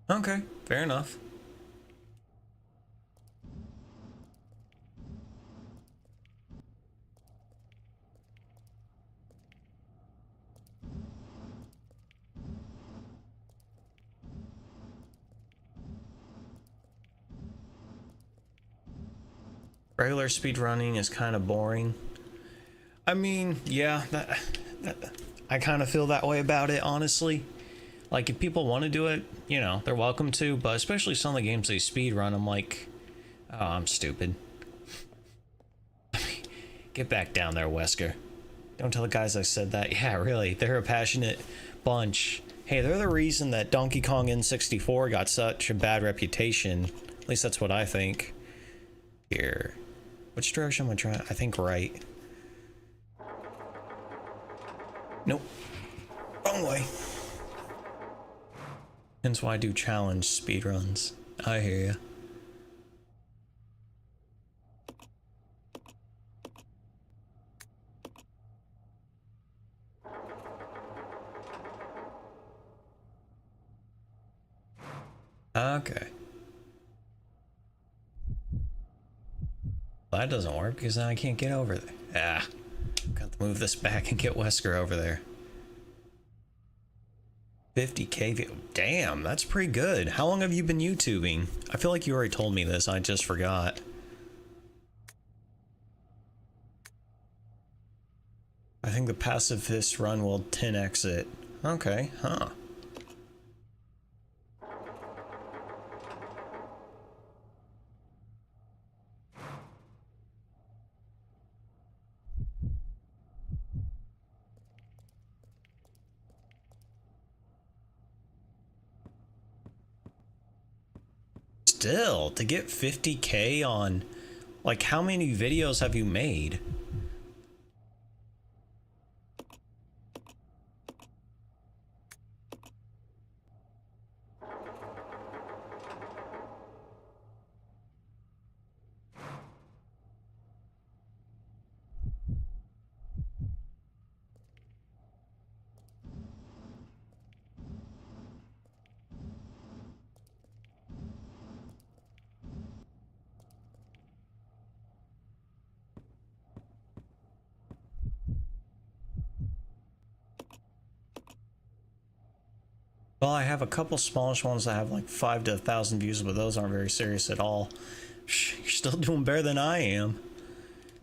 Okay, fair enough. Regular speedrunning is kind of boring. I mean, yeah, I kind of feel that way about it, honestly. Like, if people want to do it, you know, they're welcome to, but especially some of the games they speedrun, I'm like, oh, I'm stupid. Get back down there, Wesker. Don't tell the guys I said that. Yeah, really, they're a passionate bunch. Hey, they're the reason that Donkey Kong N64 got such a bad reputation. At least that's what I think. Here. Which direction am I trying? I think right. Nope. Wrong way. Hence why I do challenge speedruns. I hear ya. Okay. Well, that doesn't work because then I can't get over there. Ah. Got to move this back and get Wesker over there. 50k view. Damn, that's pretty good. How long have you been YouTubing? I feel like you already told me this. I just forgot. I think the pacifist run will 10x it. Okay, huh. Still, to get 50k on, like, how many videos have you made? Well, I have a couple smallish ones that have like 5 to 1,000 views, but those aren't very serious at all. You're still doing better than I am.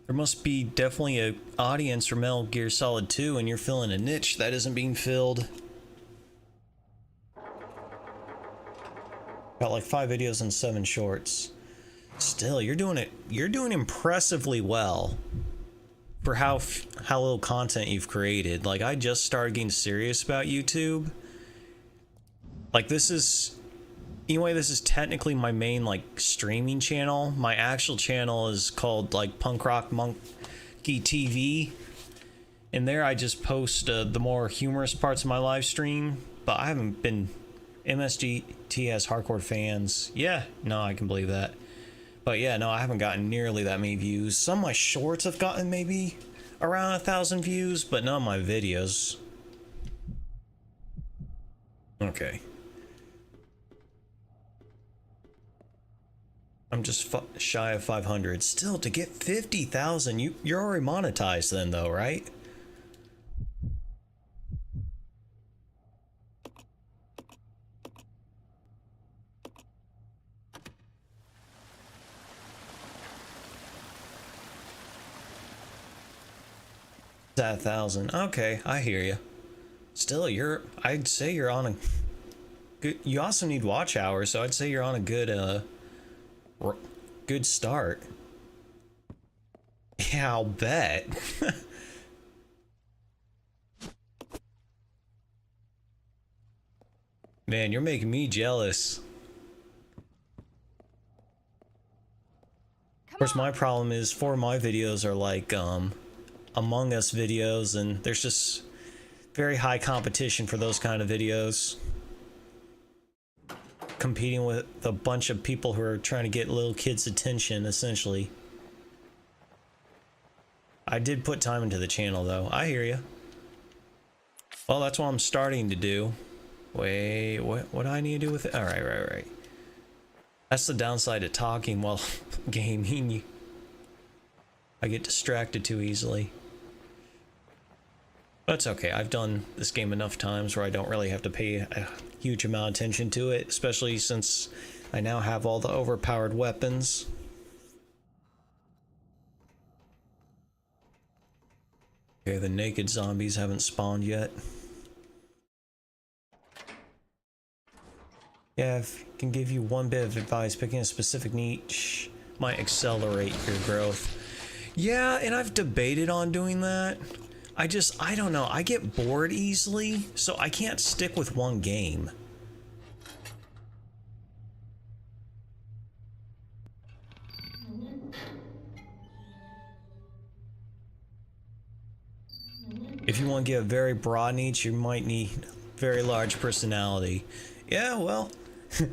There must be definitely a audience for Metal Gear Solid 2, and you're filling a niche that isn't being filled. Got like 5 videos and 7 shorts. Still, you're doing it. You're doing impressively well for how little content you've created. Like, I just started getting serious about YouTube. Like, this is, anyway, this is technically my main like streaming channel. My actual channel is called like Punk Rock Monkey TV, and there I just post the more humorous parts of my live stream. But I haven't been MSGT has hardcore fans. Yeah, no, I can believe that. But yeah, no, I haven't gotten nearly that many views. Some of my shorts have gotten maybe around 1,000 views, but none of my videos. Okay. I'm just shy of 500. Still, to get 50,000, you're already monetized then, though, right? That 1,000. Okay, I hear you. Still, I'd say you're on a good. You also need watch hours, so I'd say you're on a good start. Yeah, I'll bet. Man, you're making me jealous. Of course, my problem is 4 of my videos are like Among Us videos, and there's just very high competition for those kind of videos. Competing with a bunch of people who are trying to get little kids' attention, essentially. I did put time into the channel, though. I hear you. Well, that's what I'm starting to do. Wait, what do I need to do with it? Alright, right. That's the downside of talking while gaming. I get distracted too easily. That's okay. I've done this game enough times where I don't really have to pay a huge amount of attention to it, especially since I now have all the overpowered weapons. Okay, the naked zombies haven't spawned yet. Yeah, if I can give you one bit of advice, picking a specific niche might accelerate your growth. Yeah, and I've debated on doing that. I don't know. I get bored easily, so I can't stick with one game. If you want to get a very broad niche, you might need very large personality. Yeah, well,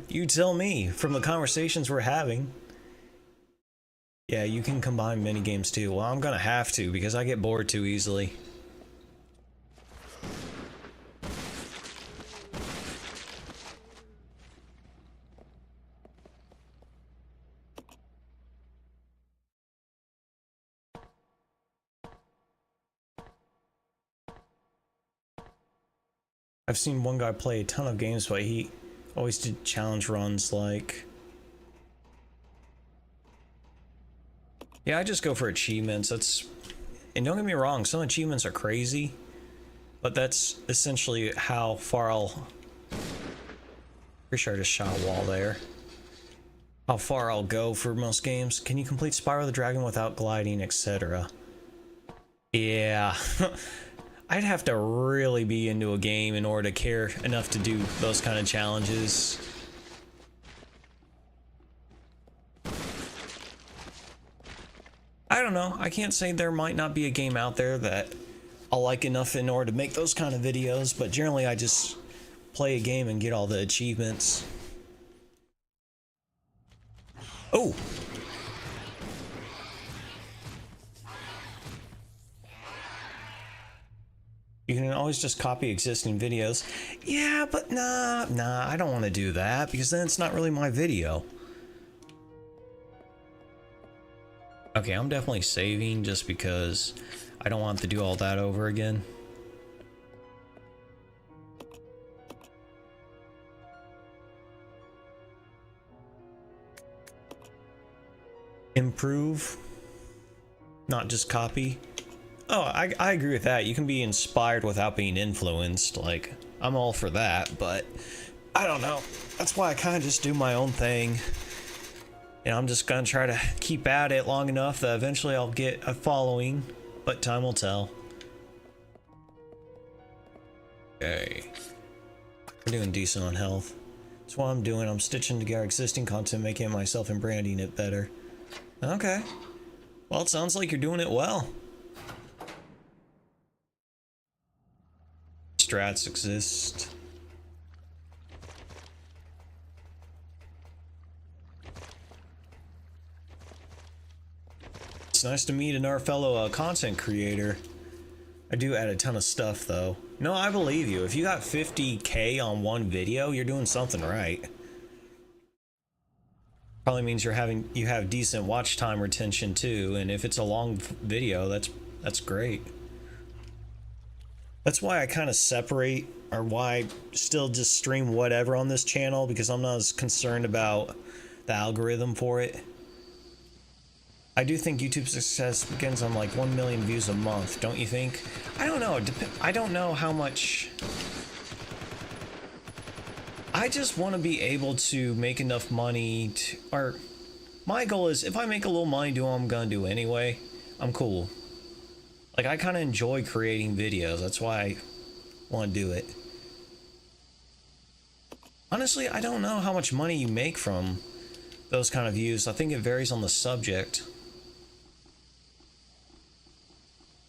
you tell me from the conversations we're having. Yeah, you can combine mini games too. Well, I'm gonna have to because I get bored too easily. I've seen one guy play a ton of games, but he always did challenge runs like... Yeah, I just go for achievements. And don't get me wrong, some achievements are crazy, but that's essentially how far I'll... Pretty sure I just shot a wall there. How far I'll go for most games. Can you complete Spyro the Dragon without gliding, etc.? Yeah. I'd have to really be into a game in order to care enough to do those kind of challenges. I don't know. I can't say there might not be a game out there that I'll like enough in order to make those kind of videos, but generally I just play a game and get all the achievements. Oh! You can always just copy existing videos. Yeah, but nah, I don't want to do that because then it's not really my video. Okay, I'm definitely saving just because I don't want to do all that over again. Improve. not just copy. Oh, I agree with that. You can be inspired without being influenced. Like, I'm all for that, but I don't know. That's why I kind of just do my own thing. And I'm just gonna try to keep at it long enough that eventually I'll get a following, but time will tell. Okay. We're doing decent on health. That's what I'm doing. I'm stitching together existing content, making it myself and branding it better. Okay. Well, it sounds like you're doing it well. Strats exist. It's nice to meet another fellow content creator. I do add a ton of stuff though. No, I believe you. If you got 50K on one video, you're doing something right. Probably means you have decent watch time retention too, and if it's a long video, that's great. That's why I kind of separate, or why I still just stream whatever on this channel, because I'm not as concerned about the algorithm for it. I do think YouTube success begins on like 1 million views a month, don't you think? I don't know. I don't know how much. I just want to be able to make enough money to, or my goal is if I make a little money doing what I'm gonna do anyway, I'm cool. Like, I kind of enjoy creating videos. That's why I want to do it. Honestly, I don't know how much money you make from those kind of views. I think it varies on the subject.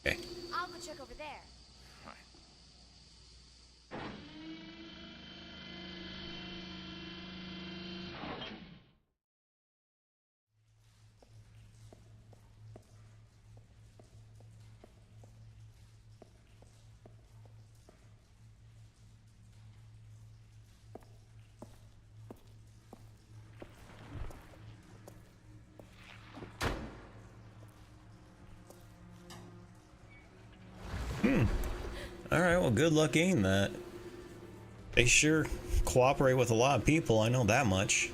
Okay. I'll go check over there. Alright, well, good luck getting that. They sure cooperate with a lot of people, I know that much.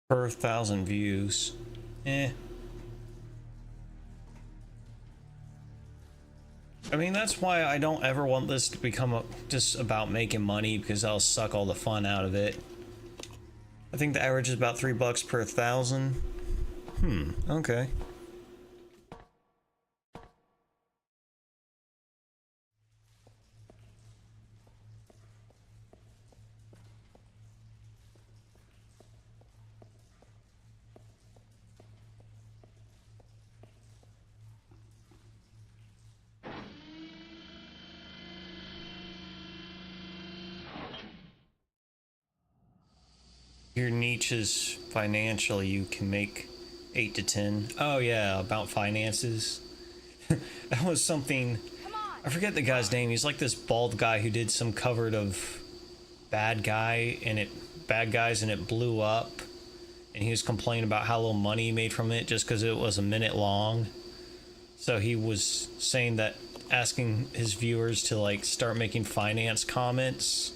Per 1,000 views. I mean, that's why I don't ever want this to become just about making money, because that'll suck all the fun out of it. I think the average is about $3 per 1,000. Okay. Your niche is financial, you can make 8 to 10. Oh yeah, about finances. That was something, I forget the guy's name. He's like this bald guy who did some cover of Bad Guys and it blew up. And he was complaining about how little money he made from it just because it was a minute long. So he was saying that, asking his viewers to like start making finance comments,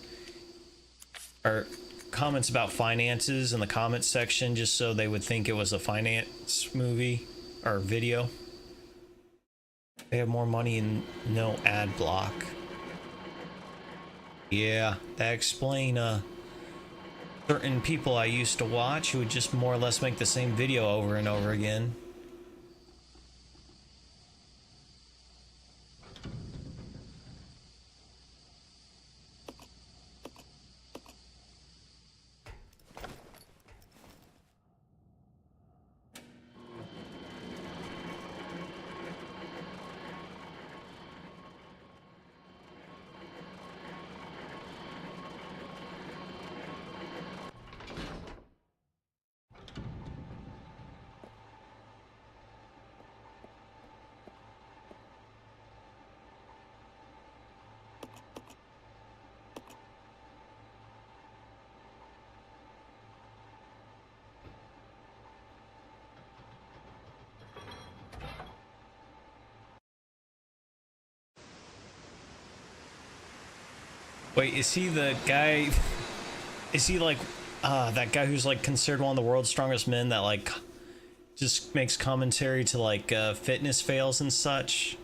or comments about finances in the comments section, just so they would think it was a finance movie or video. They have more money and no ad block. Yeah, that explain certain people I used to watch who would just more or less make the same video over and over again. Wait, is he the guy? Is he like that guy who's like considered one of the world's strongest men that like just makes commentary to like fitness fails and such?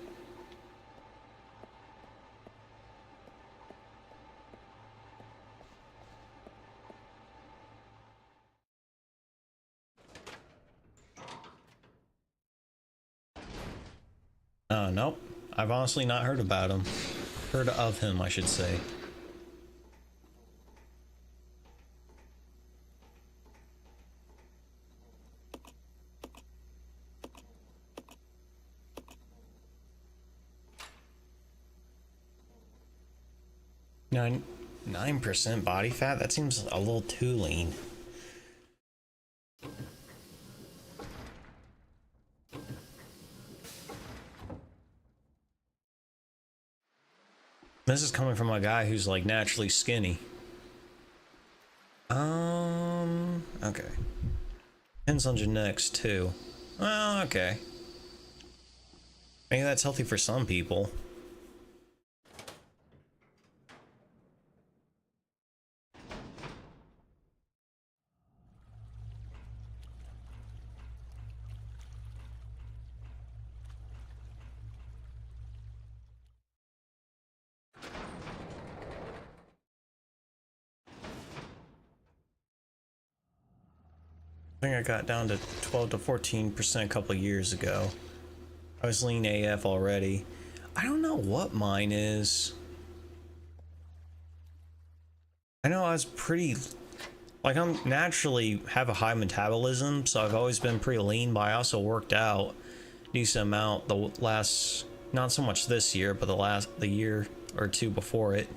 Oh, nope. I've honestly not heard about him. Heard of him, I should say. Nine 9% body fat? That seems a little too lean. This is coming from a guy who's like naturally skinny. Okay. Depends on genetics too. Well, okay. Maybe that's healthy for some people. I think I got down to 12 to 14% a couple of years ago. I was lean AF already. I don't know what mine is. I know I was pretty, like, I'm naturally have a high metabolism, so I've always been pretty lean, but I also worked out a decent amount the last, not so much this year, but the year or two before it.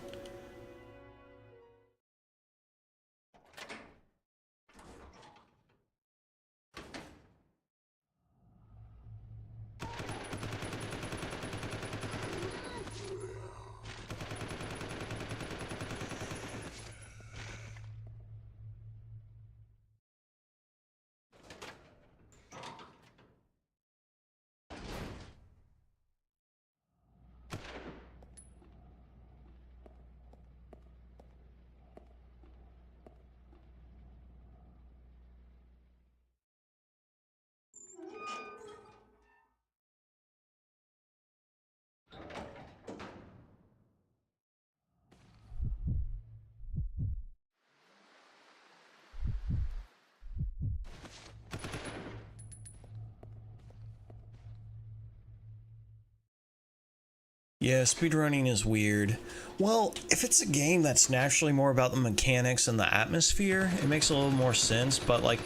Yeah, speedrunning is weird. Well, if it's a game that's naturally more about the mechanics and the atmosphere, it makes a little more sense, but like,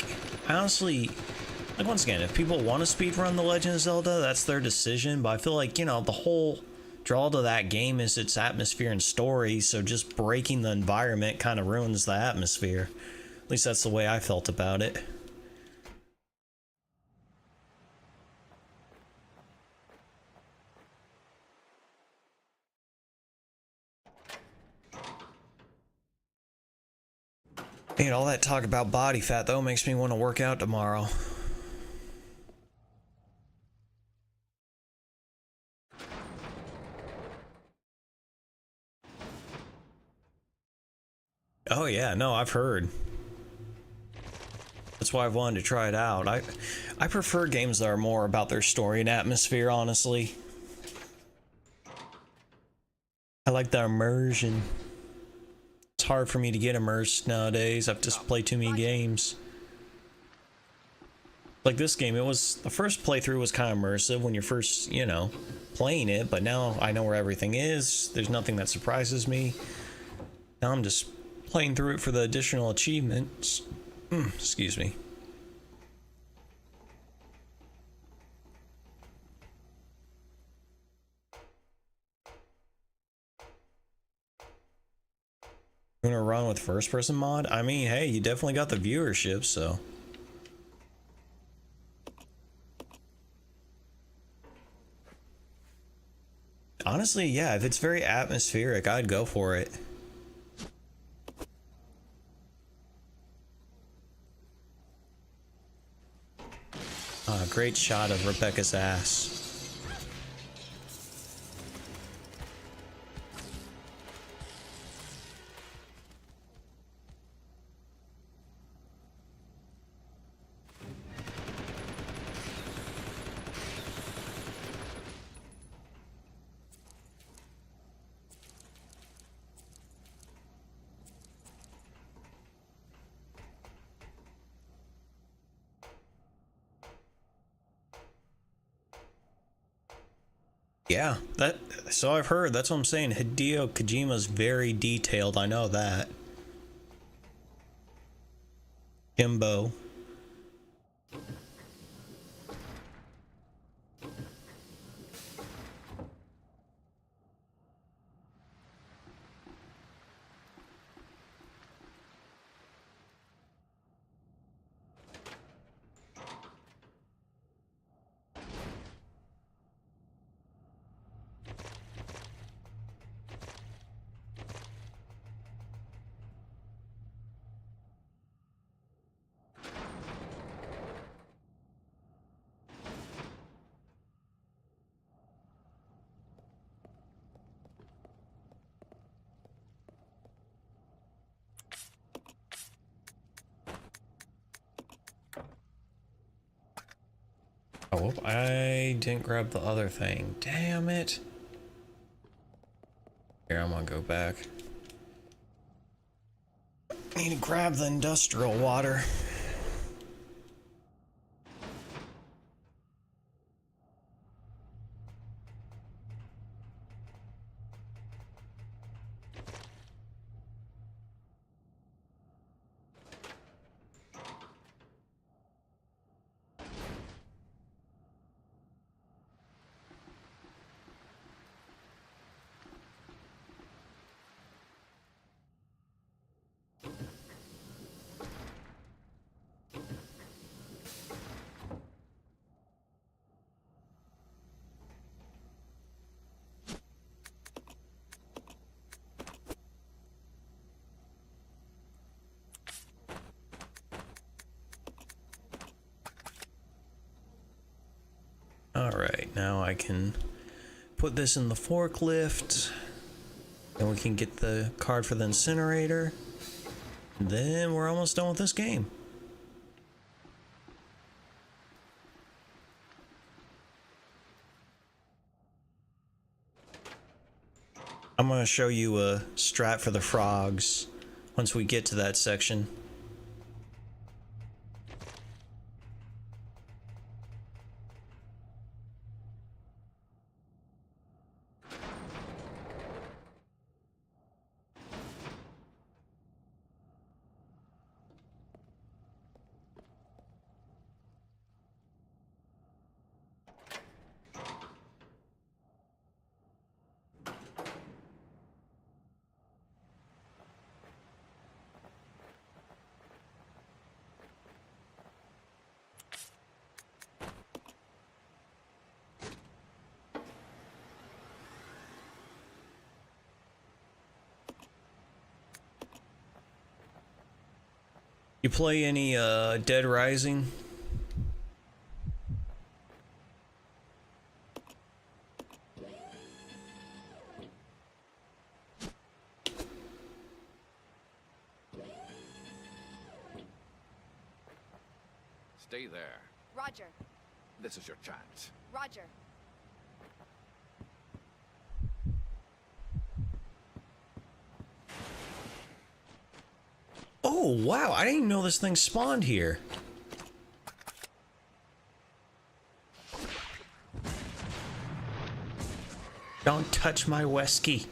honestly, like once again, if people want to speedrun The Legend of Zelda, that's their decision, but I feel like, you know, the whole draw to that game is its atmosphere and story, so just breaking the environment kind of ruins the atmosphere. At least that's the way I felt about it. Man, all that talk about body fat, though, makes me want to work out tomorrow. Oh yeah, no, I've heard. That's why I've wanted to try it out. I prefer games that are more about their story and atmosphere, honestly. I like the immersion. It's hard for me to get immersed nowadays. I've just played too many games. Like this game, it was, the first playthrough was kind of immersive when you're first, you know, playing it, but now I know where everything is. There's nothing that surprises me. Now I'm just playing through it for the additional achievements. Excuse me. You wanna run with first person mod? I mean, hey, you definitely got the viewership, so. Honestly, yeah, if it's very atmospheric, I'd go for it. Great shot of Rebecca's ass. Yeah, so I've heard. That's what I'm saying. Hideo Kojima's very detailed. I know that. Jimbo. Oh, I didn't grab the other thing. Damn it. Here, I'm gonna go back. I need to grab the industrial water. Alright, now I can put this in the forklift. And we can get the card for the incinerator. Then we're almost done with this game. I'm going to show you a strat for the frogs once we get to that section. You play any Dead Rising? Stay there. Roger. This is your chance. Roger. Oh, wow. I didn't even know this thing spawned here. Don't touch my Wesky.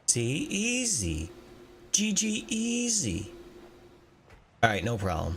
See? Easy. GG easy. Alright, no problem.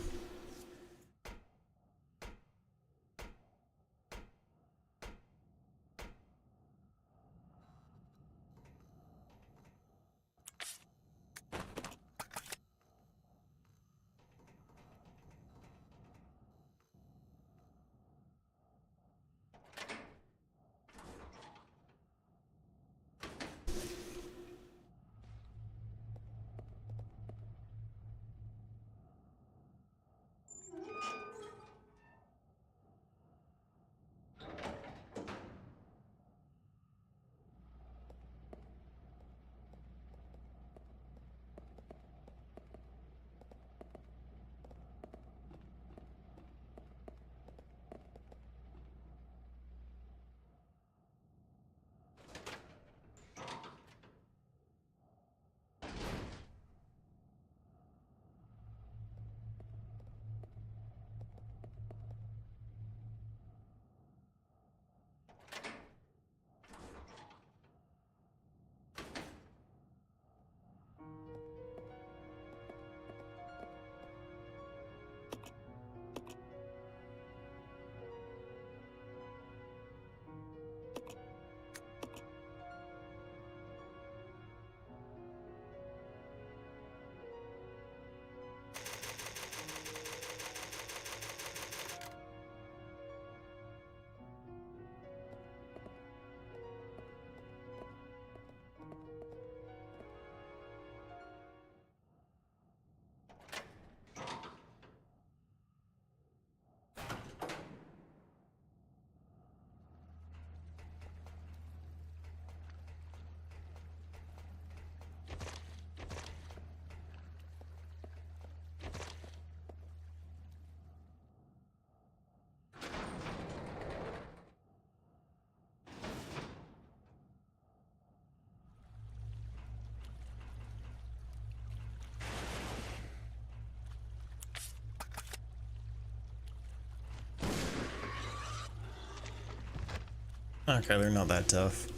Okay, they're not that tough.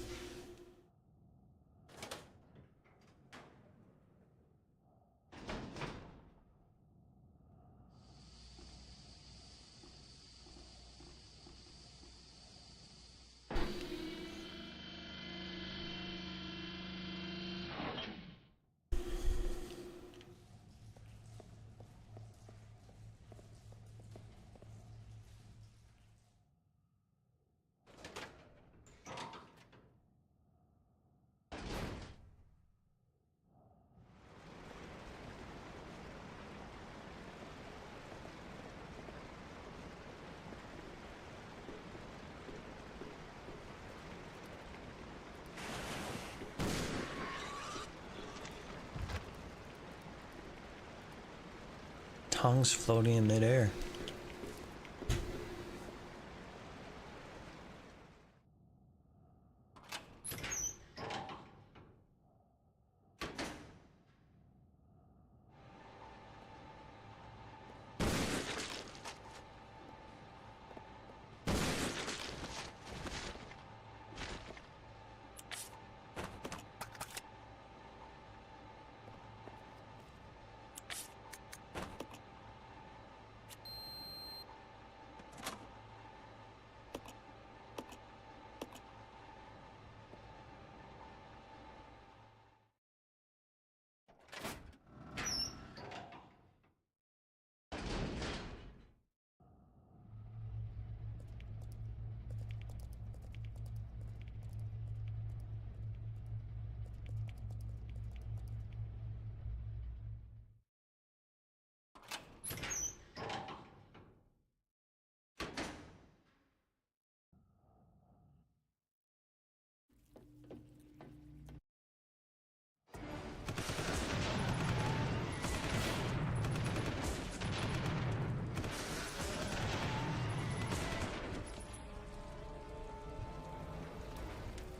Tongues floating in midair.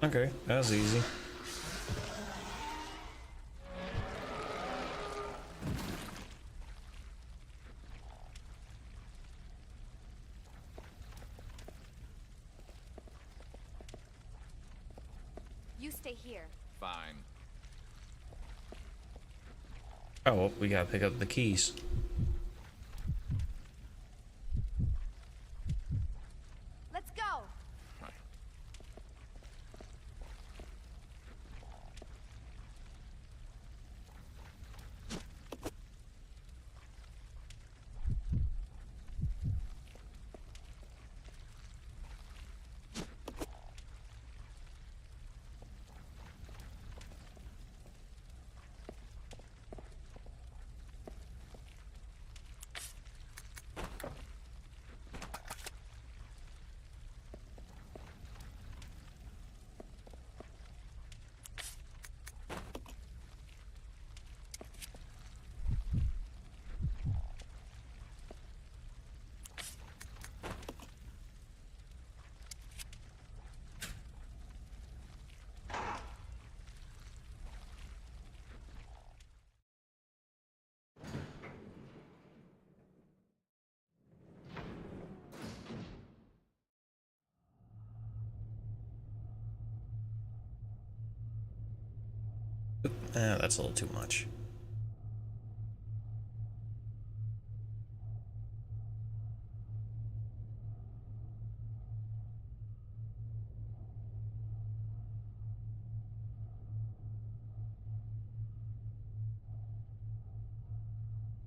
Okay, that was easy. You stay here. Fine. Oh, well, we gotta pick up the keys. Let's go. That's a little too much.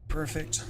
Perfect.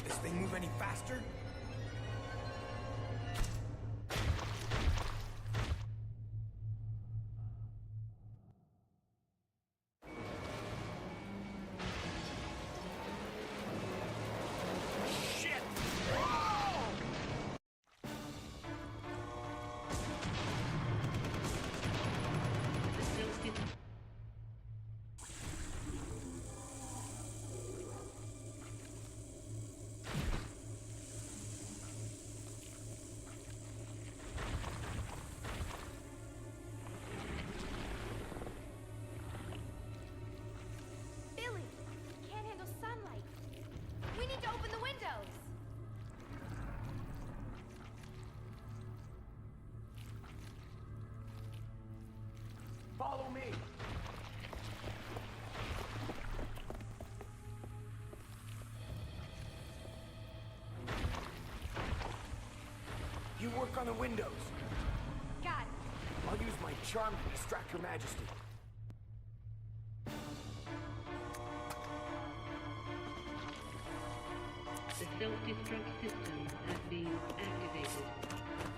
this thing move any faster? Shit! Billy! Can't handle sunlight. We need to open the windows. Follow me! You work on the windows. Got it. I'll use my charm to distract Her Majesty. The self-destruct system has been activated.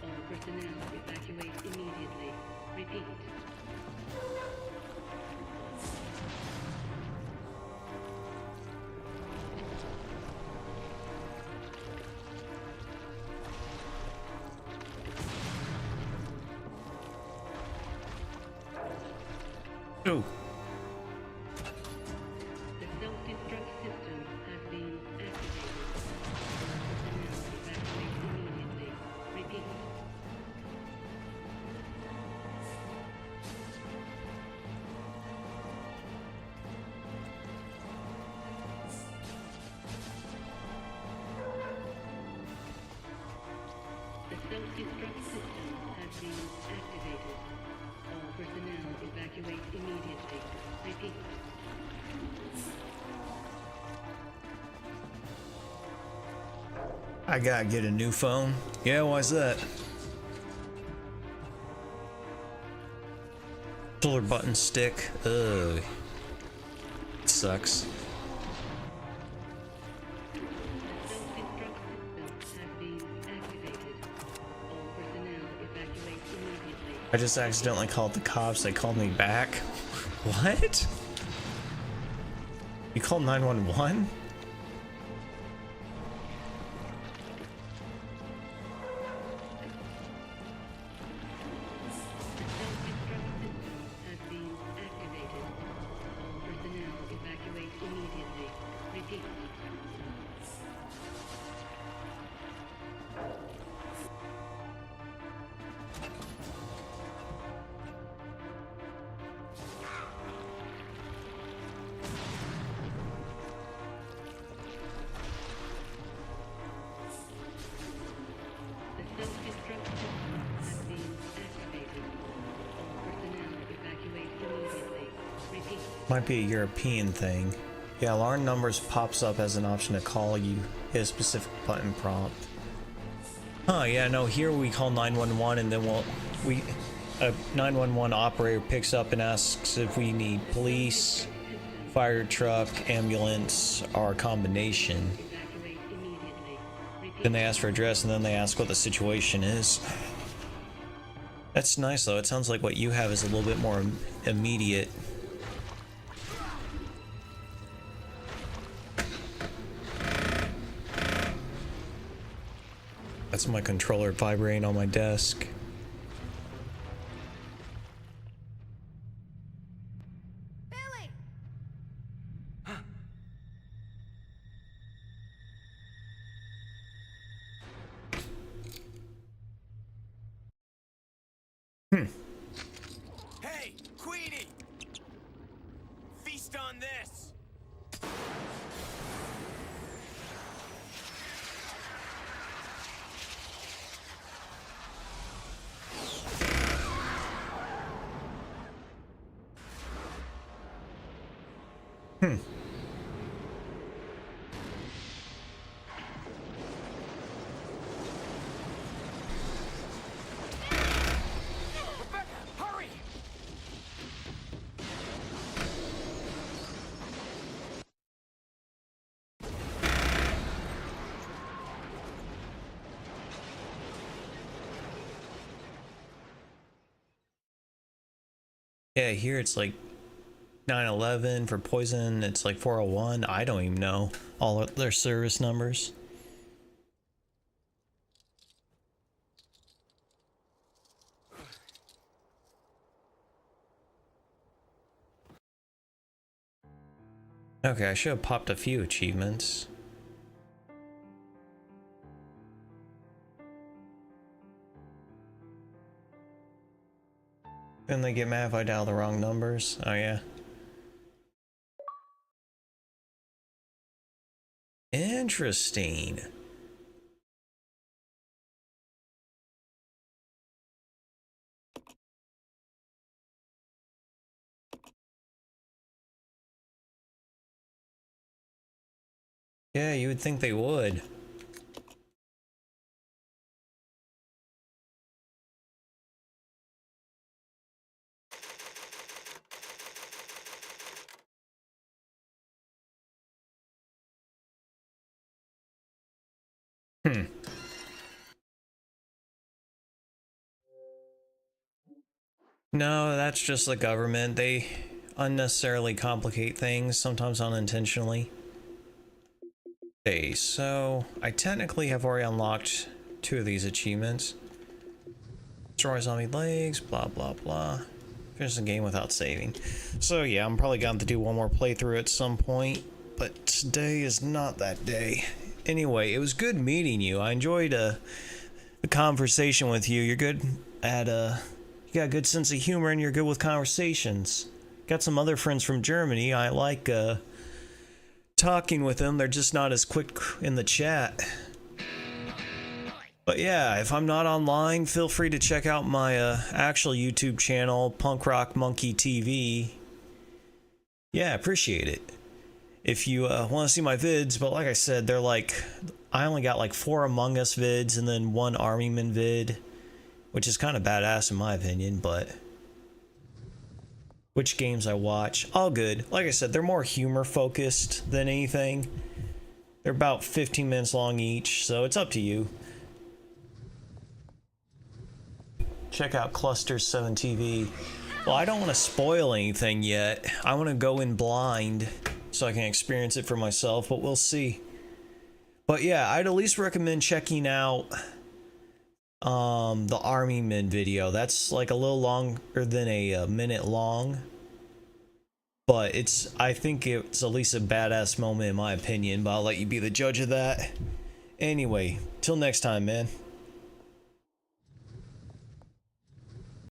All personnel evacuate immediately. Repeat. Oh. The self-destruct system has been activated. All personnel evacuate immediately. Repeat. The self-destruct system has been activated. All personnel evacuate immediately. Repeat. I gotta get a new phone. Yeah, why's that? Shoulder button stick. Ugh. It sucks. The self-destruct system has been activated. All personnel evacuate immediately. I just accidentally called the cops. They called me back. What? You called 911? Self-destruct system has been activated. All personnel evacuate immediately. Repeat. The self-destruct system has been activated. All personnel evacuate immediately. Repeat. Might be a European thing. Yeah, alarm numbers pops up as an option to call you. Hit a specific button prompt. Huh, yeah, no, here we call 911 and then a 911 operator picks up and asks if we need police, fire truck, ambulance, or a combination. Evacuate immediately. Repeat. Then they ask for address and then they ask what the situation is. That's nice though. It sounds like what you have is a little bit more immediate. That's my controller vibrating on my desk. Billy! Hey, Queenie! Feast on this! Rebecca, hurry! Yeah, here it's like 911 for poison. It's like 401. I don't even know all of their service numbers. Okay, I should have popped a few achievements. Then they get mad if I dial the wrong numbers. Oh yeah. Interesting. Yeah, you would think they would. No, that's just the government. They unnecessarily complicate things, sometimes unintentionally. Okay, so I technically have already unlocked 2 of these achievements. Destroy zombie legs, blah blah blah. Finish the game without saving. So yeah, I'm probably going to do one more playthrough at some point, but today is not that day. Anyway, it was good meeting you. I enjoyed the conversation with you. You're good at you got a good sense of humor and you're good with conversations. Got some other friends from Germany. I like talking with them. They're just not as quick in the chat. But yeah, if I'm not online, feel free to check out my actual YouTube channel, Punk Rock Monkey TV. Yeah, appreciate it. If you want to see my vids, but like I said, they're like, I only got like 4 Among Us vids and then 1 Army Man vid, which is kind of badass in my opinion, but which games I watch, all good. Like I said, they're more humor focused than anything. They're about 15 minutes long each, so it's up to you. Check out Cluster 7 TV. Well, I don't want to spoil anything yet. I want to go in blind so I can experience it for myself, but we'll see. But yeah, I'd at least recommend checking out the Army Men video. That's like a little longer than a minute long, but I think it's at least a badass moment in my opinion, but I'll let you be the judge of that. Anyway, till next time, man.